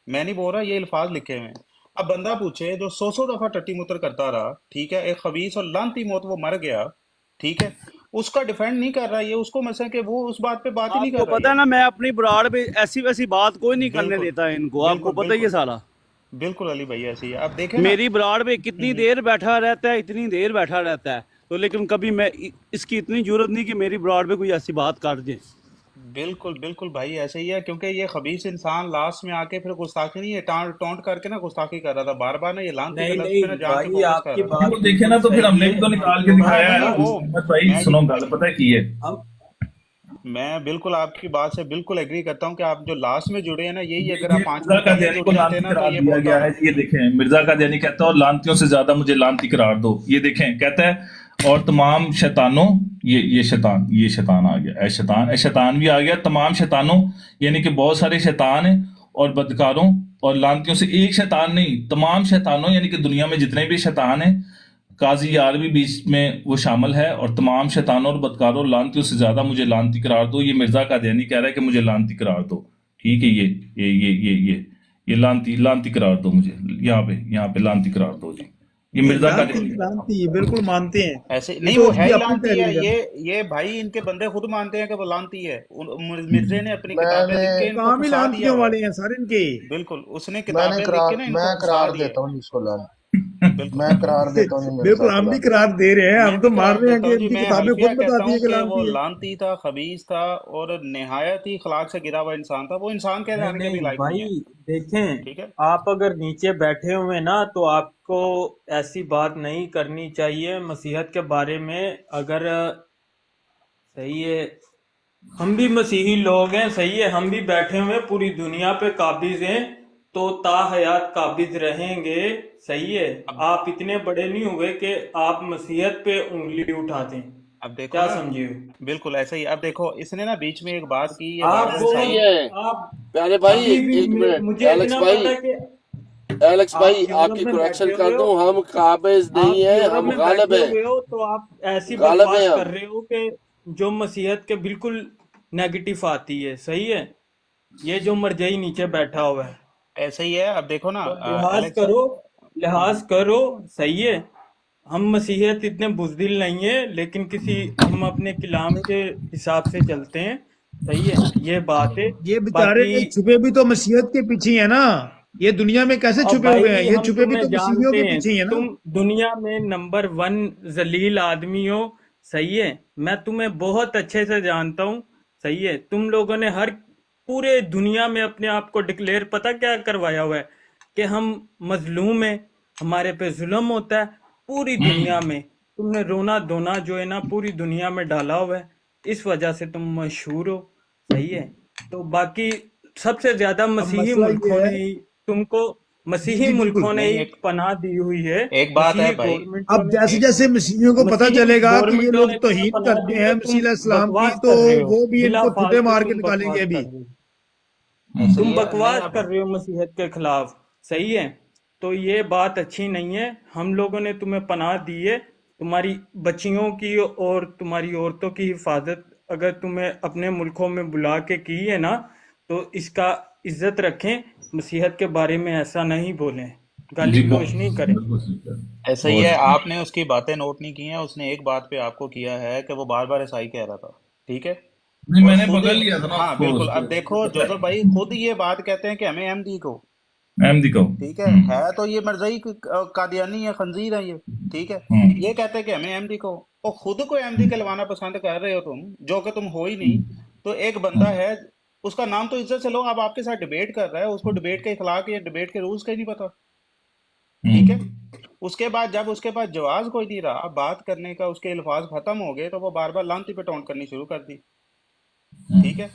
मैं नहीं बोल रहा, ये अल्फाज लिखे हुए हैं। अब बंदा पूछे जो 100 दफा टट्टी मुतर करता रहा, ठीक है, एक खबीस और लानती मौत वो मर गया, ठीक है, उसका डिफेंड नहीं कर रहा ये, उसको मतलब कि वो उस बात पे बात ही नहीं कर रहा। आपको पता है ना, मैं अपनी ब्राड पे ऐसी वैसी बात कोई नहीं करने देता है इनको, आपको पता ही है सारा। बिल्कुल अली भाई, ऐसी है। अब देखें मेरी ब्राड पे कितनी देर बैठा रहता है, इतनी देर बैठा रहता है, तो लेकिन कभी मैं इसकी इतनी जरूरत नहीं कि मेरी ब्राड पे कोई ऐसी बात कर दे। बिल्कुल बिल्कुल भाई ऐसे ही है, क्योंकि ये खबीस इंसान लास्ट में आके फिर गुस्ताखी नहीं, ये टोंट करके ना गुस्ताखी कर रहा था बार बार ना, ये लानती के नहीं लफ्ज पे ना नहीं जान के भाई, फोकस कर आपकी रहा था। बात वो देखे ना, बिल्कुल तो फिर सही हमने है। भी तो निकाल हम के लोग हाँ दिखाया नहीं है। वो अहमद भाई मैं सुनो, गल पता है की है, हम मैं बिल्कुल आपकी बात से बिल्कुल एग्री करता हूँ कि आप जो लास्ट में जुड़े हैं ना, यही ये अगर ये आप 5 मिर्जा मिनट पहले कादियानी जुड़ को जाते लानती ना तो करार ये दिया बोलता गया ना। है। ये देखें, मिर्जा कादियानी कहता है और लानतियों से ज्यादा मुझे लानती करार दो। ये देखें, कहता है और तमाम शैतानों, ये शैतान, ये शैतान आ गया, ए शैतान भी आ गया, तमाम शैतानों यानी कि बहुत सारे शैतान हैं, और बदकारों और लानतियों से, एक शैतान नहीं, तमाम शैतानों यानी कि दुनिया में जितने भी शैतान हैं, काजी यार भी बीच में वो शामिल है, और तमाम शैतानों और बदकारों और लानतियों से ज्यादा मुझे लानती करार दो। ये मिर्जा कादियानी कह रहा है कि मुझे लानती करार दो। ठीक है, ये लानती लानती करार दो मुझे, यहाँ पे लानती करार दो जी। ये ये मिर्जा लानती कादियानी। लानती ये बिल्कुल मानते हैं। ऐसे ये नहीं, तो वो है उसकी ही अपनी लानती है। तहरीर है। ये भाई इनके बंदे खुद मानते हैं कि वो लानती है। मिर्जे ने अपनी किताबें मैंने लिख के इनको काम ही फंसा दिया लानतियों हुआ है। वाले हैं सारे इनके। बिल्कुल, उसने मैंने किताबें लिख के करार ना मैं इनको फंसा करार दिया देता है। हूँ इसको लान बिल्कुल मैं करार देता हूँ बिल्कुल मिर्जा को हम भी लानती। करार दे रहे हैं, मैं हम भी तो मान करार रहे हैं देता कि हूँ जी। इनकी मैं किताबें हल्फिया खुद कहता बताती है हूँ कि कि वो लानती है। लानती था, खबीस था और निहायत ही अखलाक से गिरा हुआ इंसान था। वो इंसान नहीं कहलाने के भी नहीं लायक नहीं है। भाई, देखें, ठीक है। आप अगर नीचे बैठे हुए ना तो आपको ऐसी बात नहीं करनी चाहिए मसीहत के बारे में। अगर सही है, हम भी मसीही लोग हैं, सही है, हम भी बैठे हुए हैं, पूरी दुनिया पे काबिज हैं, तो ताहयात काबिज रहेंगे। सही है, अब आप इतने बड़े नहीं हुए कि आप मसीहत पे उंगली उठा दें। अब देखो क्या ना, समझे हो? बिल्कुल ऐसे ही। अब देखो, इसने ना बीच में एक बात की, ये आप बारबर ऐसा ही ईसाई। है बहुत आप प्यारे भाई। अभी भी एक मिनट, मुझे एलेक्स इतना भाई, पता है कि एलेक्स आप भाई यूरोप आपकी में करेक्शन बैठे कर हुए हो, दूं, हम काबिज नहीं आप है, यूरोप हम में गालिब बैठे हैं। हुए हो, तो आप ऐसी गालिब हैं बकवास हम। कर रहे हो कि जो मसीहत के बिल्कुल नेगेटिव आती है। सही है, ये जो मरजई नीचे बैठा हुआ है, ऐसे ही है। अब देखो ना तो लिहाज एलेक्स। करो, लिहाज करो। सही है, हम मसीहत इतने बुज़दिल नहीं है, लेकिन हम अपने कलाम के हिसाब से चलते हैं। सही है, ये बात है। ये बाकी बेचारे छुपे भी तो मसीहत के पीछे ही है ना। ये दुनिया में कैसे अब छुपे हुए हैं? भाई ये हम छुपे भी तुम्हें तो मसीहियों जानते के हैं, पीछे ही है ना। तुम दुनिया में नंबर 1 जलील आदमी हो। सही है, मैं तुम्हें बहुत अच्छे से जानता हूँ। सही है, तुम लोगों ने हर पूरे दुनिया में अपने आप को डिक्लेयर पता क्या करवाया हुआ है कि हम मजलूम हैं, हमारे पे जुल्म होता है। पूरी दुनिया में तुमने रोना धोना जो है ना पूरी दुनिया में डाला हुआ है, इस वजह से तुम मशहूर हो। सही है, तो बाकी सबसे ज्यादा अब मसीही मसला मुल्कों ये ने है। ही तुमको जी मसीही जी बिल्कुल। मुल्कों ने नहीं, ही पनाह दी हुई है। एक बात है मसीही भाई। गवर्नमेंटों अब ने जैसे एक जैसे मसीहियों को पता मसीही चलेगा कि ये गवर्नमेंटों लोग ने तुम्हें तौहीन पनाह करते दी हैं है, तुम मसीह इस्लाम की, बकवास तो कर रहे हो, वो भी बिला इनको ठुड्डे फालतू मार के तुम निकालेंगे बकवास अभी। कर रहे हो, ऐसे ही तुम है। नहीं बकवास अब कर रहे हो मसीहत के खिलाफ। सही है, तो ये बात अच्छी नहीं है। हम लोगों ने तुम्हें पनाह दी है, तुम्हारी बच्चियों की और तुम्हारी औरतों की हिफाजत अगर तुम्हें अपने मुल्कों में बुला के की है ना, तो इसका इज्जत रखें। मसीहत के बारे में ऐसा नहीं बोलें, गाली जी, गलोच नहीं करें। बिल्कुल सही कह रहे हैं, ऐसे ही बहुत है। सही। आपने उसकी बातें नोट नहीं की हैं। उसने एक बात पे आपको किया है कि वो बार बार ईसाई कह रहा था। ठीक है। नहीं, और मैंने खुद, पकड़ लिया था ना हाँ उसको बिल्कुल। अब उसको देखो पता जोधर भाई है। खुद ये बात कहते हैं कि हमें अहमदी को। अहमदी को। ठीक है तो ये मरज़ई कादियानी है, खंजीर है ये। ठीक है। ये कहते हैं कि हमें अहमदी को, और खुद को अहमदी कहलवाना पसंद कर रहे हो तुम, जो कि तुम हो ही नहीं। तो एक बंदा है, उसका नाम तो इज्जत से लो। अब आपके साथ डिबेट कर रहा है, उसको डिबेट के इखलाक या डिबेट के रूल्स का ही नहीं पता। ठीक है। उसके बाद जब उसके पास जवाब कोई नहीं रहा बात करने का, उसके अल्फाज खत्म हो गए, तो वो बार बार लानती पे टोंट करनी शुरू कर दी। ठीक है।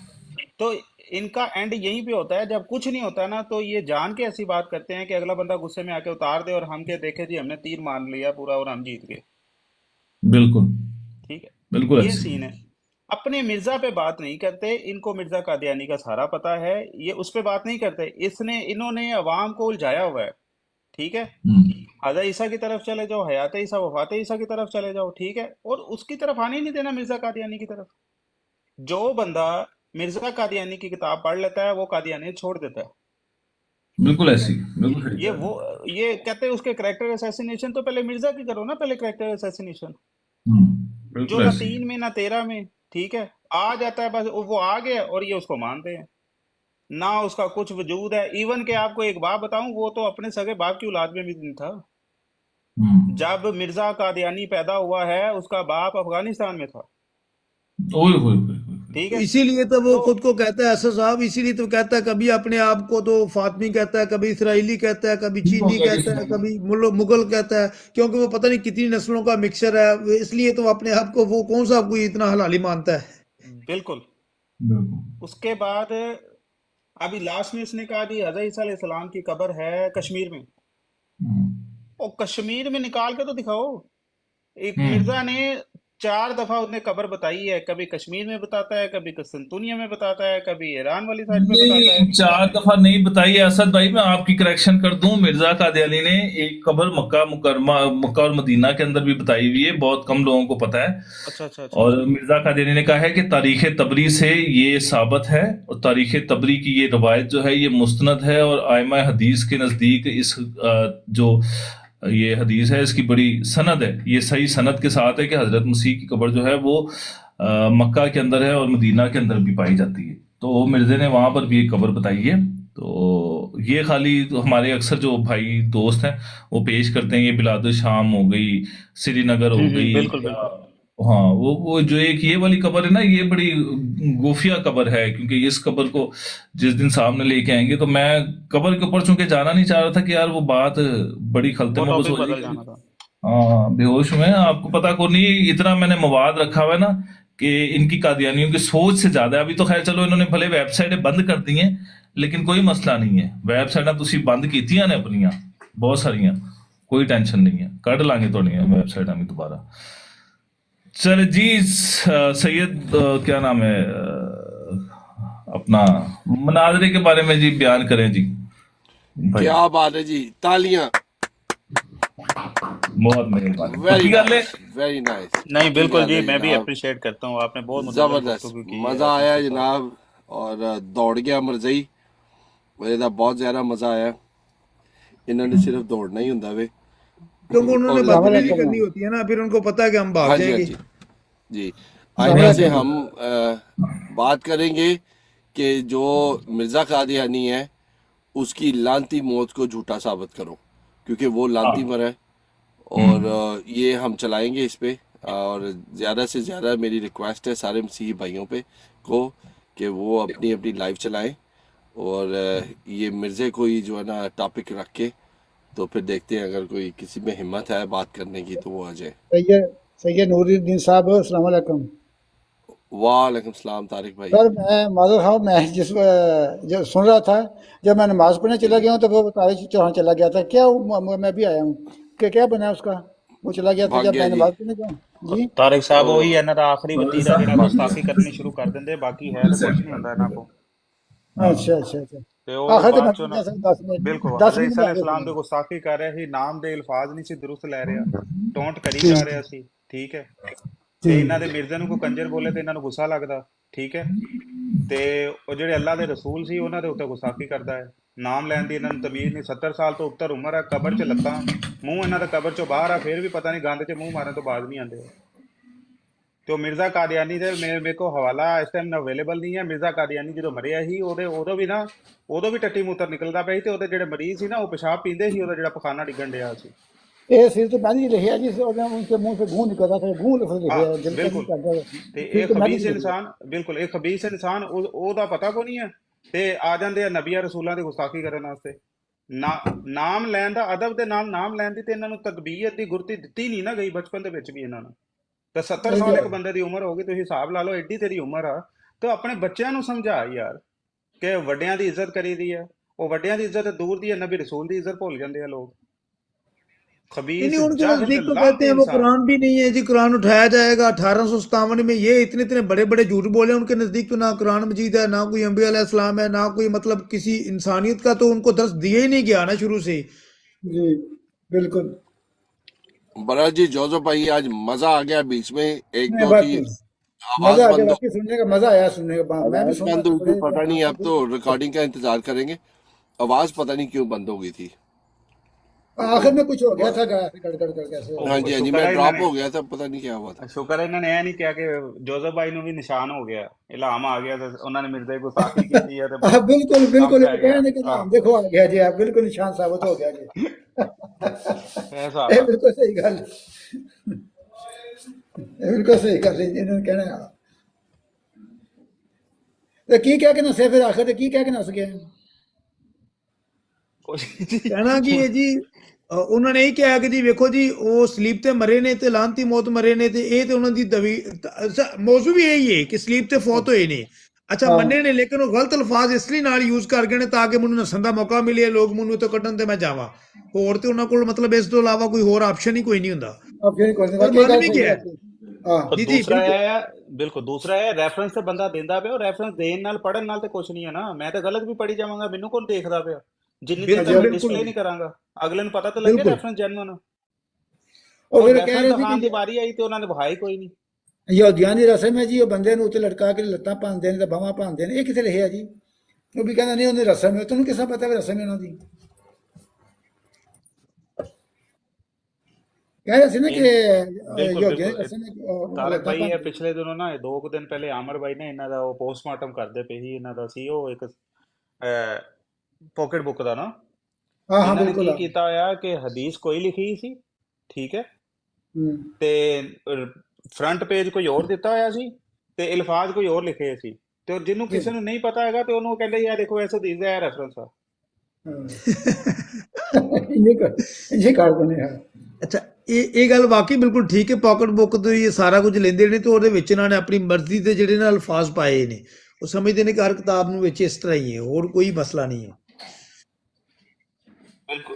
तो इनका एंड यहीं पे होता है, जब कुछ नहीं होता ना तो ये जान के ऐसी बात करते हैं कि अगला बंदा गुस्से में आके उतार दे, और हम के देखे जी हमने तीर मान लिया पूरा और हम जीत गए। बिल्कुल ठीक है। बिल्कुल ये ऐसे ही। सीन है। अपने मिर्जा पे बात नहीं करते, इनको मिर्जा कादियानी का सारा पता है, ये उस पे बात नहीं करते। इन्होंने अवाम को उलझाया हुआ है। ठीक है। हज़रत ईसा की तरफ चले जाओ, हयात ईसा वफात ईसा की तरफ चले जाओ। ठीक है। और उसकी तरफ आने ही नहीं देना मिर्जा कादियानी की तरफ। जो बंदा मिर्जा कादियानी की किताब पढ़ लेता है वो कादियानी छोड़ देता है। बिल्कुल ठीक ऐसी, है। बिल्कुल सही ये कह रहे वो हैं। ये कहते हैं उसके करेक्टर असैसिनेशन तो पहले मिर्जा की करो ना, पहले करेक्टर असैसिनेशन। जो बिल्कुल ना ऐसी। 3 में ना 13 में। ठीक है। आ जाता है बस, वो आ गया और ये उसको मानते हैं ना, उसका कुछ वजूद है। इवन के आपको एक बात बताऊं, वो तो अपने सगे बाप की औलाद में भी नहीं था। जब मिर्जा कादियानी पैदा हुआ है, उसका बाप अफगानिस्तान में था। ओए होए होए होए। ठीक तो है। इसीलिए तो वो तो खुद को कहता है असद साहब, इसीलिए तो कहता है, कभी अपने आप को तो फातमी कहता है, कभी इसराइली कहता है, कभी चीनी कहता है, कभी मुगल कहता है, क्योंकि वो पता नहीं कितनी नस्लों का मिक्सचर है, इसलिए तो अपने आप को वो कौन सा कोई इतना हलाली मानता है। बिल्कुल। उसके बाद अभी लास्ट में इसने कहा जी हज़रत ईसा अलैहिस्सलाम की कब्र है कश्मीर में। और कश्मीर में निकाल के तो दिखाओ। एक मिर्जा ने 4 दफा उसने कब्र बताई है, कभी कश्मीर में बताता है, कभी कस्तूनिया में बताता है, कभी ईरान वाली साइड पे बताता है। नहीं, 4 दफा नहीं बताई है असद भाई। मैं आपकी करेक्शन कर दूं, मिर्जा कादियानी ने एक कब्र मक्का मुकरमा, मक्का और मदीना के अंदर भी बताई हुई है, बहुत कम लोगों को पता है। अच्छा अच्छा अच्छा। और मिर्जा कादियानी ने कहा है कि तारीख तबरी से ये साबित है, और तारीख तबरी की ये रवायत जो है ये मुस्तनद है, और आइमा हदीस के नज़दीक इस जो ये हदीस है इसकी बड़ी सनद है, ये सही सनद के साथ है कि हजरत मसीह की कब्र जो है वो मक्का के अंदर है और मदीना के अंदर भी पाई जाती है। तो मिर्जे ने वहां पर भी एक कब्र बताई है। तो ये खाली तो हमारे अक्सर जो भाई दोस्त हैं वो पेश करते हैं, ये बिलादुल शाम हो गई, श्रीनगर हो गई, बिल्कुल या बिल्कुल। हाँ वो जो एक ये वाली कब्र है ना, ये बड़ी गुफिया कब्र है, क्योंकि इस कब्र को जिस दिन सामने लेके आएंगे, तो मैं कब्र के ऊपर चूंकि जाना नहीं चाह रहा था कि यार वो बात बड़ी खलते वो में टॉपिक हो बदल जाएगी। जाना था। हाँ, बेहोश में आपको पता को नहीं, इतना मैंने मवाद रखा हुआ है ना कि इनकी कादियानियों की सोच से ज्यादा है। अभी तो खैर चलो इन्होंने भले वेबसाइटें बंद कर दी हैं, लेकिन कोई मसला नहीं है। वेबसाइटां तुसी बंद कीतियां ने अपनियां बहुत सारियां, कोई टेंशन नहीं है, कढ़ लांगे तुहाडियां वेबसाइटां भी दोबारा। चल जी, सैयद क्या नाम है अपना मनाजरे के बारे में जी बयान करें जी भाई। क्या बात है जी, तालियां। बहुत मेहरबानी, वेरी पक्की गल है। Nice, very nice. नहीं पक्की बिल्कुल गल जी, है मैं भी जनाब, अप्रिशिएट करता हूँ, आपने बहुत मुतल्लक जबरदस्त, गुफ्तगू की है मजा आया आपके साथ। जनाब। और दौड़ गया मरजई, मुझे तो बहुत ज्यादा मजा आया। इन्होंने सिर्फ दौड़ना ही होंदा वे। क्योंकि उन्होंने और बदतमीजी करनी होती है ना, फिर उनको पता है कि हम भाग हाँ जी, हाँ जाएंगे। जी जी। आइंदा से हम बात करेंगे कि जो मिर्जा कादियानी है उसकी लानती मौत को झूठा साबित करो, क्योंकि वो लानती मर है। और ये हम चलाएंगे इस पे। और ज़्यादा से ज़्यादा मेरी रिक्वेस्ट है सारे मसीही भाइयों पे को कि वो अपनी अपनी लाइव चलाएं। और ये मिर्ज़े कोई जो है ना टॉपिक रख के, तो फिर देखते हैं अगर कोई किसी में हिम्मत है बात करने की तो वो आ जाए। सैयद नूरुद्दीन साहब, अस्सलाम वालेकुम। वालेकुम सलाम तारिक भाई। सर मैं माजूर साहब, मैं जो सुन रहा था, जब मैं नमाज पढ़ने चला गया हूँ तो वो तारिक चौहान चला गया था। क्या मैं भी आया हूँ कि क्या बना उसका, वो चला गया था भाग जब गया मैं जी। नमाज पढ़ने गया जी। तारिक साहब तो वही ਇਹਨਾਂ ਦਾ ਆਖਰੀ ਵਤੀਰਾ ਜਿਹੜਾ ਗੁਸਤਾਖੀ ਕਰਨੀ ਸ਼ੁਰੂ ਕਰ ਦਿੰਦੇ, ਬਾਕੀ ਹੈ ਤਾਂ ਕੁਝ ਨਹੀਂ ਹੁੰਦਾ ਇਹਨਾਂ ਕੋ। अच्छा अच्छा अच्छा। ਤੇ ਉਹ आखिर तो ਬਾਅਦ मैं ਚੋਂ ਨਾ पढ़ा सर 10 मिनट, ਬਿਲਕੁਲ 10 ਹਜ਼ਰਤ मिनट ਈਸਾ में ਅਲੈहि आगे ਸਲਾਮ ਦੀ सुना। ਗੁਸਤਾਖੀ ਕਰ ਰਿਹਾ ਸੀ, ਨਾਮ ਦੇ ਅਲਫਾਜ਼ ਨਹੀਂ ਸੀ ਦਰੁਸਤ ਲੈ ਰਿਹਾ, ਟੌਂਟ ਕਰੀ जी ਜਾ ਰਿਹਾ ਸੀ। ਠੀਕ ਹੈ। ਤੇ जी ਇਹਨਾਂ ਦੇ ਮਿਰਜ਼ੇ ਨੂੰ ਕੋਈ ਕੰਜਰ ਬੋਲੇ ਤੇ ਇਹਨਾਂ ਨੂੰ ਗੁੱਸਾ ਲੱਗਦਾ। ਠੀਕ ਹੈ। ਤੇ ਉਹ ਜਿਹੜੇ ਅੱਲਾ ਦੇ ਰਸੂਲ ਸੀ ਉਹਨਾਂ ਦੇ ਉੱਤੇ ਗੁਸਤਾਖੀ ਕਰਦਾ ਹੈ। ਨਾਮ ਲੈਣ ਦੀ ਇਹਨਾਂ ਨੂੰ ਤਮੀਜ਼ ਨਹੀਂ। 70 ਸਾਲ ਤੋਂ ਉੱਤਰ ਉਮਰ ਹੈ, ਕਬਰ 'ਚ ਲੱਤਾਂ, ਮੂੰਹ ਇਹਨਾਂ ਦਾ ਕਬਰ 'ਚੋਂ ਬਾਹਰ ਆ, ਫਿਰ ਵੀ ਪਤਾ ਨਹੀਂ ਗੰਦ 'ਚ ਮੂੰਹ ਮਾਰਨ ਤੋਂ ਬਾਜ਼ ਨਹੀਂ ਆਉਂਦੇ। ਤੇ ਉਹ ਮਿਰਜ਼ਾ ਕਾਦੀਆਨੀ ਦੇ ਮੇਰੇ ਕੋਲ ਹਵਾਲਾ ਇਸ ਟਾਈਮ ਅਵੇਲੇਬਲ ਨਹੀਂ ਹੈ। ਮਿਰਜ਼ਾ ਕਾਦੀਆਨੀ ਜਦੋਂ ਮਰਿਆ ਸੀ ਉਦੋਂ ਵੀ ਨਾ, ਉਦੋਂ ਵੀ ਟੱਟੀ ਮੂਤਰ ਨਿਕਲਦਾ ਪਿਆ ਸੀ, ਤੇ ਉਹਦੇ ਜਿਹੜੇ ਮਰੀਜ਼ ਸੀ ਨਾ ਉਹ ਪਿਸ਼ਾਬ ਪੀਂਦੇ ਸੀ, ਉਹਦਾ ਜਿਹੜਾ ਪਖਾਨਾ ਡਿੱਗਣ ਡਿਆ ਸੀ। ये सिर तो मैंने लिखा जी, उनके मुंह से घूं निकल रहा था, घूं लफ्ज लिखे ਹਾਂ जल्दी ਬਿਲकुਲ। करता ਤੇ फिर ਇਹ तो मैंने ਖਬੀਸ लिखा। ਇਨਸਾਨ, ਬਿਲਕੁਲ ਇਹ ਖਬੀਸ ਇਨਸਾਨ ਉਹਦਾ ਪਤਾ ਕੋ ਨਹੀਂ ਹੈ, ਤੇ ਆ ਜਾਂਦੇ ਆ ਨਬੀਆਂ ਰਸੂਲਾਂ ਦੀ ਗੁਸਤਾਖੀ ਕਰਨ ਵਾਸਤੇ। ਨਾਮ ਲੈਣ ਦਾ ਅਦਬ ਦੇ ਨਾਲ ਨਾਮ ਲੈਣ ਦੀ ਤੇ ਇਹਨਾਂ ਨੂੰ ਤਕਬੀਰ ਦੀ ਗੁਰਤੀ ਦਿੱਤੀ ਨਹੀਂ ਨਾ ਗਈ ਬਚਪਨ ਦੇ ਵਿੱਚ ਵੀ ਇਹਨਾਂ ਨੂੰ। ਤੇ 70 ਸਾਲ ਇੱਕ ਬੰਦੇ ਦੀ ਉਮਰ ਹੋ ਗਈ, ਤੁਸੀਂ ਹਿਸਾਬ ਲਾ ਲਓ, ਐਡੀ ਤੇਰੀ ਉਮਰ ਆ, ਤੇ ਆਪਣੇ ਬੱਚਿਆਂ ਨੂੰ ਸਮਝਾ ਯਾਰ ਕਿ ਵੱਡਿਆਂ ਦੀ ਇੱਜ਼ਤ ਕਰੀਦੀ ਆ। ਉਹ ਵੱਡਿਆਂ ਦੀ ਇੱਜ਼ਤ ਦੂਰ ਦੀ ਹੈ, ਨਬੀ ਰਸੂਲ ਦੀ ਇੱਜ਼ਤ ਭੁੱਲ ਜਾਂਦੇ ਆ ਲੋਕ। खबीस नहीं, उनके जाहिल नजदीक तो कहते लानती हैं वो इंसान। कुरान भी नहीं है जी, कुरान उठाया जाएगा 1857 में। ये इतने इतने बड़े बड़े झूठ बोले, उनके नजदीक तो ना कुरान मजीद है, ना कोई अंबिया अलैहि सलाम है, ना कोई मतलब किसी इंसानियत का तो उनको दर्स दिया ही नहीं गया ना शुरू से। जी बिल्कुल। बड़ा जी जोजो भाई आज मजा आ गया बीच में। एक नहीं तो बात थी नहीं, आवाज मजा आ गया, बंद बाकी सुनने का मजा आया, सुनने का मैं भी आवाज सुना बंद हुई थी, बड़े पता नहीं, ध्यान अब से। तो रिकॉर्डिंग का इंतजार करेंगे। आवाज पता नहीं क्यों बंद हो गई थी। आखिर में कुछ हो गया था, गड़गड़ कर कैसे। हाँ जी, हाँ जी, शुक्र मैं है ड्रॉप इन्होंने, हो गया था, पता नहीं क्या हुआ था। ਸ਼ੁਕਰ ਹੈ ਇਹਨਾਂ ਨੇ ਇਹ ਨਹੀਂ ਕਿਹਾ ਕਿ ਜੋਜ਼ਫ ਭਾਈ ਨੂੰ ਵੀ ਨਿਸ਼ਾਨ ਹੋ ਗਿਆ, ਇਲਹਾਮ ਆ ਗਿਆ, ਤੇ ਉਹਨਾਂ ਨੇ ਮਿਰਜ਼ਾ ਦੀ ਗੁਸਤਾਖੀ ਕੀਤੀ ਹੈ, ਤੇ ਬਸ बिल्कुल ਕੰਮ बिल्कुल, ਪੈ ਗਿਆ। कहने के नाम देखो आ गया जी, आप बिल्कुल निशान साबित हो गया जी। ਇਹ ਹਿਸਾਬ ये ਆ। बिल्कुल सही गल, ये बिल्कुल सही गल है, इन्होंने कहना है। ਤੇ ਕੀ ਕਹਿ ਕੇ ਨਸੇ ਫਿਰ ਆਖਰ ਤੇ ਕੀ ਕਹਿ ਕੇ ਨਸ ਗਿਆ? ਕਹਿਣਾ ਕੀ ਹੈ ਜੀ, ਉਹਨਾਂ ਨੇ ਇਹ ਕਿਹਾ ਕਿ ਜੀ ਵੇਖੋ ਜੀ ਉਹ ਸਲੀਪ ਤੇ ਮਰੇ ਨੇ ਤੇ ਲਾਂਤੀ ਮੌਤ ਮਰੇ ਨੇ, ਤੇ ਇਹ ਤੇ ਉਹਨਾਂ ਦੀ ਮੌਜੂ ਵੀ ਇਹੀ ਹੈ ਕਿ ਸਲੀਪ ਤੇ ਫੌਤ ਹੋਏ ਨੇ। ਅੱਛਾ ਮੰਨੇ ਨੇ, ਲੇਕਿਨ ਉਹ ਗਲਤ ਅਲਫਾਜ਼ ਇਸ ਲਈ ਨਾਲ ਯੂਜ਼ ਕਰ ਗਏ ਨੇ ਤਾਂ ਕਿ ਮੈਨੂੰ ਨਸਣ ਦਾ ਮੌਕਾ ਮਿਲੇ, ਲੋਕ ਮੈਨੂੰ ਇੱਥੋਂ ਕੱਢਣ ਤੇ ਮੈਂ ਜਾਵਾਂ। ਹੋਰ ਤੇ ਉਹਨਾਂ ਕੋਲ ਮਤਲਬ ਇਸ ਤੋਂ ਇਲਾਵਾ ਕੋਈ ਹੋਰ ਆਪਸ਼ਨ ਹੀ ਕੋਈ ਨਹੀਂ ਹੁੰਦਾ। ਜੀ ਜੀ ਬਿਲਕੁਲ। ਦੂਸਰਾ ਹੈ ਰੈਫਰੈਂਸ ਤੇ ਬੰਦਾ ਦਿੰਦਾ ਪਿਆ, ਰੈਫਰੈਂਸ ਦੇਣ ਨਾਲ ਪੜਨ ਨਾਲ ਤੇ ਕੁਝ ਨਹੀਂ ਹੈ ਨਾ। ਮੈਂ ਤਾਂ ਗਲਤ ਵੀ ਪੜੀ ਜਾਵਾਂਗਾ, ਮੈਨੂੰ ਕੌਣ ਦੇਖਦਾ ਪਿਆ? ਜਿੰਨੀ ਦੇਰ ਡਿਸਪਲੇ ਨਹੀਂ ਕਰਾਂਗਾ ਅਗਲੇ ਨੂੰ ਪਤਾ ਤਾਂ ਲੱਗੇ ਰੈਫਰੈਂਸ ਜੈਨੂਇਨ। ਉਹ ਫਿਰ ਕਹਿ ਰਹੇ ਸੀ ਕਿ ਦੀ ਵਾਰੀ ਆਈ ਤੇ ਉਹਨਾਂ ਨੇ ਵਹਾਈ ਕੋਈ ਨਹੀਂ। ਯਹੂਦੀਆਂ ਦੀ ਰਸਮ ਹੈ ਜੀ, ਉਹ ਬੰਦੇ ਨੂੰ ਉੱਤੇ ਲਟਕਾ ਕੇ ਲੱਤਾਂ ਭੰਨਦੇ ਨੇ ਤੇ ਬਾਹਾਂ ਭੰਨਦੇ ਨੇ। ਇਹ ਕਿੱਥੇ ਲਿਖਿਆ ਜੀ? ਉਹ ਵੀ ਕਹਿੰਦਾ ਨਹੀਂ ਉਹਦੀ ਰਸਮ ਹੈ। ਤੁਹਾਨੂੰ ਕਿਸਾ ਪਤਾ ਵੀ ਰਸਮ ਹੈ ਉਹਨਾਂ ਦੀ? ਕਹਿ ਰਹੇ ਸੀ ਨਾ ਤਾਰਕ ਭਾਈ ਇਹ ਪਿਛਲੇ ਦਿਨੋਂ ਨਾ 2 ਦਿਨ ਪਹਿਲੇ ਆਮਰ ਭਾਈ ਨੇ ਇਹਨਾਂ ਦਾ ਉਹ ਪੋਸਟਮਾਰਟਮ ਕਰਦੇ ਪਏ ਸੀ। ਇਹਨਾਂ ਦਾ ਸੀ ਉਹ ਇੱਕ ਪਾਕਟ ਬੁੱਕ ਦਾ ਨਾ। ਹਾਂ ਬਿਲਕੁਲ। ਕੀ ਕੀਤਾ ਹੋਇਆ ਕਿ ਹਦੀਸ ਕੋਈ ਲਿਖੀ ਸੀ, ਠੀਕ ਹੈ, ਤੇ ਫਰੰਟ ਪੇਜ ਕੋਈ ਹੋਰ ਦਿੱਤਾ ਹੋਇਆ ਸੀ ਤੇ ਅਲਫਾਜ਼ ਕੋਈ ਹੋਰ ਲਿਖੇ ਸੀ, ਤੇ ਜਿਹਨੂੰ ਕਿਸੇ ਨੂੰ ਨਹੀਂ ਪਤਾ ਹੈਗਾ ਤੇ ਉਹਨੂੰ ਕਹਿੰਦੇ ਯਾਰ ਦੇਖੋ ਇਸ ਹਦੀਸ ਦਾ ਇਹ ਰੈਫਰੈਂਸ ਆ। ਇਹ ਕਰ ਦਿੰਦੇ ਆ। ਅੱਛਾ ਇਹ ਗੱਲ ਵਾਕਈ ਬਿਲਕੁਲ ਠੀਕ ਹੈ। ਪਾਕਟ ਬੁੱਕ ਤੋਂ ਇਹ ਸਾਰਾ ਕੁਝ ਲੈਂਦੇ ਨੇ ਤੇ ਉਹਦੇ ਵਿੱਚ ਇਹਨਾਂ ਨੇ ਆਪਣੀ ਮਰਜ਼ੀ ਦੇ ਜਿਹੜੇ ਨਾਲ ਅਲਫਾਜ਼ ਪਾਏ ਨੇ। ਉਹ ਸਮਝਦੇ ਨੇ ਕਿ ਹਰ ਕਿਤਾਬ ਨੂੰ ਵਿੱਚ ਇਸ ਤਰ੍ਹਾਂ ਹੀ ਹੈ, ਹੋਰ ਕੋਈ ਮਸਲਾ ਨਹੀਂ ਹੈ। ਬਿਲਕੁਲ।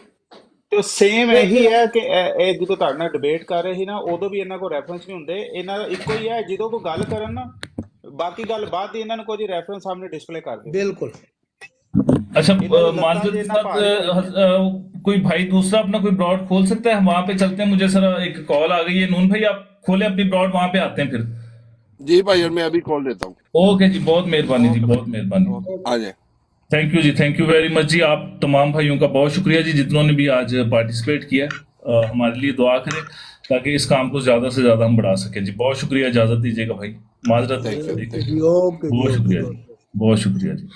ਤੇ ਸੇਮ ਇਹੀ ਹੈ ਕਿ ਇਹ ਜਦੋਂ ਤੁਹਾਡੇ ਨਾਲ ਡਿਬੇਟ ਕਰ ਰਹੇ ਸੀ ਨਾ, ਉਦੋਂ ਵੀ ਇਹਨਾਂ ਕੋਲ ਰੈਫਰੈਂਸ ਨਹੀਂ ਹੁੰਦੇ। ਇਹਨਾਂ ਦਾ ਇੱਕੋ ਹੀ ਹੈ, ਜਦੋਂ ਕੋਈ ਗੱਲ ਕਰਨ ਨਾ ਬਾਕੀ ਗੱਲ ਬਾਅਦ ਦੀ ਇਹਨਾਂ ਨੂੰ ਕੋਈ ਰੈਫਰੈਂਸ ਸਾਹਮਣੇ डिस्प्ले कर दे। बिल्कुल। अच्छा माजरत के साथ कोई भाई दूसरा अपना कोई ब्रॉड खोल सकता है? हम वहां पे चलते हैं, मुझे सर एक कॉल आ गई है। नून भाई आप खोले अपनी ब्रॉड, वहां पे आते हैं फिर। जी भाई और मैं अभी कॉल देता हूँ। ओके जी, बहुत मेहरबानी जी, बहुत मेहरबानी। आ जाए। थैंक यू जी, थैंक यू वेरी मच जी। आप तमाम भाइयों का बहुत शुक्रिया जी जितनों ने भी आज पार्टिसिपेट किया। हमारे लिए दुआ करें ताकि इस काम को ज्यादा से ज्यादा हम बढ़ा सकें जी। बहुत शुक्रिया, इजाजत दीजिएगा भाई, माजरत है। बहुत शुक्रिया जी, बहुत शुक्रिया जी।